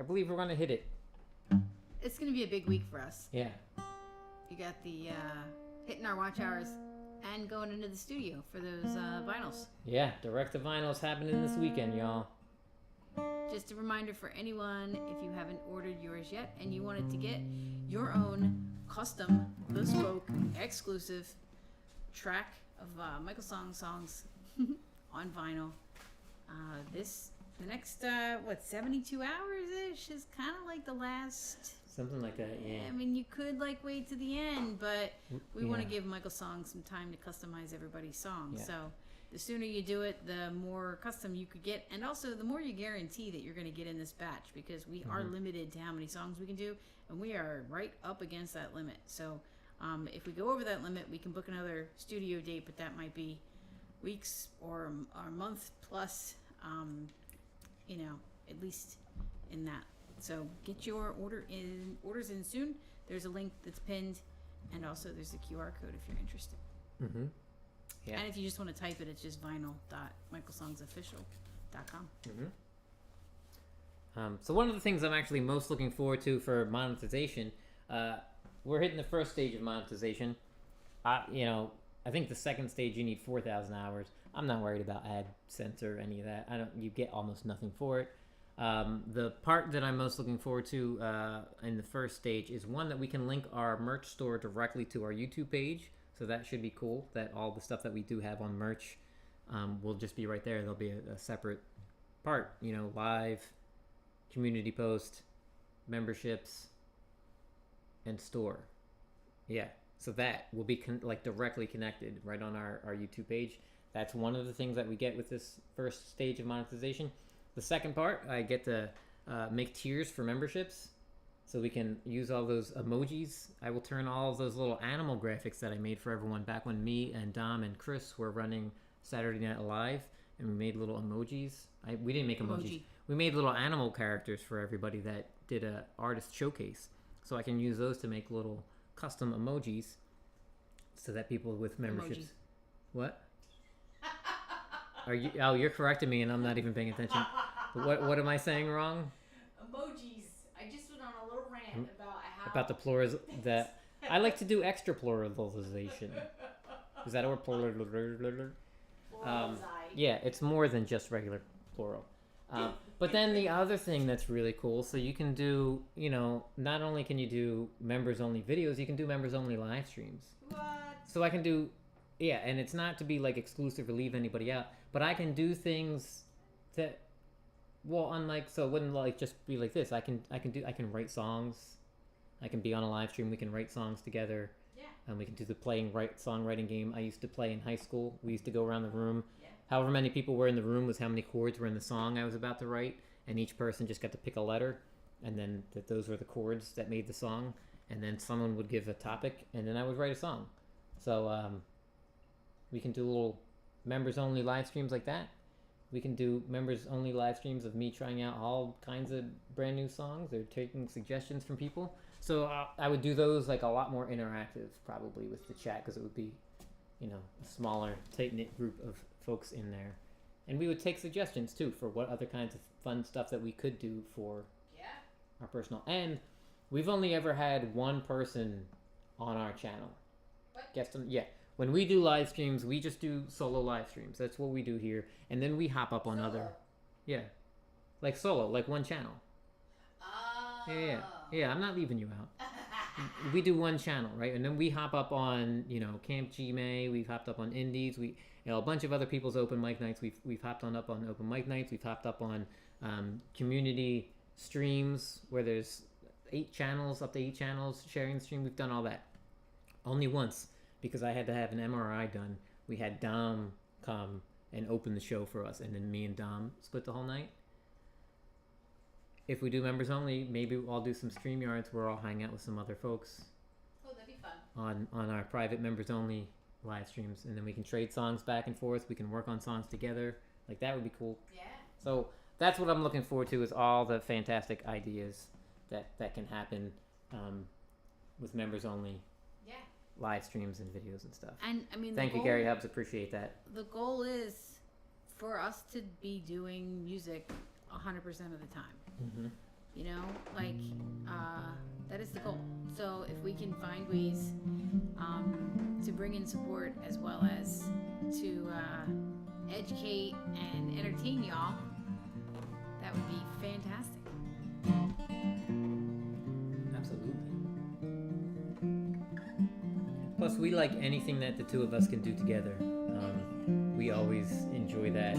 we're gonna hit it. It's gonna be a big week for us. Yeah. You got the hitting our watch hours and going into the studio for those vinyls. Yeah, direct to vinyl is happening this weekend, y'all. Just a reminder for anyone, if you haven't ordered yours yet and you wanted to get your own custom, bespoke, exclusive track of MichaelSongs songs on vinyl, the next 72 hours ish is kind of like the last. Something like that, yeah. I mean, you could like wait to the end, but we want to Yeah. give MichaelSongs some time to customize everybody's song. Yeah. So the sooner you do it, the more custom you could get, and also the more you guarantee that you're going to get in this batch, because we are limited to how many songs we can do, and we are right up against that limit. So if we go over that limit, we can book another studio date, but that might be weeks or a month plus, at least in that. So get your orders in soon. There's a link that's pinned, and also there's a QR code if you're interested. Mm-hmm. Yeah. And if you just want to type it, it's just vinyl.michaelssongsofficial.com. Mm-hmm. So one of the things I'm actually most looking forward to for monetization, we're hitting the first stage of monetization. I think the second stage you need 4,000 hours. I'm not worried about AdSense or any of that. You get almost nothing for it. The part that I'm most looking forward to in the first stage is one that we can link our merch store directly to our YouTube page. So that should be cool, that all the stuff that we do have on merch will just be right there. There'll be a separate part, live, community post, memberships, and store. Yeah, so that will be directly connected right on our YouTube page. That's one of the things that we get with this first stage of monetization. The second part, I get to make tiers for memberships, so we can use all those emojis. I will turn all of those little animal graphics that I made for everyone back when me and Dom and Chris were running Saturday Night Live, and we made little emojis. We didn't make emojis. We made little animal characters for everybody that did a artist showcase. So I can use those to make little custom emojis so that people with memberships... Emoji. What? You're correcting me and I'm not even paying attention. What am I saying wrong? Emojis. I just went on a little rant about the plurals that I like to do extra pluralization. Is that a word? Yeah, it's more than just regular plural. But then the other thing that's really cool, so you can do, not only can you do members only videos, you can do members only live streams. What? So I can do, and it's not to be like exclusive or leave anybody out, but I can do things that, so it wouldn't just be like this. I can write songs. I can be on a live stream. We can write songs together. Yeah. And we can do the songwriting game I used to play in high school. We used to go around the room. Yeah. However many people were in the room was how many chords were in the song I was about to write, and each person just got to pick a letter, and then those were the chords that made the song, and then someone would give a topic, and then I would write a song. So we can do little members-only live streams like that. We can do members-only live streams of me trying out all kinds of brand new songs or taking suggestions from people. So I would do those a lot more interactive, probably, with the chat, because it would be, a smaller, tight-knit group of folks in there. And we would take suggestions, too, for what other kinds of fun stuff that we could do for our personal. And we've only ever had one person on our channel. What? Guest on, yeah. When we do live streams, we just do solo live streams. That's what we do here. And then we hop up on other... Yeah. Like solo, like one channel. Oh. Yeah, I'm not leaving you out. We do one channel, right? And then we hop up on, Camp Gmail. We've hopped up on Indies. A bunch of other people's open mic nights. We've hopped up on open mic nights. We've hopped up on community streams where there's 8 channels, up to 8 channels sharing the stream. We've done all that. Only once, because I had to have an MRI done. We had Dom come and open the show for us, and then me and Dom split the whole night. If we do members only, maybe I'll do some StreamYards where I'll hang out with some other folks. Oh, that'd be fun. On our private members only live streams, and then we can trade songs back and forth. We can work on songs together. That would be cool. Yeah. So that's what I'm looking forward to, is all the fantastic ideas that can happen with members only live streams and videos and stuff. And I mean, thank you, Gary Hubbs. Appreciate that. The goal is for us to be doing music 100% of the time. Mm-hmm. You know, like that is the goal. So if we can find ways to bring in support as well as to educate and entertain y'all, that would be fantastic. Absolutely. Plus, we like anything that the two of us can do together. We always enjoy that.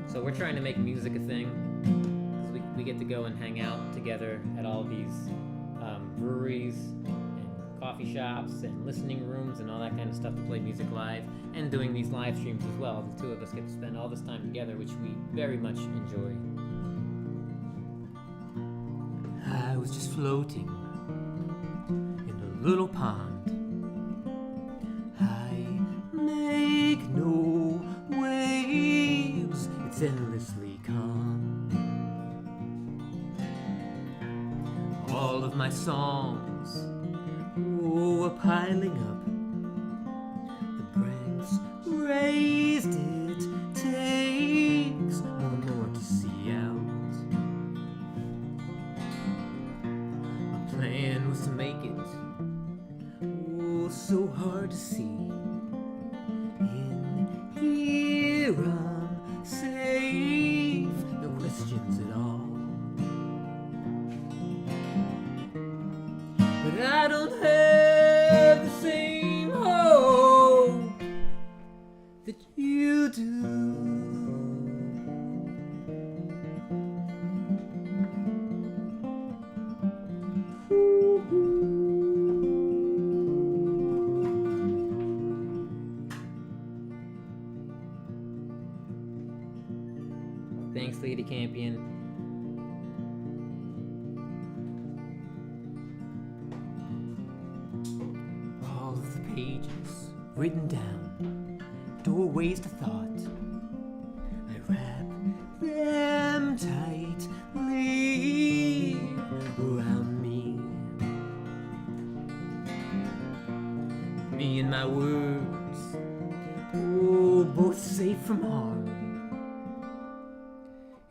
So we're trying to make music a thing. We get to go and hang out together at all these breweries and coffee shops and listening rooms and all that kind of stuff to play music live, and doing these live streams as well. The two of us get to spend all this time together, which we very much enjoy. I was just floating in a little pond. I make no waves, it's endlessly calm. All of my songs, are piling up. The breaths raised it takes one more to see out. My plan was to make it, so hard to see. In here I'm safe, no questions at all. But I don't have the same hope that you do. Thanks, Lady Campion. All of the pages written down, doorways to thought. I wrap them tightly around me. Me and my words, both safe from harm.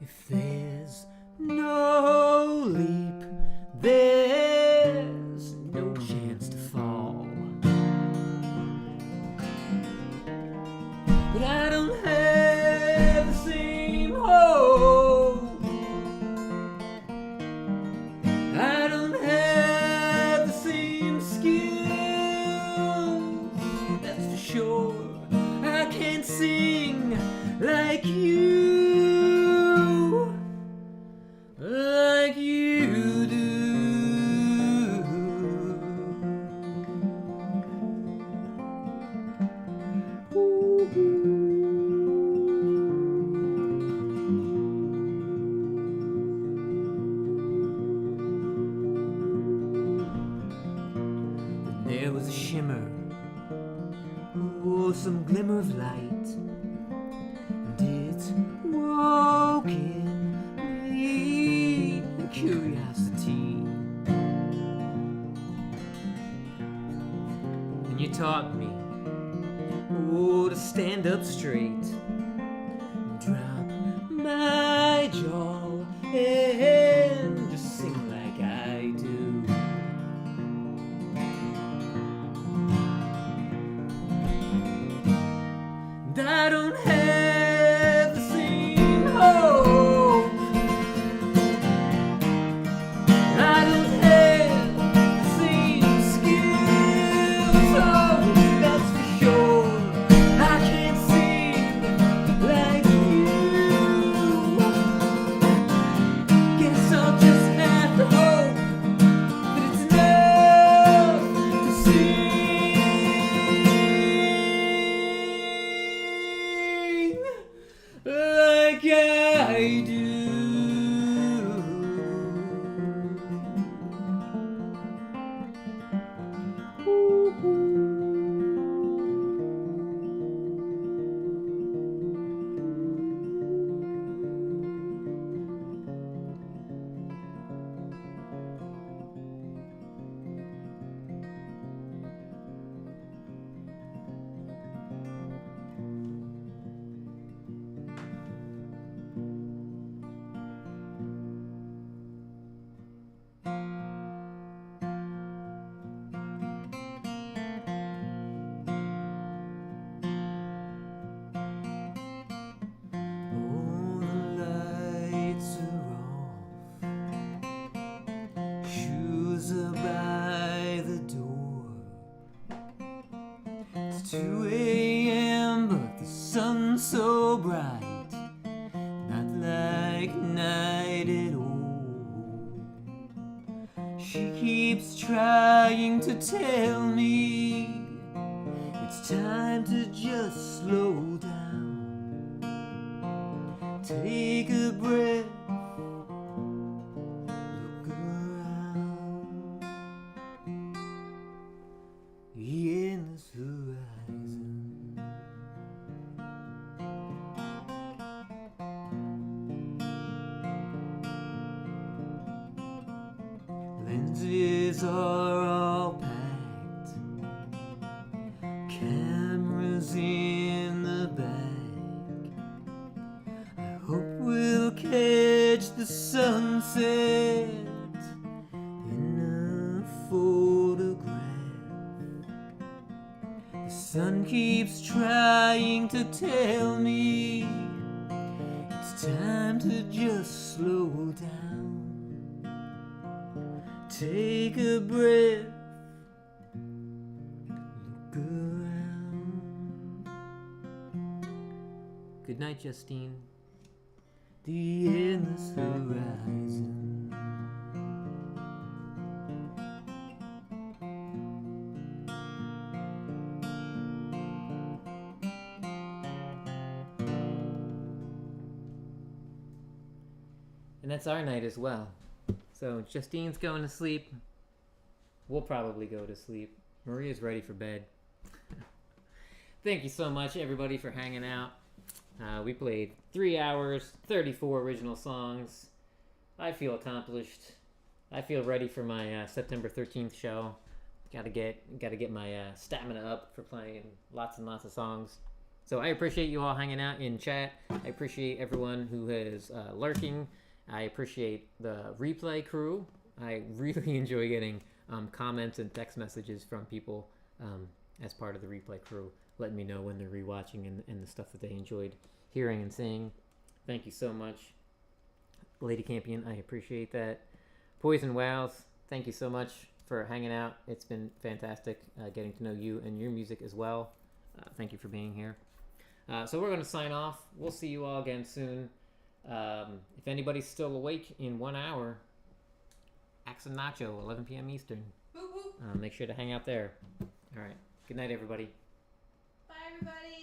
If there's no leap, there's no chance to fall. But I don't have the same hope. I don't have the same skills, that's for sure. I can't sing like you, like you do. Then there was a shimmer, some glimmer of light, and it woke in me curiosity. And you taught me, to stand up straight, drop my jaw, and just sing like I do. And I don't have the same hope. I don't have the same skills. Oh, that's for sure. I can't sing like you. Guess I'll just have to hope that it's enough to see. 2 a.m. but the sun's so bright, not like night at all. She keeps trying to tell me it's time to just slow down, take a breath, look around. The endless horizon. Lenses are all packed, cameras in the back. I hope we'll catch the sunset in a photograph. The sun keeps trying to tell me it's time to just slow down, take a breath, look around. Good night, Justine. The endless horizon. And that's our night as well. So Justine's going to sleep. We'll probably go to sleep. Maria's ready for bed. Thank you so much, everybody, for hanging out. We played 3 hours, 34 original songs. I feel accomplished. I feel ready for my September 13th show. Gotta get my stamina up for playing lots and lots of songs. So I appreciate you all hanging out in chat. I appreciate everyone who is lurking. I appreciate the replay crew. I really enjoy getting comments and text messages from people as part of the replay crew, letting me know when they're rewatching and the stuff that they enjoyed hearing and seeing. Thank you so much. Lady Campion, I appreciate that. Poison Wows, thank you so much for hanging out. It's been fantastic getting to know you and your music as well. Thank you for being here. So we're going to sign off. We'll see you all again soon. If anybody's still awake in 1 hour, Axe and Nacho, 11 p.m. Eastern. Boop, boop. Make sure to hang out there. All right. Good night, everybody. Bye, everybody.